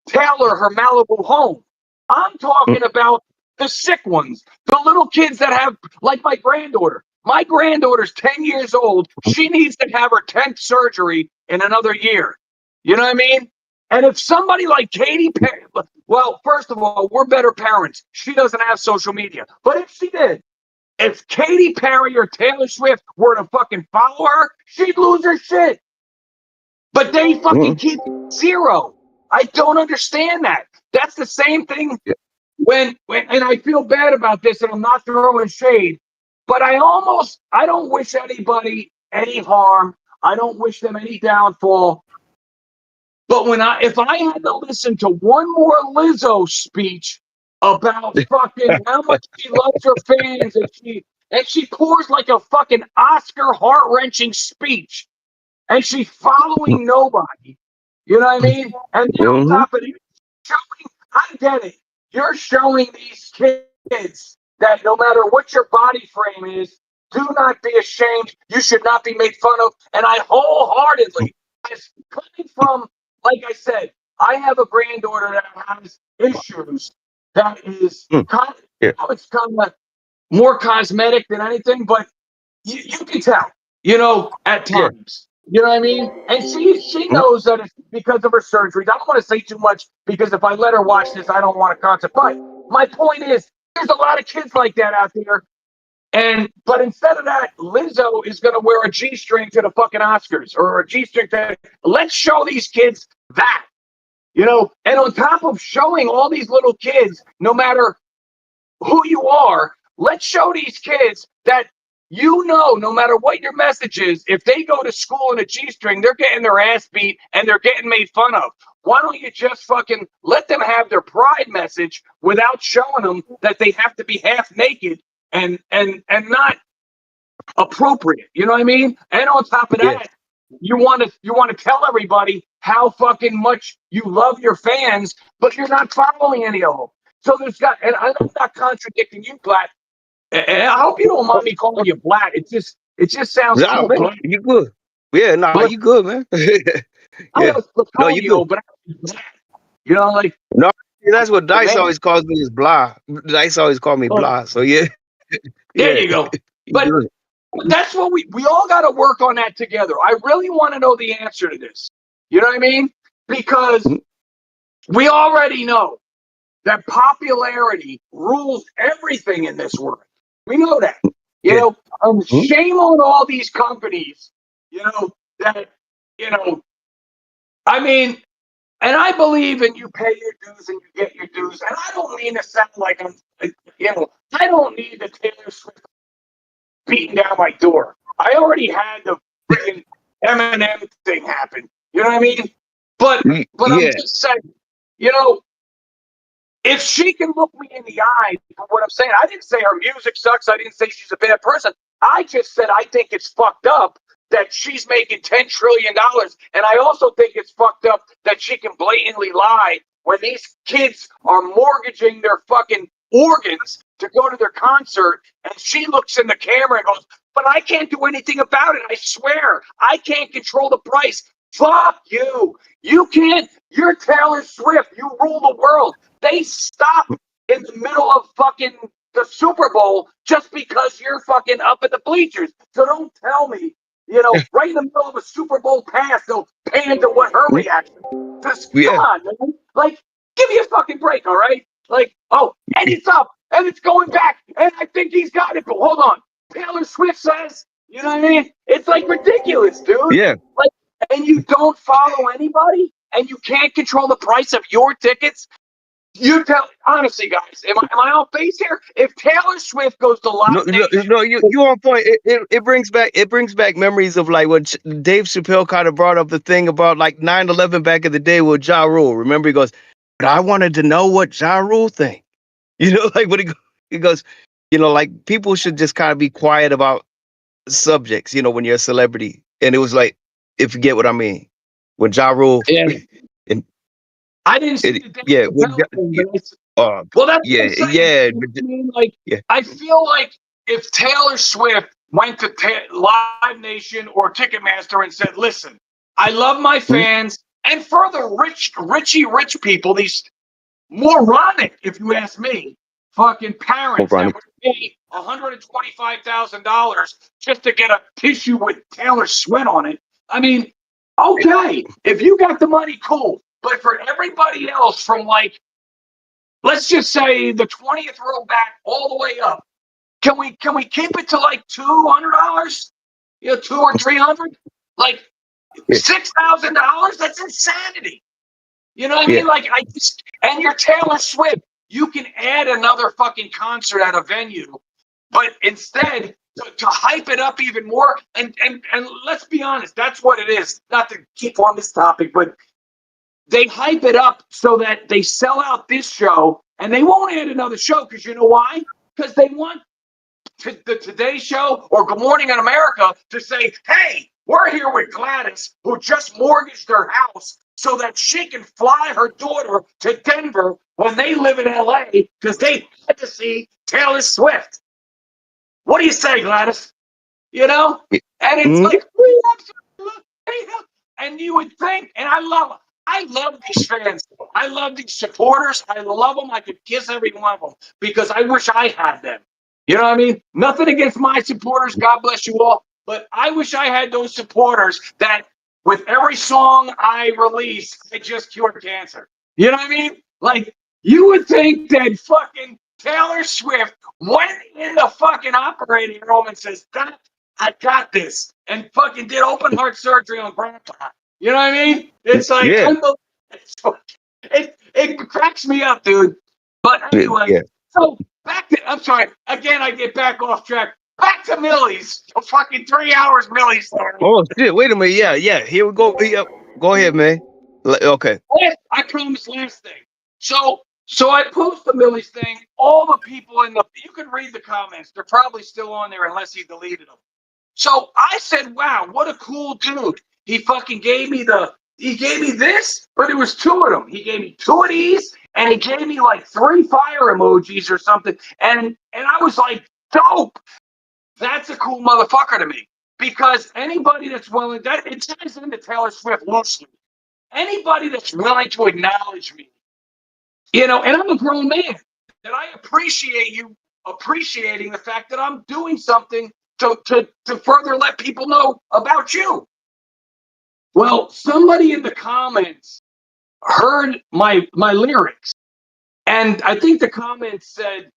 Taylor her Malibu home. I'm talking about the sick ones, the little kids that have, like my granddaughter. My granddaughter's 10 years old. She needs to have her 10th surgery in another year. You know what I mean? And if somebody like Katy Perry, well, first of all, we're better parents. She doesn't have social media. But if she did, if Katy Perry or Taylor Swift were to fucking follow her, she'd lose her shit. But they fucking keep 0. I don't understand that. That's the same thing when and I feel bad about this, and I'm not throwing shade, but I don't wish anybody any harm. I don't wish them any downfall. But if I had to listen to one more Lizzo speech about fucking how much she loves her fans, and she pours like a fucking Oscar heart-wrenching speech, and she's following nobody. You know what I mean? And then on top of it, I get it. You're showing these kids that no matter what your body frame is, do not be ashamed. You should not be made fun of. And I wholeheartedly, as coming from, like I said, I have a granddaughter that has issues that is it's kind of more cosmetic than anything, but you can tell, at times. You know what I mean? And she knows that it's because of her surgeries. I don't want to say too much because if I let her watch this, I don't want to concept. But my point is, there's a lot of kids like that out there. But instead of that, Lizzo is going to wear a G-string to the fucking Oscars or a G-string to. Let's show these kids that, And on top of showing all these little kids, no matter who you are, let's show these kids that no matter what your message is, if they go to school in a G-string, they're getting their ass beat and they're getting made fun of. Why don't you just fucking let them have their pride message without showing them that they have to be half naked and not appropriate? You know what I mean? And on top of that, you want to tell everybody how fucking much you love your fans, but you're not following any of them. So and I'm not contradicting you, Blatt. And I hope you don't mind me calling you Blatt. It just sounds too bad. You good? Yeah, you good, man. I know it's Blatonio, but no, that's what Dice always calls me is blah. Dice always call me blah. So yeah, there you go. But that's what we all got to work on that together. I really want to know the answer to this. You know what I mean? Because we already know that popularity rules everything in this world. We know that. Shame on all these companies, I mean, and I believe in you pay your dues and you get your dues. And I don't mean to sound like I don't need the Taylor Swift beating down my door. I already had the freaking Eminem thing happen. You know what I mean? But I'm just saying, if she can look me in the eye for what I'm saying, I didn't say her music sucks. I didn't say she's a bad person. I just said I think it's fucked up that she's making $10 trillion. And I also think it's fucked up that she can blatantly lie when these kids are mortgaging their fucking organs to go to their concert. And she looks in the camera and goes, but I can't do anything about it. I swear, I can't control the price. Fuck you. You can't. You're Taylor Swift. You rule the world. They stop in the middle of fucking the Super Bowl just because you're fucking up at the bleachers. So don't tell me, right in the middle of a Super Bowl pass, they'll pan to what her reaction. Just come on, man. Like, give me a fucking break, all right? Like, and it's up, and it's going back, and I think he's got it. But hold on. Taylor Swift says, you know what I mean? It's like ridiculous, dude. Yeah. Like, and you don't follow anybody, and you can't control the price of your tickets. You tell honestly, guys, am I on base here? If Taylor Swift goes to Live Nation, you on point. It brings back memories of like when Dave Chappelle kind of brought up the thing about like 9/11 back in the day with Ja Rule. Remember, he goes, but I wanted to know what Ja Rule think. Like when he goes, like people should just kind of be quiet about subjects. When you're a celebrity, and it was like, if you get what I mean, when Ja Rule. And I didn't see the Dave Chappelle well, that's I mean, like, I feel like if Taylor Swift went to Live Nation or Ticketmaster and said, "Listen, I love my fans," and for the rich people, these moronic, if you ask me, fucking parents that would pay $125,000 just to get a tissue with Taylor Swift on it. I mean, okay, if you got the money, cool. But for everybody else from like, let's just say the 20th row back all the way up, can we keep it to like $200? $200 or $300? Like $6,000? That's insanity. You know what I mean? Like and you're Taylor Swift. You can add another fucking concert at a venue, but instead to hype it up even more, and let's be honest, that's what it is. Not to keep on this topic, but they hype it up so that they sell out this show, and they won't add another show because you know why? Because they want the Today Show or Good Morning in America to say, hey, we're here with Gladys, who just mortgaged her house so that she can fly her daughter to Denver when they live in LA because they had to see Taylor Swift. What do you say, Gladys? You know? And it's like, we have, and you would think, and I love these fans. I love these supporters. I love them. I could kiss every one of them because I wish I had them. You know what I mean? Nothing against my supporters. God bless you all. But I wish I had those supporters that with every song I release, I just cured cancer. You know what I mean? Like, you would think that fucking Taylor Swift went in the fucking operating room and says, "Doc, I got this," and fucking did open heart surgery on Grandpa. You know what I mean? It's like, it cracks me up, dude. But anyway, so back to, I'm sorry, again, I get back off track. Back to Millyz. Fucking 3 hours, Millyz story. Oh shit! Wait a minute. Yeah. Here we go. Yeah. Go ahead, man. Okay. I promise last thing. So I post the Millyz thing. All the people you can read the comments. They're probably still on there unless he deleted them. So I said, wow, what a cool dude. He fucking gave me this, but it was 2 of them. He gave me 2 of these, and he gave me like 3 fire emojis or something. And I was like, dope. That's a cool motherfucker to me. Because anybody that's willing, that it ties into Taylor Swift loosely. Anybody that's willing to acknowledge me, and I'm a grown man, that I appreciate you appreciating the fact that I'm doing something to further let people know about you. Well, somebody in the comments heard my lyrics, and I think the comments said,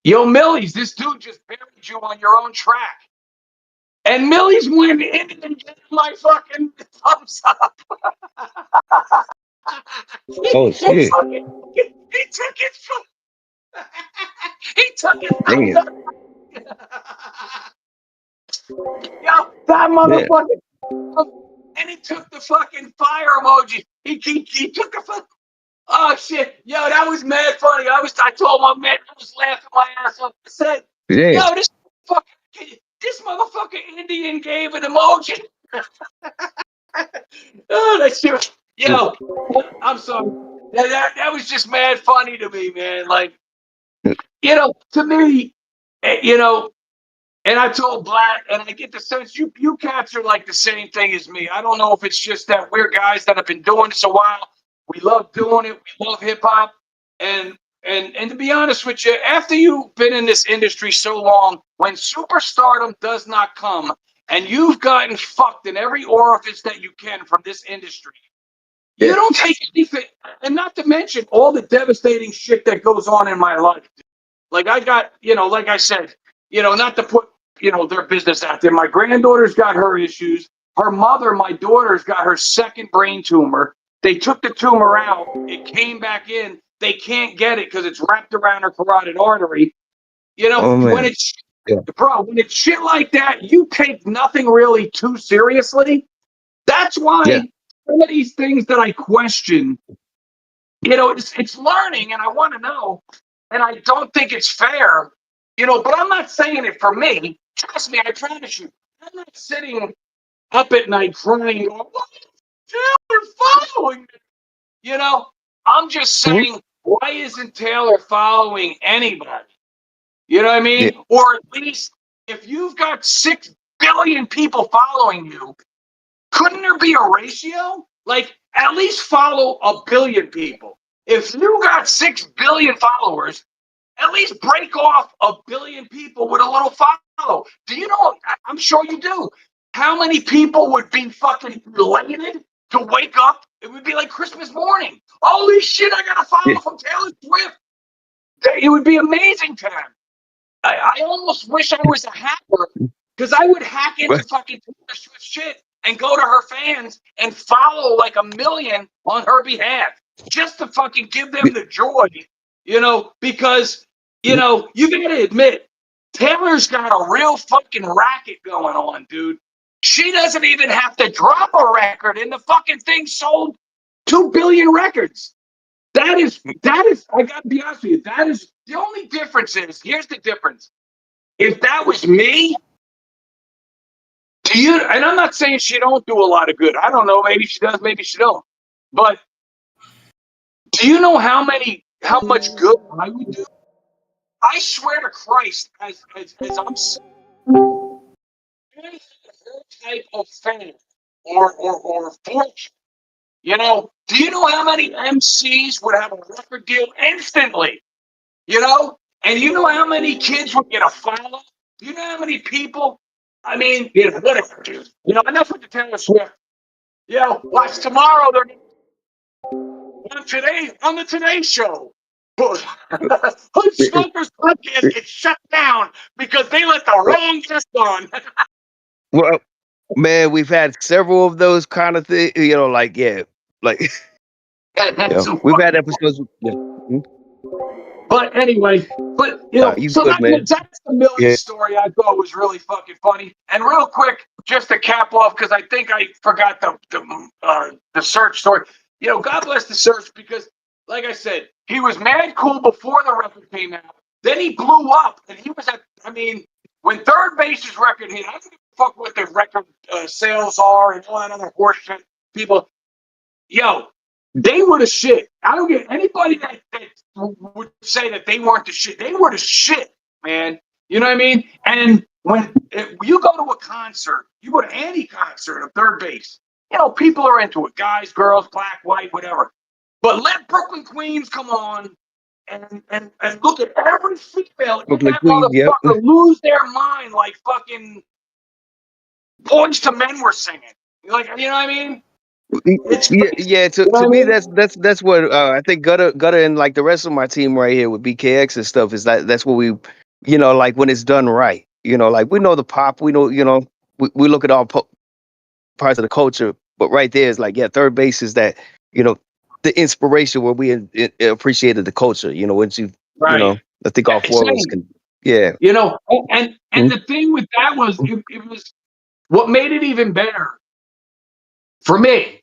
"Yo, Millyz, this dude just buried you on your own track." And Millyz went in and gave my fucking thumbs up. Oh shit! He took his thumbs up. Yo, that motherfucker. And he took the fucking fire emoji. He took a fucking. Oh shit. Yo, that was mad funny. I told my man, I was laughing my ass off. I said, yo, this motherfucker Indian gave an emoji. Oh, that shit. Yo, I'm sorry. That was just mad funny to me, man. Like, to me, and I told Black, and I get the sense you cats are like the same thing as me. I don't know if it's just that we're guys that have been doing this a while. We love doing it. We love hip hop, and to be honest with you, after you've been in this industry so long, when superstardom does not come, and you've gotten fucked in every orifice that you can from this industry, you don't take anything. And not to mention all the devastating shit that goes on in my life. Like I got, like I said, not to put, their business out there. My granddaughter's got her issues. Her mother, my daughter's got her second brain tumor. They took the tumor out. It came back in. They can't get it because it's wrapped around her carotid artery. When it's shit like that, you take nothing really too seriously. That's why some of these things that I question, it's learning, and I want to know, and I don't think it's fair, but I'm not saying it for me. Trust me, I promise you. I'm not sitting up at night crying, going, why is Taylor following me? I'm just saying, why isn't Taylor following anybody? You know what I mean? Yeah. Or at least, if you've got 6 billion people following you, couldn't there be a ratio? Like, at least follow 1 billion people. If you got 6 billion followers, at least break off 1 billion people with a little follow. Do you know, I'm sure you do, how many people would be fucking elated to wake up? It would be like Christmas morning. Holy shit, I got a follow from Taylor Swift. It would be amazing to them. I almost wish I was a hacker, because I would hack into fucking Taylor Swift shit and go to her fans and follow like 1 million on her behalf, just to fucking give them the joy, because, you gotta admit, Taylor's got a real fucking racket going on, dude. She doesn't even have to drop a record, and the fucking thing sold 2 billion records. That is, I gotta be honest with you, that is, the only difference is, here's the difference. If that was me, and I'm not saying she don't do a lot of good. I don't know, maybe she does, maybe she don't. But do you know how much good I would do? I swear to Christ, as I'm saying, her type of fan or fortune, you know, do you know how many MCs would have a record deal instantly? You know, and you know how many kids would get a follow? Do you know how many people? I mean, you know, whatever, dude. You know, enough with the Taylor Swift. You know, watch tomorrow. They're on the Today Show. Smokers Podcast gets shut down because they let the wrong guest on. Well, man, we've had several of those kind of things. You know, like like So we've had episodes. Yeah. But anyway, you know, You so good, man? that's the Millyz Yeah. story I thought was really fucking funny. And real quick, just to cap off, because I think I forgot the Serch story. You know, God bless the Serch, because, like I said, he was mad cool before the record came out. Then he blew up, and he was at. I mean, when Third Base's record hit, I don't give a fuck what the record sales are and all that other horseshit. People, yo, they were the shit. I don't get anybody that would say that they weren't the shit. They were the shit, man. You know what I mean? And when you go to a concert, you go to any concert of Third Base, you know, people are into it. Guys, girls, black, white, whatever. But let Brooklyn Queens come on and look at every female in Brooklyn that Queens, yep. motherfucker lose their mind like fucking Boys to Men were singing. Like, you know what I mean? Yeah. To me, that's what I think. Gutta, and like the rest of my team right here with BKX and stuff is that's what we, you know, like when it's done right. You know, like we know the pop, we know, you know, we look at all parts of the culture, but right there is like, yeah, Third Base is that, you know, the inspiration where we appreciated the culture. You know, once you know, I think all four of us can, yeah. You know, and the thing with that was it was what made it even better for me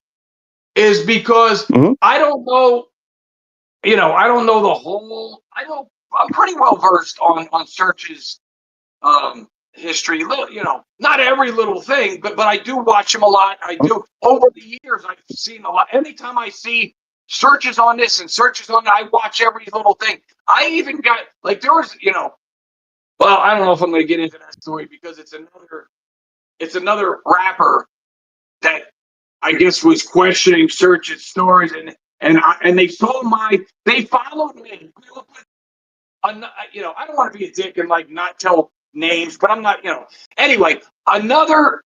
is because I don't know, you know, I don't know the whole. I'm pretty well versed on Serch's history. You know, not every little thing, but I do watch him a lot. I do over the years. I've seen a lot. Anytime I see Serch is on this and Serch is on that, I watch every little thing. I even got like there was, you know. Well, I don't know if I'm going to get into that story because it's another rapper that I guess was questioning Serch's stories and they followed me. You know, I don't want to be a dick and like not tell names, but I'm not, you know. Anyway, another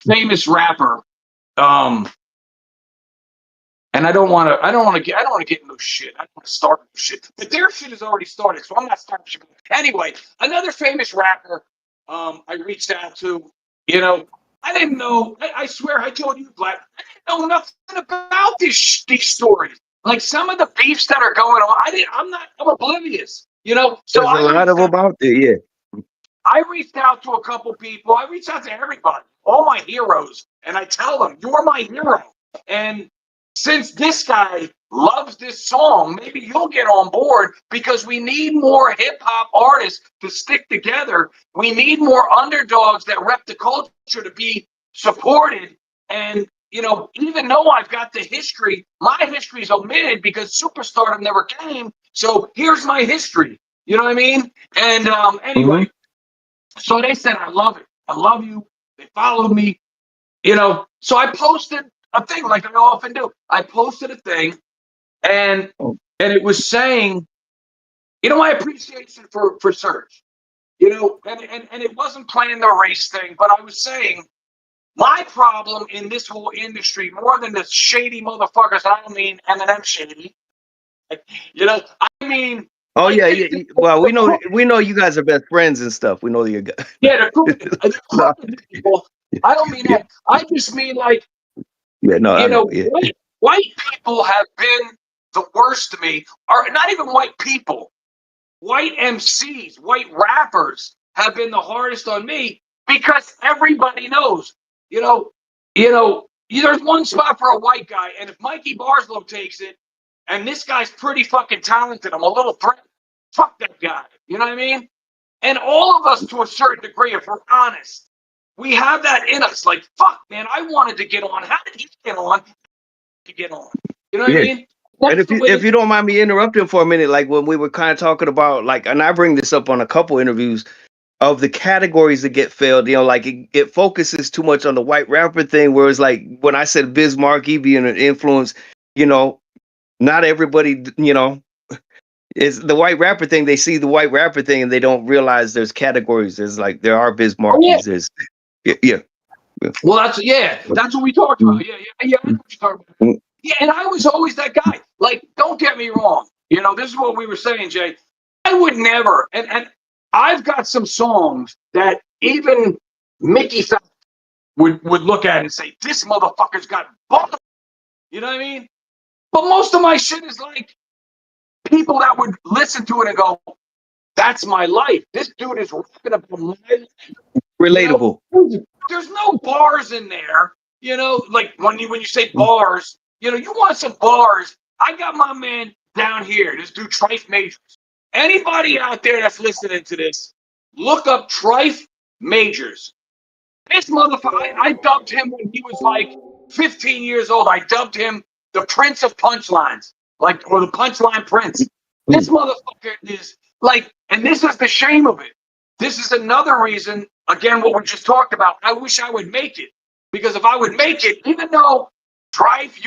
famous rapper, and I don't want to get into shit. I don't want to start shit. But their shit has already started, so I'm not starting shit. Anyway, another famous rapper I reached out to, you know, I didn't know. I swear, I told you, Black, I didn't know nothing about these stories. Like some of the beefs that are going on, I'm oblivious, you know. So There's a lot of them out there, yeah. I reached out to a couple people. I reached out to everybody, all my heroes, and I tell them, you're my hero. And since this guy loves this song, maybe you'll get on board because we need more hip hop artists to stick together. We need more underdogs that rep the culture to be supported. And, you know, even though I've got the history, my history is omitted because superstardom never came. So here's my history. You know what I mean? And anyway, so they said, I love it. I love you. They followed me, you know. So I posted a thing like I often do. I posted a thing and it was saying, you know, my appreciation for Serch, you know, and it wasn't playing the race thing, but I was saying my problem in this whole industry, more than the shady motherfuckers, I don't mean Eminem shady, you know, I mean. Oh yeah. Well, we know you guys are best friends and stuff. We know you guys. Yeah, the people. I don't mean that. I just mean like, yeah, no, you I know. know, Yeah. white people have been the worst to me. Or not even white people. White MCs, white rappers have been the hardest on me because everybody knows. You know, there's one spot for a white guy, and if Mikey Barslow takes it, and this guy's pretty fucking talented, I'm a little threatened. Fuck that guy. You know what I mean? And all of us, to a certain degree, if we're honest, we have that in us. Like, fuck, man, I wanted to get on. How did he get on? to get on. You know what I mean? And if you don't mind me interrupting for a minute, like when we were kind of talking about like, and I bring this up on a couple interviews of the categories that get failed, like it focuses too much on the white rapper thing, whereas like when I said Biz Markie being an influence, not everybody, is the white rapper thing. They see the white rapper thing and they don't realize there's categories. There's like, there are Biz Markies. There's, yeah. Well, that's what we talked about. Yeah. I know what you're talking about. Yeah, and I was always that guy. Like, don't get me wrong. This is what we were saying, Jay. I would never, and I've got some songs that even Mickey would look at and say, this motherfucker's got bottom. You know what I mean? But most of my shit is like people that would listen to it and go, that's my life. This dude is rapping about my life. Relatable. There's no bars in there. Like when you say bars, you want some bars. I got my man down here, this dude Trife Majors. Anybody out there that's listening to this, look up Trife Majors. This motherfucker, I dubbed him when he was like 15 years old. I dubbed him the Prince of Punchlines, or the Punchline Prince. This motherfucker is like, and this is the shame of it. This is another reason, again, what we just talked about. I wish I would make it. Because if I would make it, even though Trife,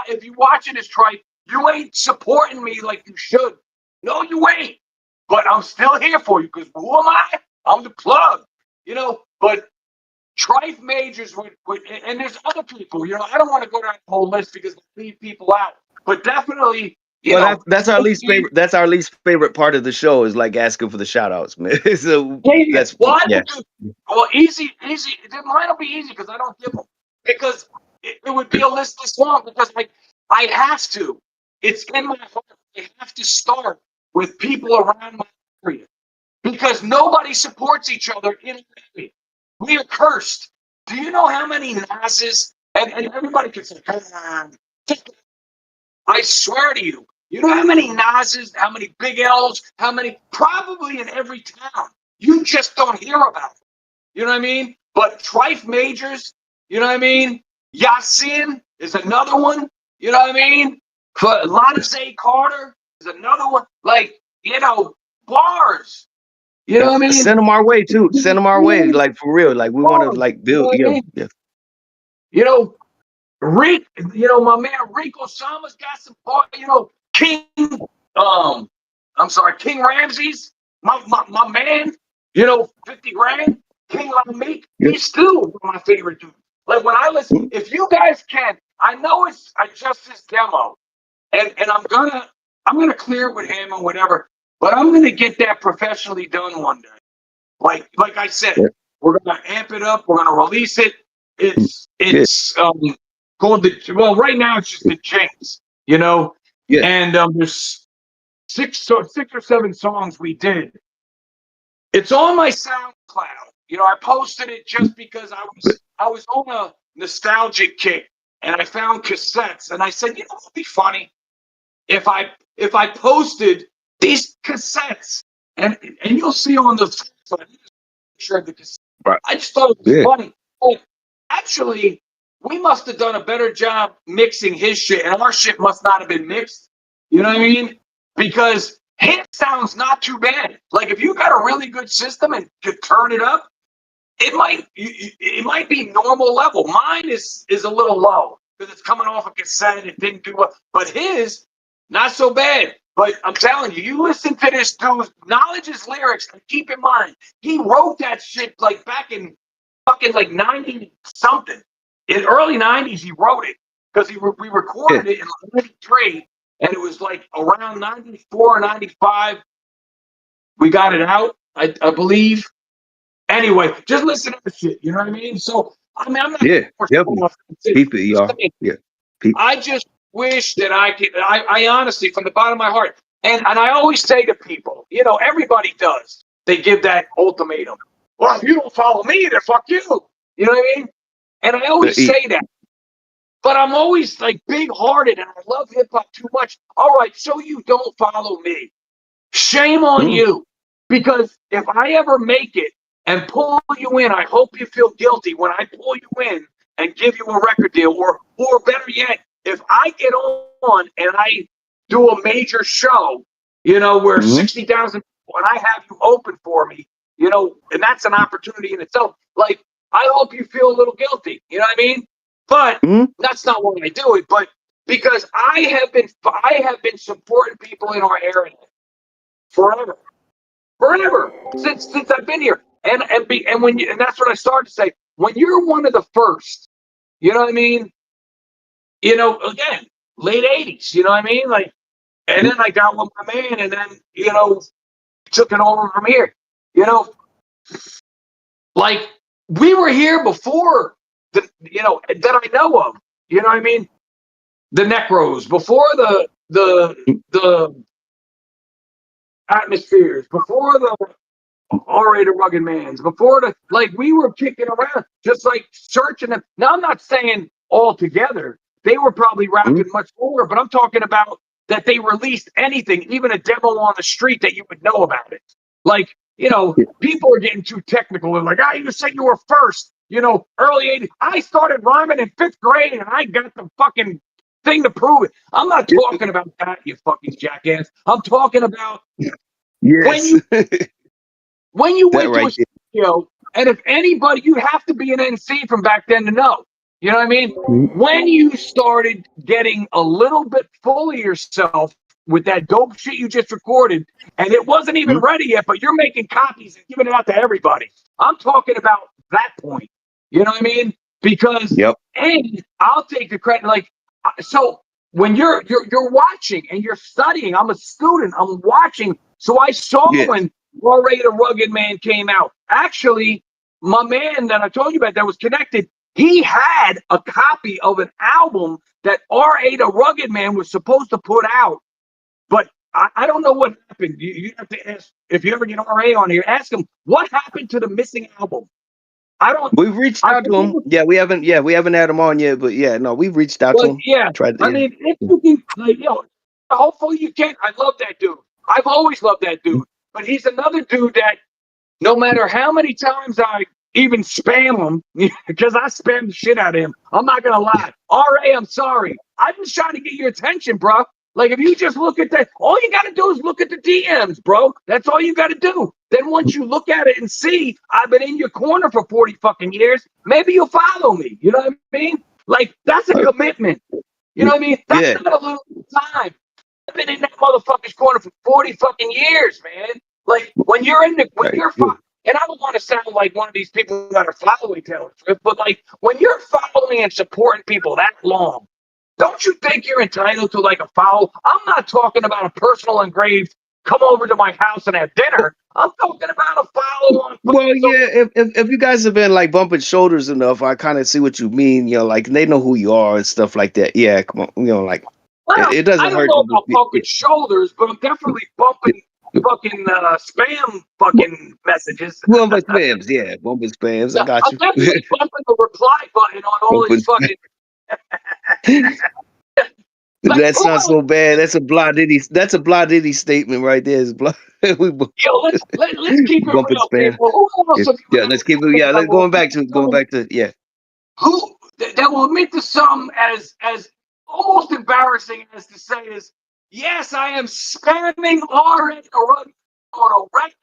if you watching this, Trife, you ain't supporting me like you should. No, you ain't. But I'm still here for you because who am I? I'm the plug. But Trife Majors would, and there's other people, I don't want to go down the whole list because I leave people out. But definitely, that's our least favorite. That's our least favorite part of the show is like asking for the shout outs, man. So that's well, easy. Mine will be easy because I don't give them. Because it would be a listless song because I have to. It's in my heart. I have to start with people around my area because nobody supports each other in the area. We are cursed. Do you know how many Nazes and everybody can say, come on. I swear to you, you know how many Nazes, how many Big L's, how many, probably in every town. You just don't hear about them. You know what I mean? But Trife Majors, you know what I mean? Yasin is another one. You know what I mean? Lonnie Carter is another one. Like, bars. You know what I mean? Send them our way too. Send them our way, like for real. Like we want to like build. Yeah. Rick, my man Rico Sama's got some bars. King. King Ramsey's. My man. 50 grand. King Meek. He's still one of my favorite dudes. Like when I listen, if you guys can, I know it's just this demo, and I'm gonna clear it with him or whatever. But I'm gonna get that professionally done one day. Like I said, we're gonna amp it up. We're gonna release it. It's called right now it's just the Jinx, and there's six or seven songs we did. It's on my SoundCloud. I posted it just because I was on a nostalgic kick and I found cassettes and I said, it'd be funny if I posted these cassettes and you'll see on the sure the cassette. Right. I just thought it was funny. Well, actually, we must have done a better job mixing his shit, and our shit must not have been mixed. You know what I mean? Because his sounds not too bad. Like if you got a really good system and could turn it up, it might be normal level. Mine is a little low because it's coming off a cassette and it didn't do well. But his, not so bad. But I'm telling you, you listen to this dude, knowledge his lyrics, and keep in mind, he wrote that shit like back in fucking like 90 something. In early 90s, he wrote it because we recorded it in 93, and it was like around 94 or 95. We got it out, I believe. Anyway, just listen to the shit. You know what I mean? So, I'm not. Yeah, definitely. Keep it, y'all. Yeah. I just wish that I could. I honestly, from the bottom of my heart, and I always say to people, everybody does. They give that ultimatum. Well, if you don't follow me, then fuck you. You know what I mean? And I always say that. But I'm always like big-hearted, and I love hip-hop too much. All right, so you don't follow me. Shame on you. Because if I ever make it and pull you in, I hope you feel guilty when I pull you in and give you a record deal. Or better yet, if I get on and I do a major show, where 60,000 people, and I have you open for me, and that's an opportunity in itself. Like, I hope you feel a little guilty, you know what I mean? But that's not why I do it. But because I have been supporting people in our area forever since I've been here, and that's what I started to say. When you're one of the first, you know what I mean? Again, late 80s, you know what I mean? Like, and then I got with my man, and then took it over from here. Like, we were here before that I know of. You know what I mean? The Necros, before the Atmospheres, before the R-rated Rugged Mans, before we were kicking around, just like Serch and them. Now, I'm not saying all together. They were probably rapping much more, but I'm talking about that they released anything, even a demo on the street, that you would know about it. Like, people are getting too technical. They're like, you said you were first, early 80s. I started rhyming in 5th grade, and I got the fucking thing to prove it. I'm not talking about that, you fucking jackass. I'm talking about when you went to a studio, and if anybody, you have to be an NC from back then to know. You know what I mean? When you started getting a little bit full of yourself with that dope shit you just recorded, and it wasn't even ready yet, but you're making copies and giving it out to everybody. I'm talking about that point. You know what I mean? Because, and I'll take the credit. Like, so when you're watching and you're studying, I'm a student. I'm watching. So I saw when R.A. the Rugged Man came out. Actually, my man that I told you about that was connected, he had a copy of an album that R.A. the Rugged Man was supposed to put out. But I don't know what happened. You have to ask, if you ever get R.A. on here, ask him what happened to the missing album. We've reached out to him. Yeah, we haven't had him on yet, but we've reached out to him. Yeah. Mean, if you can, hopefully you can. I love that dude. I've always loved that dude. But he's another dude that no matter how many times I even spam him, because I spam the shit out of him, I'm not going to lie. R.A., I'm sorry. I'm just trying to get your attention, bro. Like, if you just look at that, all you got to do is look at the DMs, bro. That's all you got to do. Then once you look at it and see, I've been in your corner for 40 fucking years, maybe you'll follow me. You know what I mean? Like, that's a commitment. You know what I mean? That's not a little time. I've been in that motherfucker's corner for 40 fucking years, man. Like, when you're and I don't want to sound like one of these people that are following Taylor Swift, but like, when you're following and supporting people that long, don't you think you're entitled to like a follow? I'm not talking about a personal engraved, come over to my house and have dinner. I'm talking about a follow on. Well, if you guys have been like bumping shoulders enough, I kind of see what you mean. Like, they know who you are and stuff like that. Yeah, come on, like, it doesn't hurt. I don't know about bumping shoulders, but I'm definitely bumping fucking spam fucking messages. Bumping spams, yeah, bumping spams. I got you. I'm definitely bumping the reply button on all these fucking. That's not so bad. That's a Blah Diddy. That's a Blah Diddy statement right there. Let's keep it real, people. Let's keep it. Yeah, let's going back to Who that will admit to some as almost embarrassing as to say is, yes, I am spamming R.A. on a regular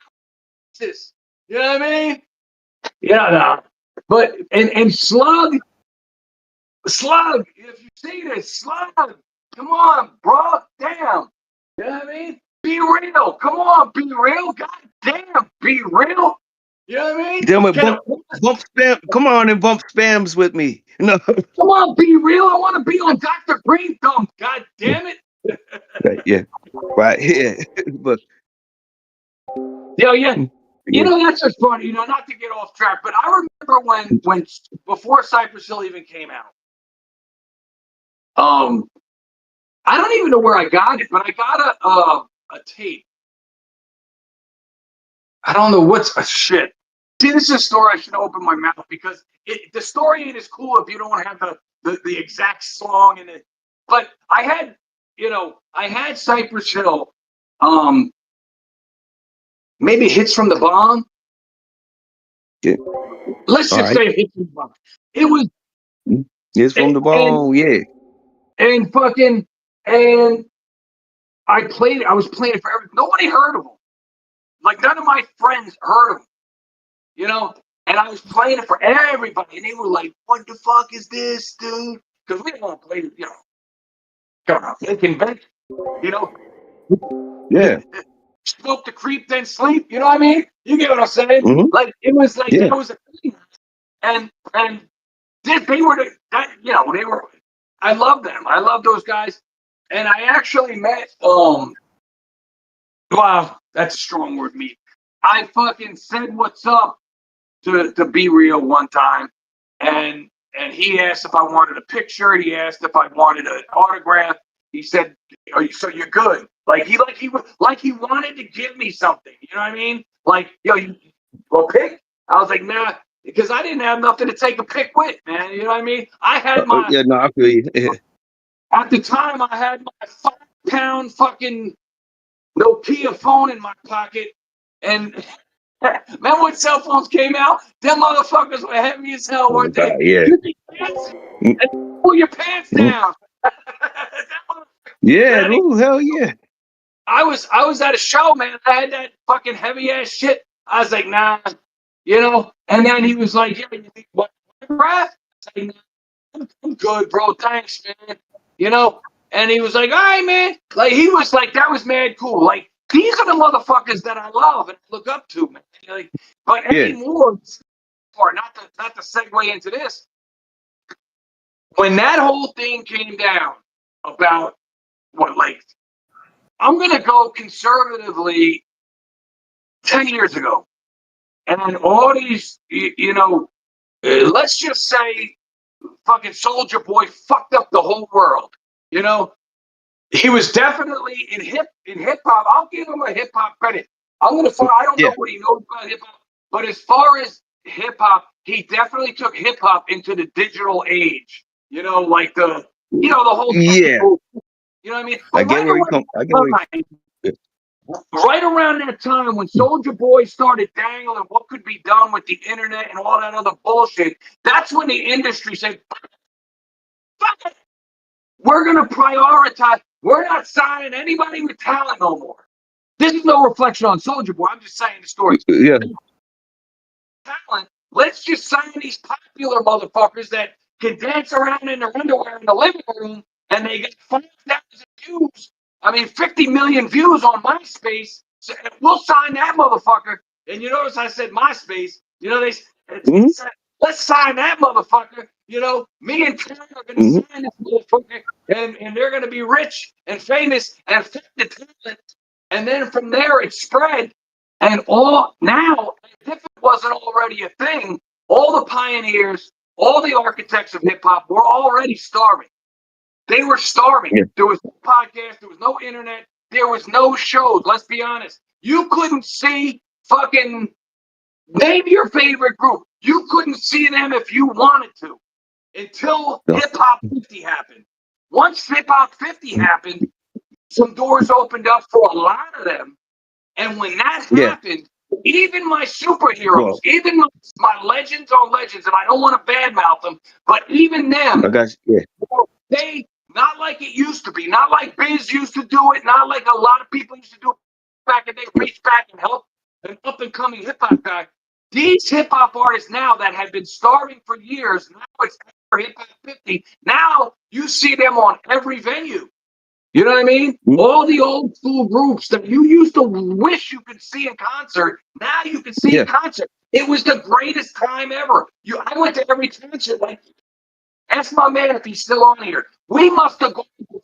basis. You know what I mean? Yeah, no. But and Slug, if you see this, Slug, come on, bro, damn. You know what I mean? Be real. Come on, be real. God damn, be real. You know what I mean? Damn it, bump spam. Come on and bump spams with me. No. Come on, be real. I want to be on Dr. Green Thumb. God damn it. Yeah. Right. Yeah. But yeah. You know, that's just funny, not to get off track, but I remember when before Cypress Hill even came out. I don't even know where I got it, but I got a tape. I don't know what's shit. See, this is a story I should open my mouth because the story ain't as cool if you don't have the exact song in it. But I had Cypress Hill. Maybe Hits from the Bomb. Yeah. Let's just say Hits from the Bomb. It was Hits from the Bomb, yeah. and fucking, and I was playing it for everybody. Nobody heard of him. Like, none of my friends heard of him, you know? And I was playing it for everybody, and they were like, what the fuck is this, dude? Because we didn't want to play, you know, come on, thinking back, you know? Yeah. Smoke to creep, then sleep, you know what I mean? You get what I'm saying? Mm-hmm. Like, it was like, Yeah. that was a thing. And they were, you know, they were, I love them. I love those guys. And I actually met, wow, that's a strong word, me. I fucking said what's up to Be Real one time, and he asked if I wanted a picture. He asked if I wanted an autograph. He said, "So you're good?" Like he wanted to give me something. You know what I mean? Like, yo, you go pick. I was like, nah, because I didn't have nothing to take a pic with, man. You know what I mean? I had my Yeah, no, I feel you. Yeah. at the time I had my 5-pound fucking Nokia phone in my pocket, and remember when cell phones came out? Them motherfuckers were heavy as hell, weren't they? Yeah. And pull your pants down. Yeah, ooh, hell yeah. I was at a show, man. I had that fucking heavy ass shit. I was like, nah, you know. And then he was like, yeah, you think what, autograph? I was like, nah, I'm good, bro. Thanks, man. You know. And he was like, all right, man. Like, he was like, that was mad cool. Like, these are the motherfuckers that I love and look up to, man. Like, but anymore, or not to segue into this, when that whole thing came down about what, like, I'm gonna go conservatively 10 years ago, and all these, you know, let's just say, fucking Soldier Boy fucked up the whole world. You know, he was definitely in hip hop. I'll give him a hip hop credit. I don't know what he knows about hip hop, but as far as hip hop, he definitely took hip hop into the digital age. You know, like the whole technical, you know what I mean? I get where you come. Right around that time when Soldier Boy started dangling what could be done with the internet and all that other bullshit, that's when the industry said, fuck it. We're going to prioritize. We're not signing anybody with talent no more. This is no reflection on Soldier Boy. I'm just saying the story. Yeah. Talent. Let's just sign these popular motherfuckers that can dance around in their underwear in the living room and they get 5,000 views. I mean, 50 million views on MySpace. So we'll sign that motherfucker. And you notice I said MySpace. You know, they said, let's sign that motherfucker. You know, me and Todd are going to sign this motherfucker, and they're going to be rich and famous and affect the talent. And then from there, it spread. And all now, if it wasn't already a thing, all the pioneers, all the architects of hip hop were already starving. They were starving. Yeah. There was no podcast. There was no internet. There was no shows. Let's be honest. You couldn't see fucking, name your favorite group. You couldn't see them if you wanted to until Hip Hop 50 happened. Once Hip Hop 50 happened, some doors opened up for a lot of them. And when that happened, even my superheroes, even my legends on legends, and I don't want to badmouth them, but even them, they, not like it used to be, not like Biz used to do it, not like a lot of people used to do it back, and they reached back and helped an up-and-coming hip-hop guy. These hip-hop artists now that have been starving for years, now it's for Hip Hop 50, now you see them on every venue. You know what I mean? All the old school groups that you used to wish you could see in concert, now you can see in concert. It was the greatest time ever. I went to every concert. Like, ask my man if he's still on here. We must have gone to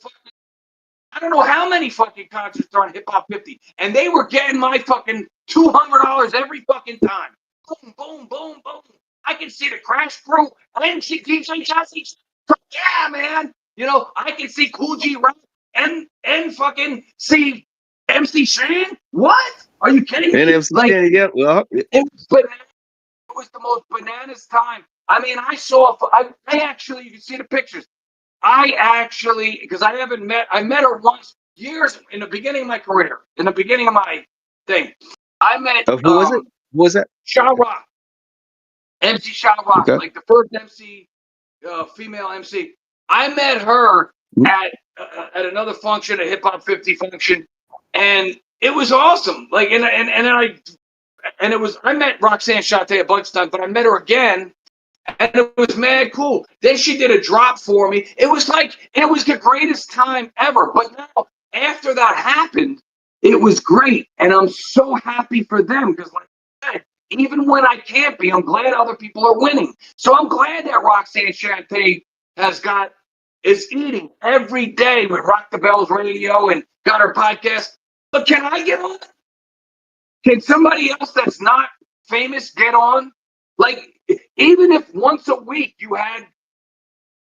I don't know how many fucking concerts are on Hip Hop 50, and they were getting my fucking $200 every fucking time. Boom, boom, boom, boom. I can see the Crash Crew. I can see DJ Jazzy. Yeah, man. You know, I can see Cool G Rap and fucking see MC Shan. What? Are you kidding me? And MC Shan, it was the most bananas time. I mean, I actually, you can see the pictures. I actually, because I met her once, years in the beginning of my career, in the beginning of my thing. I met, who was it? Who was that? Sha Rock. MC Sha Rock, like the first MC, female MC. I met her at another function, a Hip Hop 50 function, and it was awesome. Like, and it was, I met Roxanne Shante a bunch of times, but I met her again, and it was mad cool. Then she did a drop for me. It was the greatest time ever. But now, after that happened, it was great, and I'm so happy for them because, like I said, even when I can't be, I'm glad other people are winning. So I'm glad that Roxanne Shante is eating every day with Rock the Bells Radio and got her podcast. But can I get on? Can somebody else that's not famous get on? Like, even if once a week you had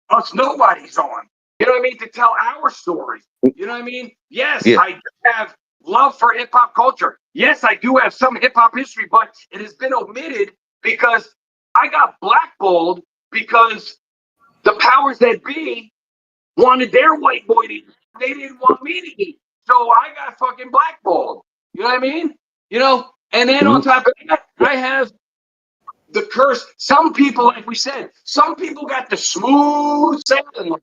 us nobodies on, you know what I mean, to tell our story. You know what I mean? Yes, yeah. I have love for hip hop culture. Yes, I do have some hip hop history, but it has been omitted because I got blackballed because the powers that be wanted their white boy to eat. They didn't want me to eat. So I got fucking blackballed. You know what I mean? You know, and then on top of that, I have the curse. Some people, like we said, some people got the smooth sailing.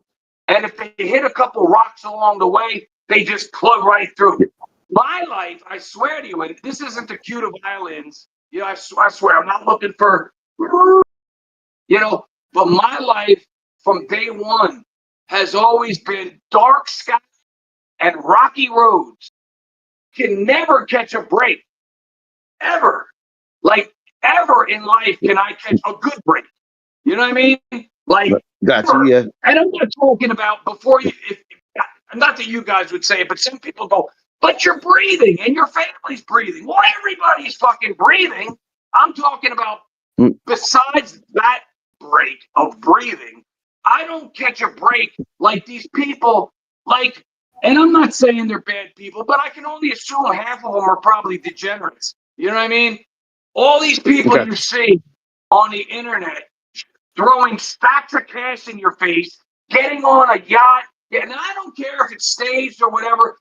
And if they hit a couple rocks along the way, they just plug right through. My life, I swear to you, and this isn't the cue to violins. You know, I swear, I'm not looking for, you know, but my life from day one has always been dark sky and rocky roads. Can never catch a break. Ever. Like, ever in life can I catch a good break. You know what I mean? Like, gotcha, yeah. And I'm not talking about before you, not that you guys would say it, but some people go, but you're breathing and your family's breathing. Well, everybody's fucking breathing. I'm talking about besides that break of breathing, I don't catch a break like these people, like, and I'm not saying they're bad people, but I can only assume half of them are probably degenerates. You know what I mean? All these people you see on the internet throwing stacks of cash in your face, getting on a yacht, and I don't care if it's staged or whatever,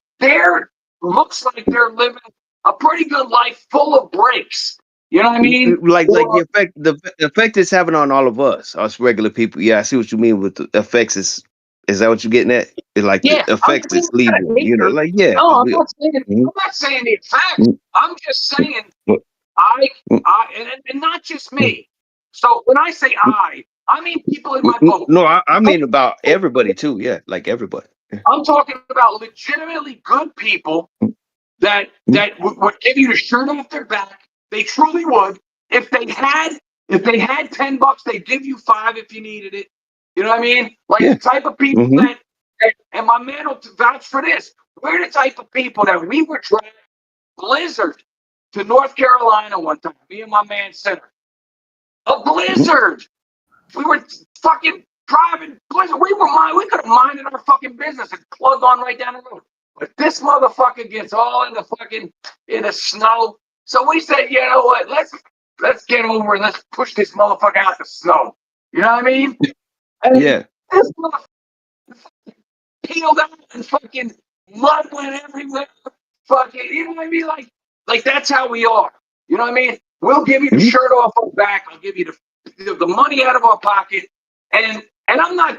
looks like they're living a pretty good life full of breaks. You know what I mean? Like the effect it's having on all of us regular people. Yeah, I see what you mean with the effects. Is that what you're getting at? It's like the effects it's leaving. You know, like No, I'm not saying the effects. I'm just saying I and not just me. So when I say I mean people in my boat. No, I mean about everybody too. Yeah, like everybody. I'm talking about legitimately good people that would give you the shirt off their back. They truly would. If they had $10, they'd give you $5 if you needed it. You know what I mean? Like the type of people that, and my man will vouch for this. We're the type of people that we were driving blizzard to North Carolina one time. Me and my man Center. A blizzard. We were fucking driving blizzard. We could have minded our fucking business and plugged on right down the road. But this motherfucker gets all in the snow. So we said, you know what? Let's get over and let's push this motherfucker out the snow. You know what I mean? And this motherfucker peeled out and fucking mud went everywhere. Fucking, you know what I mean? Like that's how we are. You know what I mean? We'll give you the shirt off our back. I'll give you the money out of our pocket. And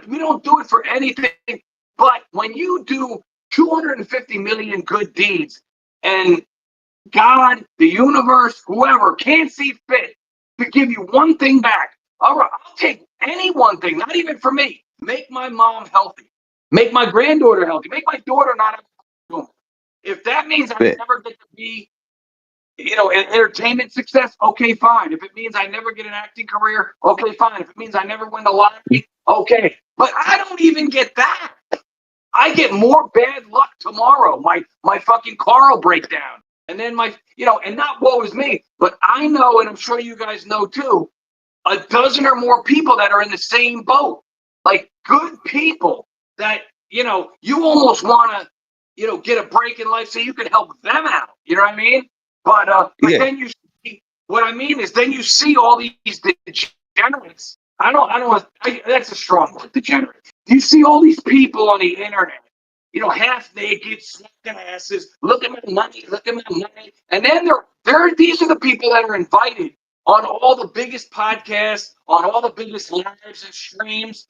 we don't do it for anything. But when you do 250 million good deeds and God, the universe, whoever can't see fit to give you one thing back. All right, I'll take any one thing, not even for me. Make my mom healthy. Make my granddaughter healthy. Make my daughter not a. If that means I never get to be, you know, an entertainment success, okay, fine. If it means I never get an acting career, okay, fine. If it means I never win the lottery, okay. But I don't even get that. I get more bad luck tomorrow. My fucking car will break down. And then and not woe is me, but I know, and I'm sure you guys know too, a dozen or more people that are in the same boat. Like good people that, you almost want to, get a break in life so you can help them out. You know what I mean? But then you see, what I mean is then you see all these degenerates. That's a strong word, degenerate. You see all these people on the internet, half naked, smacking asses. Look at my money. And then these are the people that are invited on all the biggest podcasts, on all the biggest lives and streams.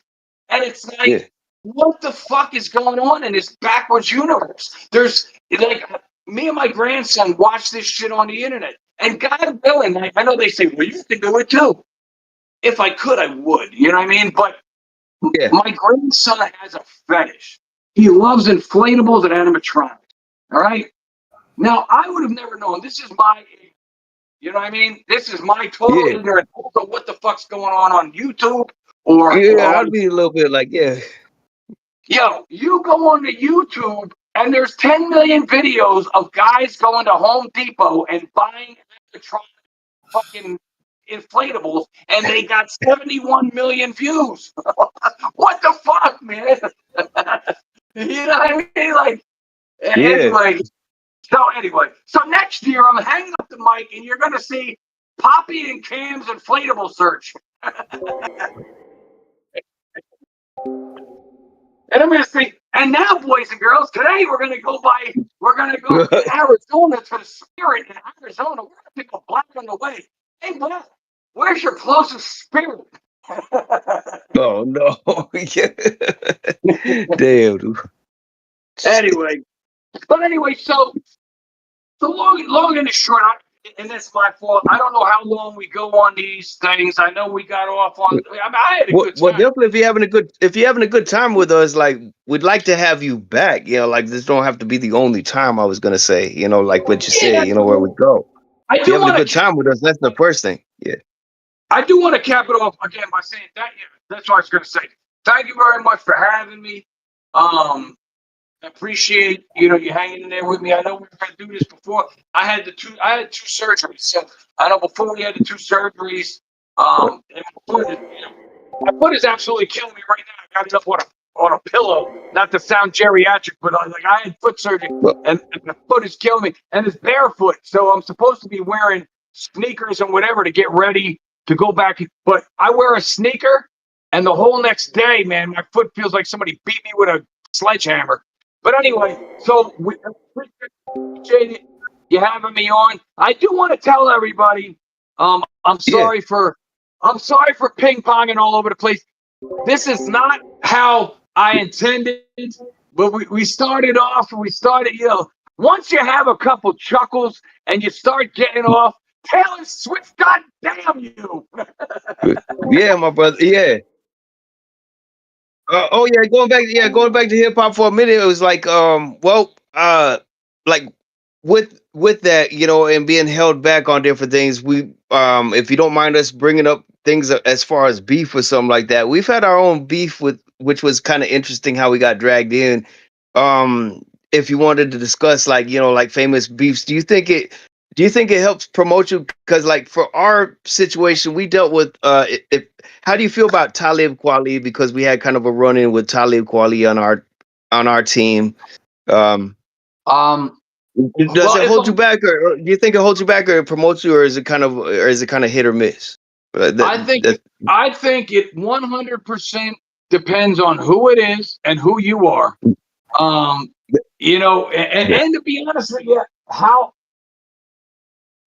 And it's like, what the fuck is going on in this backwards universe? There's like me and my grandson watch this shit on the internet, and God willing, I know they say, well, you can do it too. If I could, I would. You know what I mean? But Yeah. my grandson has a fetish. He loves inflatables and animatronics. All right. Now, I would have never known. This is my, you know what I mean? This is my total Yeah. ignorance of what the fuck's going on YouTube or Yeah, I'd be a little bit like, yeah. Yo, you go on to YouTube and there's 10 million videos of guys going to Home Depot and buying fucking inflatables, and they got 71 million views. What the fuck, man? You know what I mean? Like, anyway. So next year I'm hanging up the mic and you're gonna see Poppy and Cam's inflatable search. And I'm gonna say, and now, boys and girls, today we're gonna go to Arizona to the Spirit in Arizona. We're gonna pick a Black on the way. Hey, Black, where's your closest Spirit? Oh no. Damn, dude. Anyway, so long and the short, and that's my fault. I don't know how long we go on these things. I know we got off on. I mean, I had a good time. Well, definitely, if you're having a good time with us, like we'd like to have you back. You know, like this don't have to be the only time. I was gonna say, you know, like what you say, you know, where we go. If you're having a good time with us, that's the first thing. Yeah. I do want to cap it off again by saying that. Yeah, that's what I was going to say. Thank you very much for having me. I appreciate you hanging in there with me. I know we were going to do this before. I had two surgeries. So I know before we had the two surgeries, and my foot is absolutely killing me right now. I got it up on a pillow, not to sound geriatric, but I had foot surgery, and the foot is killing me, and it's barefoot. So I'm supposed to be wearing sneakers and whatever to get ready to go back, but I wear a sneaker, and the whole next day, man, my foot feels like somebody beat me with a sledgehammer. But anyway, so we appreciate you having me on. I do want to tell everybody, I'm sorry for ping ponging all over the place. This is not how I intended, but we started off, once you have a couple chuckles and you start getting off, Taylor Swift, God damn you. Yeah, my brother. Yeah. Going back to hip hop for a minute. It was like, like with that, you know, and being held back on different things. We, if you don't mind us bringing up things as far as beef or something like that, we've had our own beef which was kind of interesting how we got dragged in. If you wanted to discuss, like, you know, like famous beefs, do you think it helps promote you? Because like for our situation, we dealt with how do you feel about Talib Kweli? Because we had kind of a run in with Talib Kweli on our team. Does it hold you back, or do you think it holds you back, or it promotes you, or is it kind of hit or miss? I think it 100% depends on who it is and who you are. You know, and to be honest with you, how,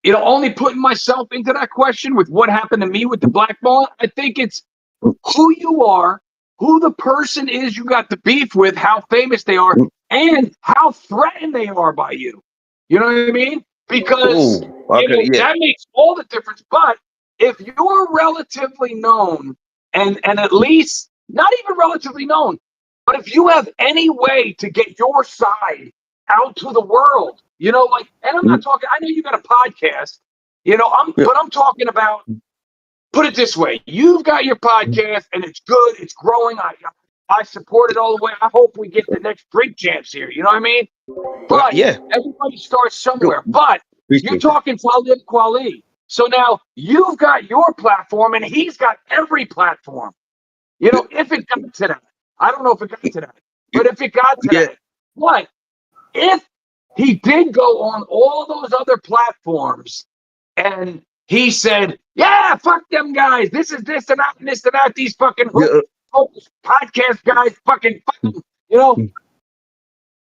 you know, only putting myself into that question with what happened to me with the black ball, I think it's who you are, who the person is you got the beef with, how famous they are, and how threatened they are by you. You know what I mean? Because that makes all the difference. But if you're relatively known, and at least not even relatively known, but if you have any way to get your side out to the world, you know, like, and I'm not talking, I know you got a podcast, you know, but I'm talking about, put it this way, you've got your podcast and it's good, it's growing. I support it all the way. I hope we get the next Drink Champs here. You know what I mean? But everybody starts somewhere. But you're talking Talib Kweli. So now you've got your platform and he's got every platform. You know, if it got to that. I don't know if it got to that. But if it got to that, what? If he did go on all those other platforms and he said, yeah, fuck them guys. This is this and that and this and that. These fucking podcast guys fucking, you know.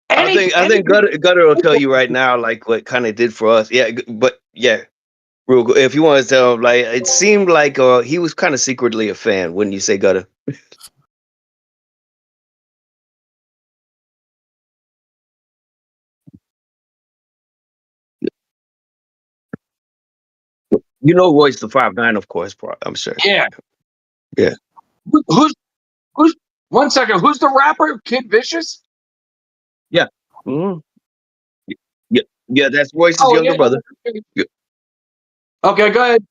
I think Gutta will tell you right now, like, what kind of did for us. Yeah, but yeah, real good. If you want to tell him, like, it seemed like he was kind of secretly a fan, wouldn't you say, Gutta? You know Royce the 5'9", of course, I'm sure. Yeah. Yeah. Who's 1 second? Who's the rapper? Kid Vicious? Yeah. Mm-hmm. Yeah, that's Royce's younger brother. Yeah. Okay, go ahead.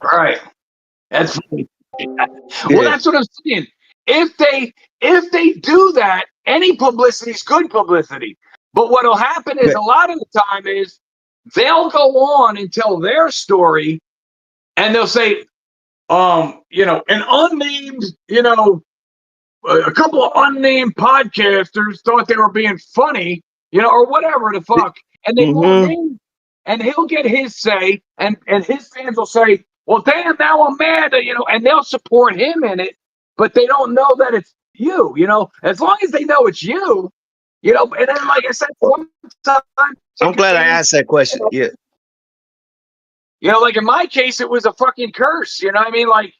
All right. That's funny. Well, that's what I'm saying. If they do that, any publicity is good publicity. But what'll happen is a lot of the time is they'll go on and tell their story, and they'll say, an unnamed, a couple of unnamed podcasters thought they were being funny, or whatever the fuck, and they won't name, and he'll get his say, and his fans will say, well, damn, now I'm mad, and they'll support him in it, but they don't know that it's you, as long as they know it's you, and then, like I said, one time, I'm glad I asked that question. Yeah. Like in my case, it was a fucking curse, you know what I mean? Like,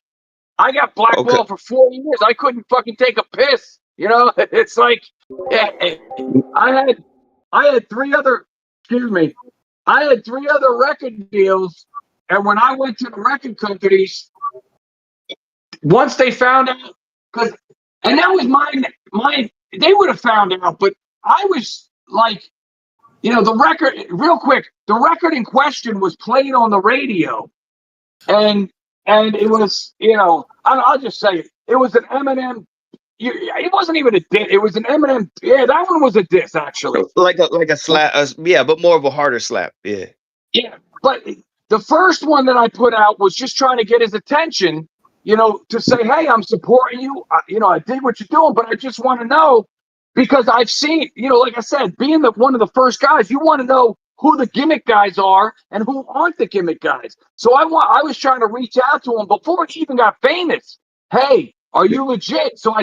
I got blackballed for 4 years. I couldn't fucking take a piss. It's like, I had three other record deals, and when I went to the record companies, once they found out, and that was mine, they would have found out, but I was like, the record, real quick, the record in question was played on the radio, and it was, I'll just say it. It was an Eminem. It wasn't even a diss. It was an Eminem. Yeah, that one was a diss, actually. Like a slap. Yeah, but more of a harder slap. Yeah. Yeah, but the first one that I put out was just trying to get his attention, to say, hey, I'm supporting you. I did what you're doing, but I just want to know, because I've seen, like I said, being one of the first guys, you want to know who the gimmick guys are and who aren't the gimmick guys. So I was trying to reach out to him before he even got famous. Hey, are you legit? So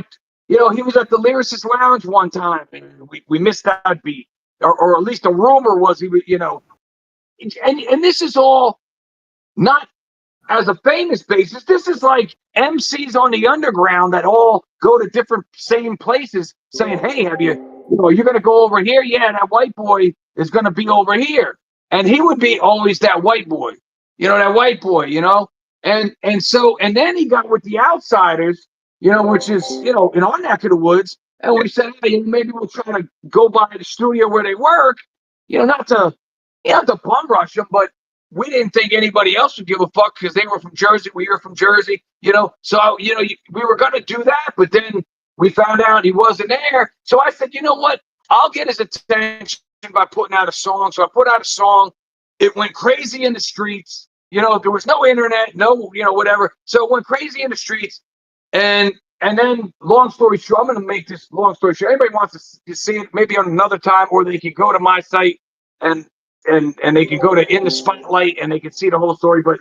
he was at the Lyricist Lounge one time, and we missed that beat, or at least the rumor was he was, and this is all not as a famous basis. This is like MCs on the underground that all go to different same places saying, hey, you're going to go over here? Yeah, that white boy is going to be over here. And he would be always that white boy, that white boy, and then he got with the Outsiders, which is, in our neck of the woods. And we said, hey, maybe we'll try to go by the studio where they work, not to bum rush them, but we didn't think anybody else would give a fuck because they were from Jersey. We were from Jersey, So, we were going to do that, but then we found out he wasn't there. So I said, you know what? I'll get his attention by putting out a song. So I put out a song. It went crazy in the streets. There was no internet, no, whatever. So it went crazy in the streets. And then, long story short, I'm going to make this long story short. Anybody wants to see it, maybe on another time, or they can go to my site and they can go to In the Spotlight and they can see the whole story. But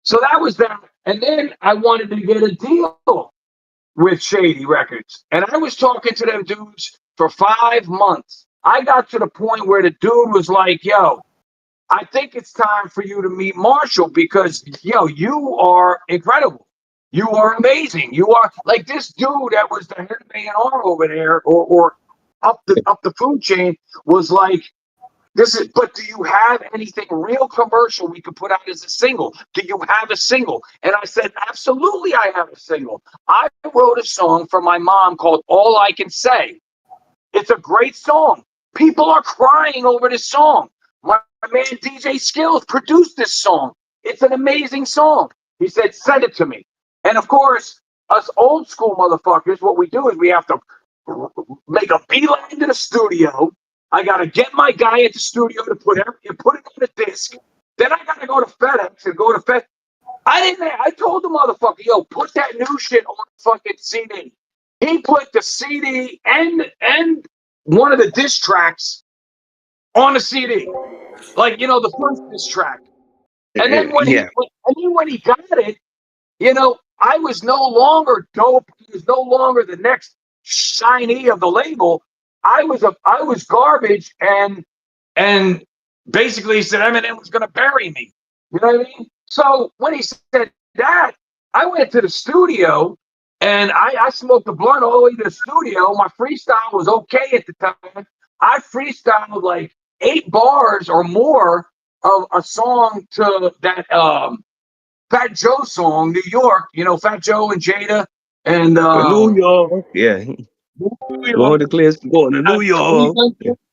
so that was that. And then I wanted to get a deal with Shady Records. And I was talking to them dudes for 5 months. I got to the point where the dude was like, yo, I think it's time for you to meet Marshall because, you are incredible. You are amazing. You are like this dude that was the head of A&R over there or up the food chain was like, but do you have anything real commercial we could put out as a single? Do you have a single? And I said, absolutely, I have a single. I wrote a song for my mom called All I Can Say. It's a great song. People are crying over this song. My man DJ Skills produced this song. It's an amazing song. He said, send it to me. And of course, us old school motherfuckers, what we do is we have to make a beeline to the studio. I got to get my guy at the studio to put it on the disc. Then I got to go to FedEx and go to FedEx. I told the motherfucker, yo, put that new shit on the fucking CD. He put the CD and one of the disc tracks on the CD. Like, the first disc track. And then when he got it, you know, I was no longer dope. I was no longer the next shiny of the label. I was garbage, and basically he said Eminem was going to bury me. You know what I mean? So when he said that, I went to the studio and I smoked the blunt all the way to the studio. My freestyle was okay at the time. I freestyled like 8 bars or more of a song to that Fat Joe song, New York. You know, Fat Joe and Jada and New York, yeah. New Going York. to Clear, going to New York.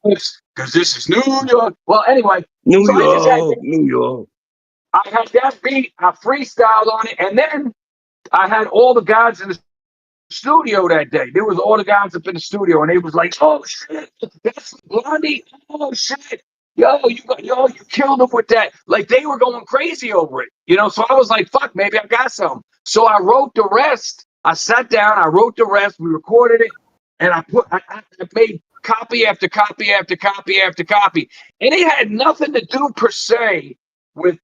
Because this is New York. Well, anyway, New so York, New York. I had that beat, I freestyled on it, and then I had all the guys in the studio that day. There was all the guys up in the studio, and they was like, "Oh shit, that's Blondie! Oh shit, yo, you killed him with that!" Like they were going crazy over it, you know. So I was like, "Fuck, maybe I got some." So I wrote the rest. I sat down, I wrote the rest. We recorded it, and I made copy after copy after copy after copy, and it had nothing to do per se with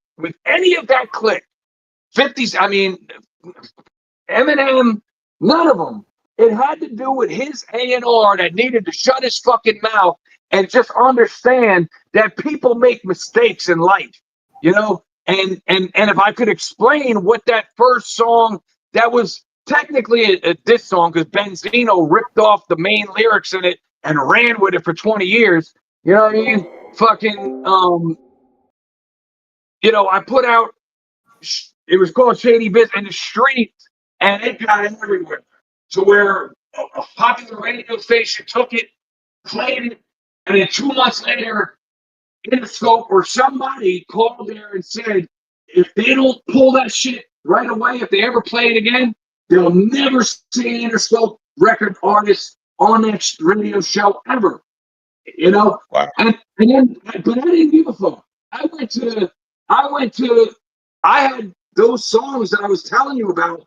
any of that click. 50s, I mean, Eminem, none of them. It had to do with his A&R that needed to shut his fucking mouth and just understand that people make mistakes in life, you know? And if I could explain what that first song, that was technically a diss song because Benzino ripped off the main lyrics in it and ran with it for 20 years. You know what I mean? Fucking, you know, I put out, it was called Shady Biz in the streets, and it got everywhere. To where a popular radio station took it, played it, and then 2 months later, Interscope or somebody called there and said, if they don't pull that shit right away, if they ever play it again, they'll never see an Interscope record artist on that radio show ever. You know? Wow. And then, but I didn't give a fuck. I had those songs that I was telling you about.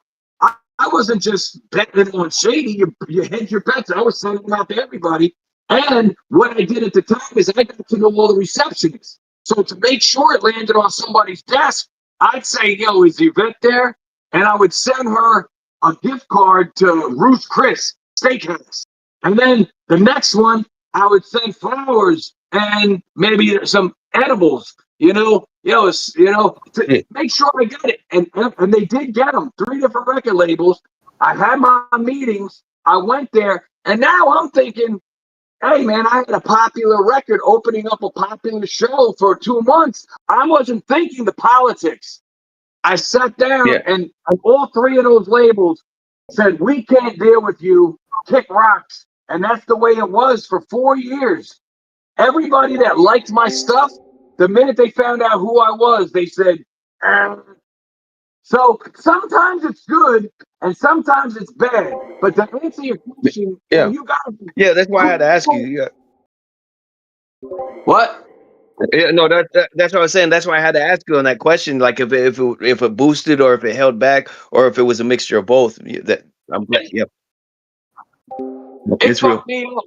I wasn't just betting on Shady. You hedge your bets. I was sending them out to everybody. And what I did at the time is I got to know all the receptionists. So to make sure it landed on somebody's desk, I'd say, "Yo, is Yvette there?" And I would send her a gift card to Ruth's Chris Steakhouse. And then the next one, I would send flowers and maybe some edibles, to make sure I got it. And they did get them, 3 different record labels. I had my meetings. I went there, and now I'm thinking, hey, man, I had a popular record opening up a popular show for 2 months. I wasn't thinking the politics. I sat down, and all 3 of those labels said, "We can't deal with you. Kick rocks." And that's the way it was for 4 years. Everybody that liked my stuff, the minute they found out who I was, they said, So sometimes it's good and sometimes it's bad. But to answer your question, you got to. Yeah, that's why I had to ask you. Yeah. What? Yeah, no, that's what I was saying. That's why I had to ask you on that question, like if it boosted or if it held back or if it was a mixture of both. That I'm glad. Yep. It fucked me up.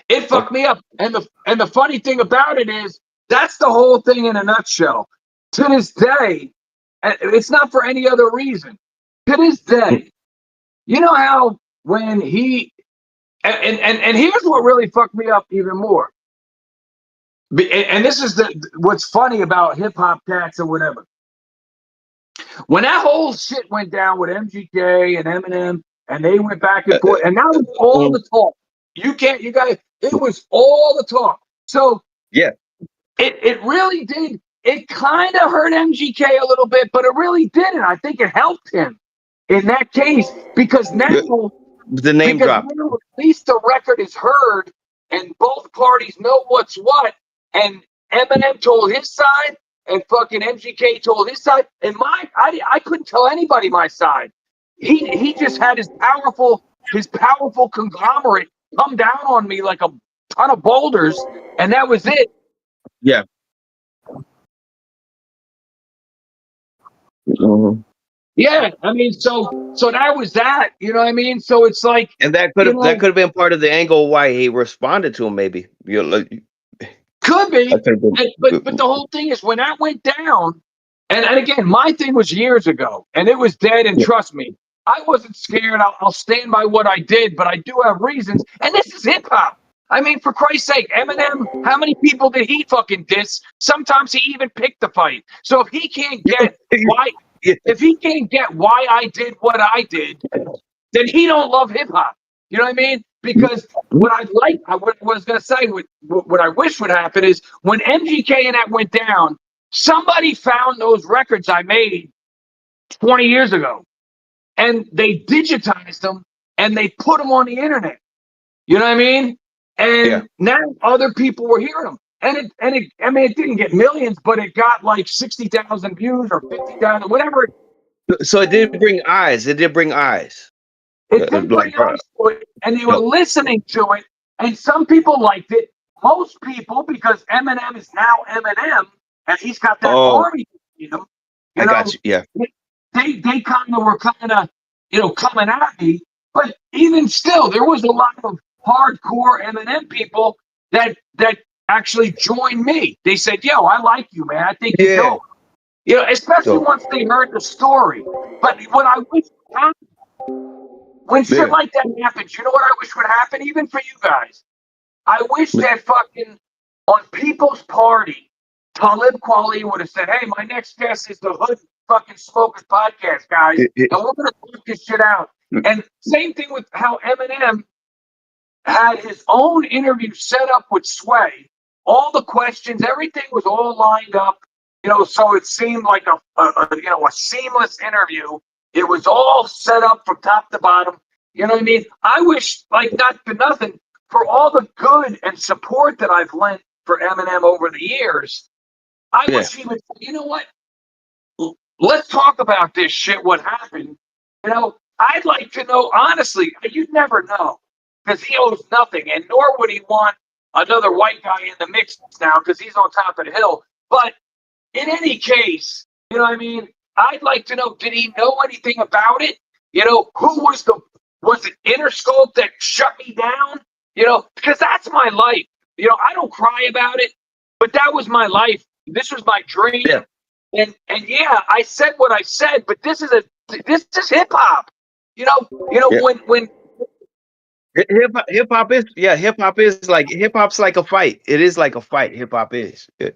It fucked me up. And the funny thing about it is that's the whole thing in a nutshell. To this day, it's not for any other reason. To this day, you know how when he and here's what really fucked me up even more. And this is what's funny about hip hop cats or whatever. When that whole shit went down with MGK and Eminem, and they went back and forth, and that was all the talk. You guys, it was all the talk. So it really did. It kind of hurt MGK a little bit, but it really didn't. I think it helped him in that case because now the name drop. Now at least the record is heard, and both parties know what's what. And Eminem told his side, and fucking MGK told his side. And I couldn't tell anybody my side. He just had his powerful conglomerate come down on me like a ton of boulders, and that was it. Yeah. Mm-hmm. Yeah, I mean, so that was that. You know what I mean? So it's like, and that could have been part of the angle why he responded to him. Maybe could be, but the whole thing is when that went down, And again, my thing was years ago, and it was dead. And trust me, I wasn't scared. I'll stand by what I did, but I do have reasons. And this is hip hop. I mean, for Christ's sake, Eminem, how many people did he fucking diss? Sometimes he even picked the fight. So if he can't get why, I did what I did, then he don't love hip hop. You know what I mean? Because what I was going to say, what I wish would happen is when MGK and that went down, somebody found those records I made 20 years ago, and they digitized them and they put them on the internet. You know what I mean? And now other people were hearing them. And it didn't get millions, but it got like 60,000 views or 50,000, whatever. So it did bring eyes. It did bring eyes. It did bring eyes to it, and they were listening to it. And some people liked it. Most people, because Eminem is now Eminem, and he's got that army in him. I got you. Yeah. They kind of were coming at me. But even still, there was a lot of hardcore Eminem people that actually joined me. They said, "Yo, I like you, man. I think you're dope." You know, especially once they heard the story. But what I wish would happen, when shit like that happens, you know what I wish would happen, even for you guys? I wish that fucking on People's Party, Talib Kweli would have said, "Hey, my next guest is the Hood fucking Smokers podcast, guys, and we're gonna talk this shit out." And same thing with how Eminem had his own interview set up with Sway. All the questions, everything was all lined up, you know, so it seemed like a seamless interview. It was all set up from top to bottom. You know what I mean? I wish, like, not for nothing, for all the good and support that I've lent for Eminem over the years, I wish he would, you know what? Let's talk about this shit, what happened. You know, I'd like to know, honestly, you'd never know, because he owes nothing, and nor would he want another white guy in the mix now, because he's on top of the hill. But in any case, you know what I mean? I'd like to know, did he know anything about it? You know, was it Interscope that shut me down? You know, because that's my life. You know, I don't cry about it, but that was my life. This was my dream. Yeah. And yeah, I said what I said, but this is hip hop. You know, when hip hop is like hip hop's like a fight. It is like a fight. Hip hop is. Yeah.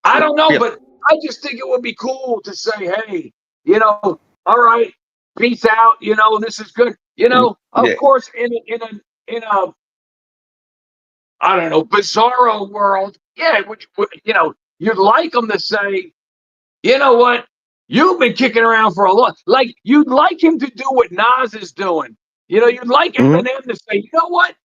I don't know, but I just think it would be cool to say, hey, you know, all right, peace out. You know, this is good. You know, of course, in a I don't know, bizarro world, which you know, you'd like them to say, you know what, you've been kicking around for a lot. Like you'd like him to do what Nas is doing. You know, you'd like Eminem to say, you know what,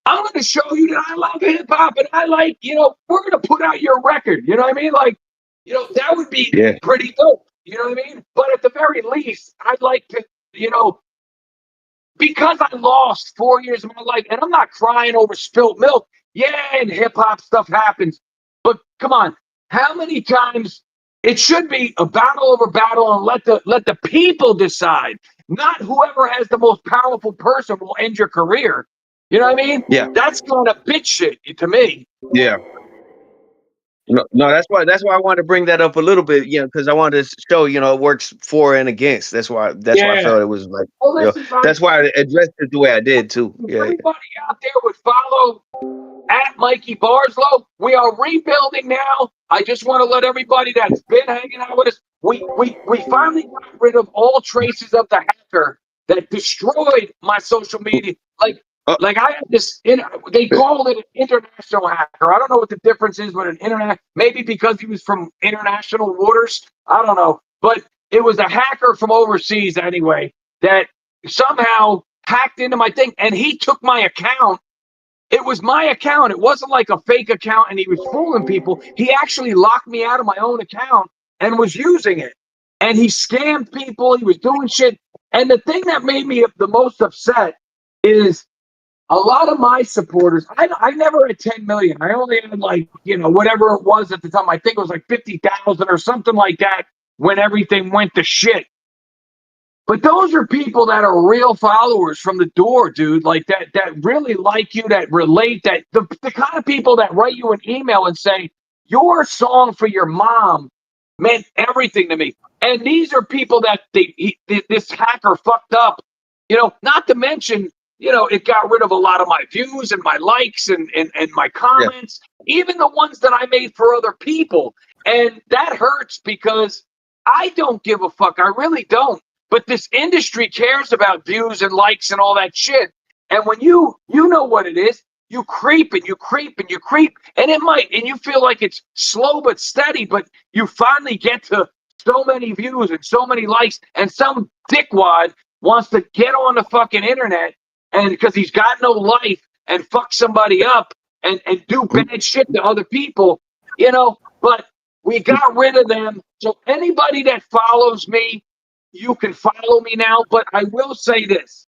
I'm going to show you that I like hip hop and I like, you know, we're going to put out your record. You know what I mean? Like, you know, that would be pretty dope. You know what I mean? But at the very least, I'd like to, you know, because I lost 4 years of my life, and I'm not crying over spilt milk. Yeah, and hip hop stuff happens. But come on, how many times it should be a battle over battle and let the people decide, not whoever has the most powerful person will end your career. You know what I mean? Yeah. That's kind of bitch shit to me. Yeah. No, that's why I wanted to bring that up a little bit, you know, because I wanted to show, you know, it works for and against. That's why I felt it was like, that's why I addressed it the way I did too. Yeah. Everybody out there would follow at Mikey Barslow. We are rebuilding now. I just want to let everybody that's been hanging out with us, we finally got rid of all traces of the hacker that destroyed my social media. Like I had this, they called it an international hacker. I don't know what the difference is with an internet. Maybe because he was from international waters. I don't know. But it was a hacker from overseas anyway that somehow hacked into my thing. And he took my account. It was my account. It wasn't like a fake account and he was fooling people. He actually locked me out of my own account and was using it. And he scammed people. He was doing shit. And the thing that made me the most upset is a lot of my supporters, I never had 10 million. I only had like, whatever it was at the time. I think it was like 50,000 or something like that when everything went to shit. But those are people that are real followers from the door, dude. Like that really like you, that relate, that the kind of people that write you an email and say, your song for your mom meant everything to me. And these are people that this hacker fucked up, not to mention, it got rid of a lot of my views and my likes and my comments, even the ones that I made for other people. And that hurts because I don't give a fuck. I really don't. But this industry cares about views and likes and all that shit. And when you know what it is, you creep and you creep and you creep. And and you feel like it's slow but steady, but you finally get to so many views and so many likes. And some dickwad wants to get on the fucking internet and because he's got no life and fuck somebody up and do bad shit to other people, but we got rid of them. So anybody that follows me, you can follow me now, but I will say this.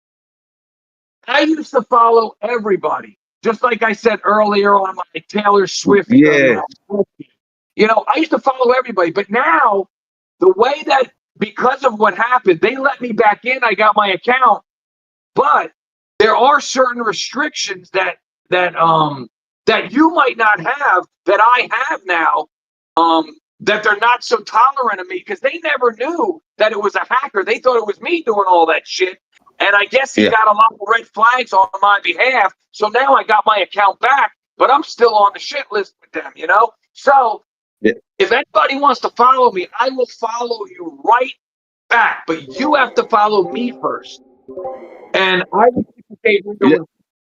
I used to follow everybody, just like I said earlier on my Taylor Swift. Yeah. I used to follow everybody, but now the way that because of what happened, they let me back in. I got my account, but there are certain restrictions that you might not have that I have now. That they're not so tolerant of me because they never knew that it was a hacker. They thought it was me doing all that shit. And I guess he got a lot of red flags on my behalf. So now I got my account back, but I'm still on the shit list with them, So if anybody wants to follow me, I will follow you right back. But you have to follow me first. And I would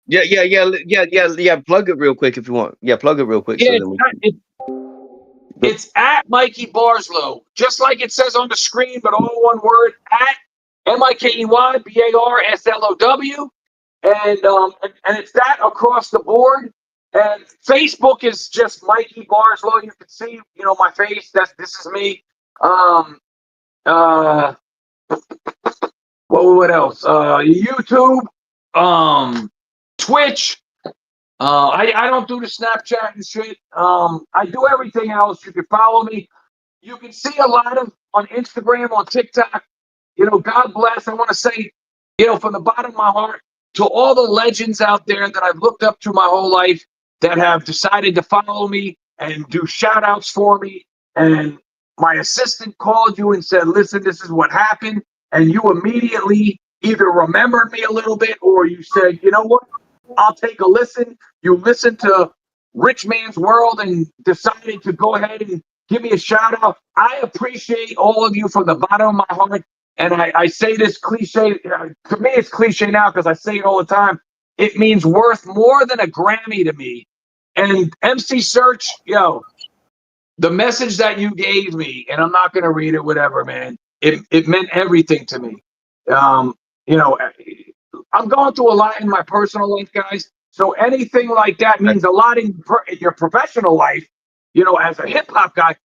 Yeah. Plug it real quick if you want. Yeah, plug it real quick. Yeah, So it's at Mikey Barslow, just like it says on the screen, but all one word, at MikeyBarslow. And it's that across the board. And Facebook is just Mikey Barslow. You can see, my face. This is me. What else? YouTube, Twitch. I don't do the Snapchat and shit. I do everything else. You can follow me. You can see a lot of on Instagram, on TikTok. God bless. I want to say, from the bottom of my heart, to all the legends out there that I've looked up to my whole life that have decided to follow me and do shout outs for me. And my assistant called you and said, listen, this is what happened. And you immediately either remembered me a little bit or you said, you know what? I'll take a listen. You listened to Rich Man's World and decided to go ahead and give me a shout out. I appreciate all of you from the bottom of my heart. And I say this cliche, to me it's cliche now because I say it all the time. It means worth more than a Grammy to me. And MC Serch, the message that you gave me, and I'm not going to read it, whatever, man. It meant everything to me. I'm going through a lot in my personal life, guys. So anything like that means a lot in your professional life, as a hip hop guy.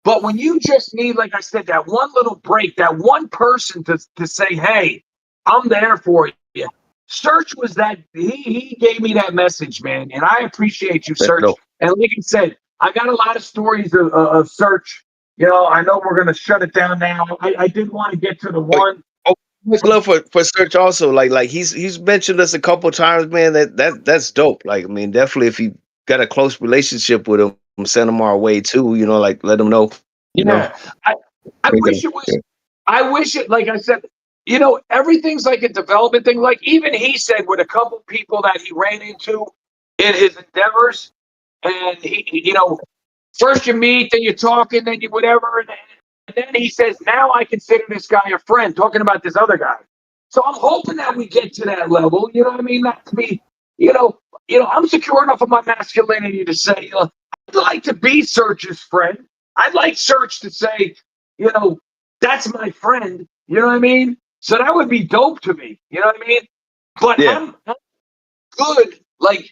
But when you just need, like I said, that one little break, that one person to say, hey, I'm there for you. Serch was that, he gave me that message, man. And I appreciate you, Serch. And like I said, I got a lot of stories of Serch. I know we're going to shut it down now. I did want to get to the one. Much love for Serch also. Like he's mentioned us a couple times, man. That's dope. Like, I mean, definitely if you got a close relationship with him, send him our way too. Like let him know. I wish it was. I wish it. Like I said, everything's like a development thing. Like even he said with a couple people that he ran into in his endeavors, and he first you meet, then you talk, and then you whatever, and then he says, now I consider this guy a friend, talking about this other guy. So I'm hoping that we get to that level, you know what I mean? Not to be, I'm secure enough of my masculinity to say, I'd like to be Serch's friend. I'd like Serch to say, that's my friend, you know what I mean? So that would be dope to me, you know what I mean? But I'm good, like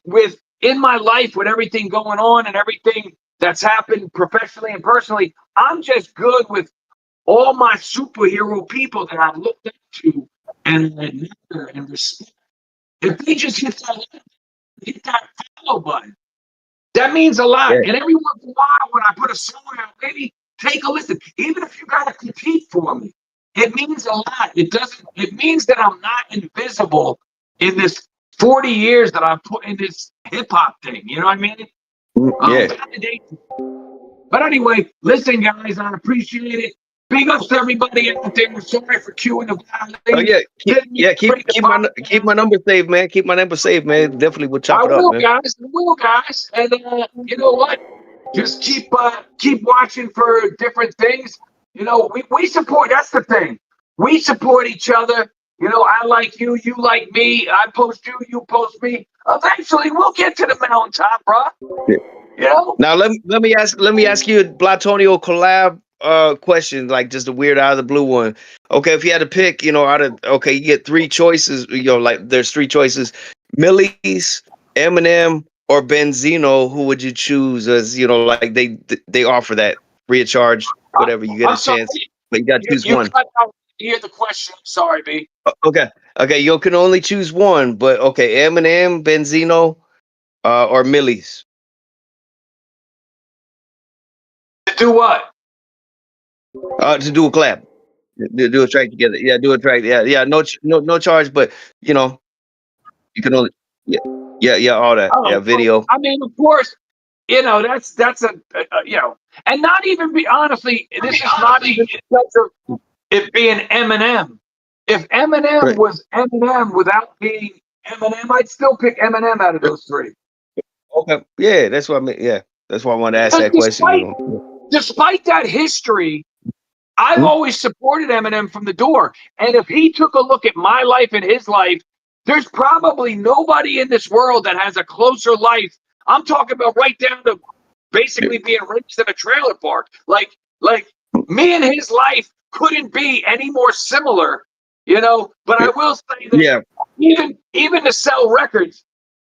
in my life with everything going on and everything that's happened professionally and personally, I'm just good with all my superhero people that I looked up to and admire and respect. if they just hit that follow button, that means a lot. Yeah. And every once in a while, when I put a song out, maybe take a listen. Even if you gotta compete for me, it means a lot. It means that I'm not invisible in this 40 years that I've put in this hip hop thing. You know what I mean? Yeah. But anyway, listen, guys, I appreciate it. Big ups to everybody out there. Sorry for queuing the Oh violin. yeah. Keep my number saved, man. Keep my number saved, man. Definitely would chop I it up, will, man. guys. I will, guys. And you know what? Just keep watching for different things. You know, we support. That's the thing. We support each other. You know, I like you, you like me. I post you, you post me. Eventually, we'll get to the mountaintop, bro. Yeah. You know. Now let me ask you a Blatonio collab question, like just a weird out of the blue one. Okay, if you had to pick, you know, you get three choices, you know, like there's three choices: Millyz, Eminem, or Benzino. Who would you choose? As you know, like they offer that free of charge, whatever. You get I'm a sorry. chance, but you got to choose You one. cut out hear the question. I'm sorry, B. Okay, you can only choose one, but okay, Eminem, Benzino, or Millyz. To do what? To do a collab. Do a track together. Yeah, do a track. Yeah. No charge, but you know, you can only. Yeah, yeah. All that. Yeah, Oh, video. I mean, of course, you know that's a you know, and not even be honestly, this is not even because of it being Eminem. If Eminem Right. was Eminem without being Eminem, I'd still pick Eminem out of those three. Okay. Yeah, that's what I mean. Yeah, that's why I wanted to ask that question. You know. Despite that history, I've Mhm. always supported Eminem from the door. And if he took a look at my life and his life, there's probably nobody in this world that has a closer life. I'm talking about right down to basically being raised in a trailer park. Like me and his life couldn't be any more similar, you know. But I will say that Yeah. even to sell records,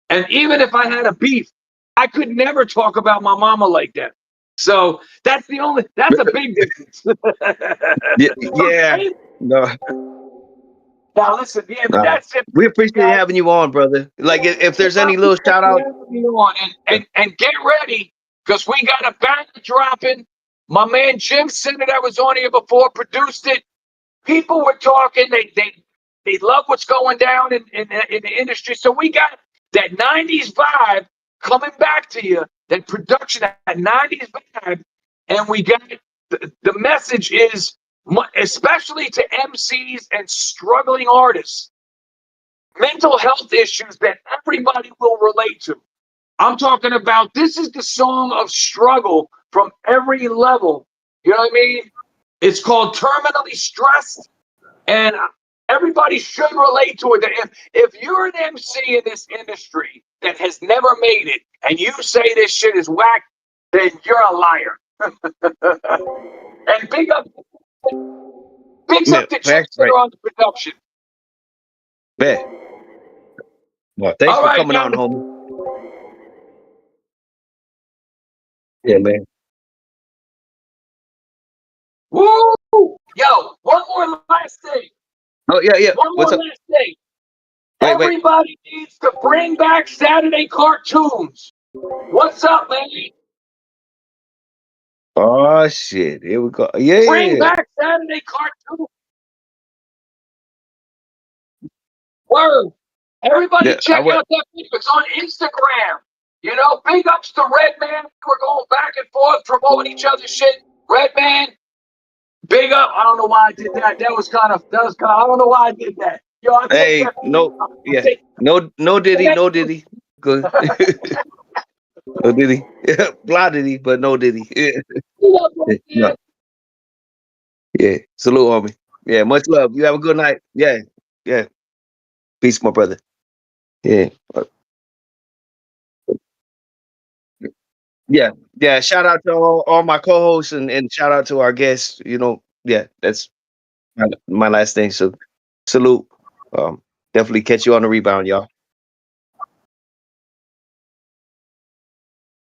and even if I had a beef, I could never talk about my mama like that. So that's a big difference. Yeah. No. Now listen, yeah, but No. that's it, We appreciate guys. having you on, brother. Like, if there's any little shout out. And get ready because we got a banger dropping. My man Jim Center that was on here before produced it. People were talking. They love what's going down in the industry. So we got that 90s vibe coming back to you. That production, that 90s vibe, and we got the message is especially to MCs and struggling artists, mental health issues that everybody will relate to. I'm talking about this is the song of struggle from every level. You know what I mean? It's called Terminally Stressed, and everybody should relate to it. If you're an MC in this industry that has never made it and you say this shit is whack, then you're a liar. And bigs up Yeah, to Jim facts, Center right. on the production. Bet. Well, thanks All for right, coming guys. on, homie. Yeah, man. Woo! Yo, one more last thing. Oh yeah. One more What's up? last thing. Wait. Everybody needs to bring back Saturday cartoons. What's up, man? Oh shit. Here we go. Bring Yeah. back Saturday cartoons. Word. Everybody Yeah. check out that video. It's on Instagram. You know, big ups to Redman. We're going back and forth promoting each other's shit. Redman, big up. I don't know why I did that. That was kind of, I don't know why I did that. Yo, I take Hey, that. no. I Yeah. take No Diddy. that. No Diddy. Good. No Diddy. Yeah. Blah Diddy, but no Diddy. No. Yeah. Salute, homie. Yeah. Much love. You have a good night. Yeah. Yeah. Peace, my brother. Yeah. Yeah. Yeah. Shout out to all my co-hosts and shout out to our guests. You know, yeah, that's my last thing. So salute. Definitely catch you on the rebound, y'all.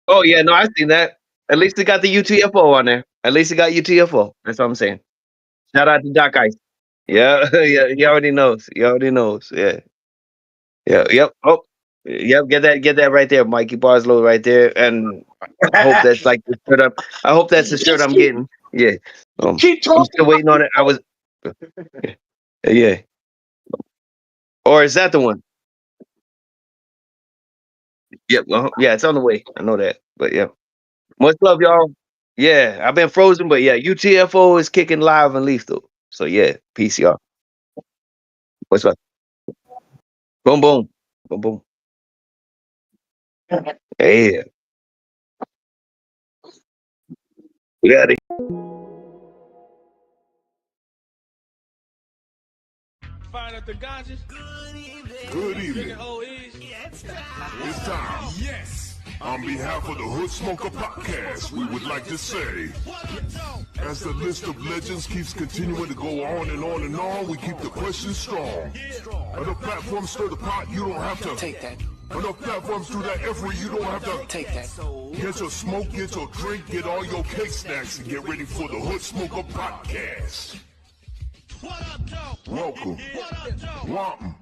Oh yeah, no, I seen that. At least it got the UTFO on there. At least it got UTFO. That's what I'm saying. Shout out to Doc Ice. Yeah, yeah, he already knows. He already knows. Yeah. Yeah, yep. Oh, yep. Get that right there, Mikey Barslow, right there. And I hope that's like the shirt up. I hope that's the shirt Just I'm getting. Yeah. keep I'm talking. still waiting on it. I was. Yeah. Or is that the one? Yep. Yeah, it's on the way. I know that. But yeah. Much love, y'all. Yeah, I've been frozen, but yeah, UTFO is kicking live and lethal. So yeah, peace, y'all. What's up? Boom, boom, boom, boom. Yeah, we got it. Find out the ganjas. Good evening. It's It's time. Yes. On behalf of the Hood Smoker Podcast, we would like to say, as the list of legends keeps continuing to go on and on and on, we keep the questions strong. Other platforms stir the pot, you don't have to take that. Other platforms do that every, you don't have to take that. Get your smoke, get your drink, get all your cake snacks, and get ready for the Hood Smoker Podcast. Welcome. Welcome.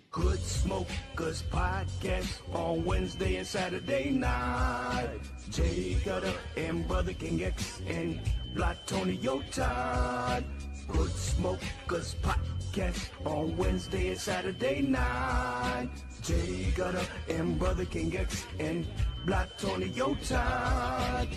Good Smokers Podcast on Wednesday and Saturday night. Gutta and brotherkingx and Blatonio Todd. Good Smokers Podcast on Wednesday and Saturday night. Gutta and brotherkingx and Blatonio Todd.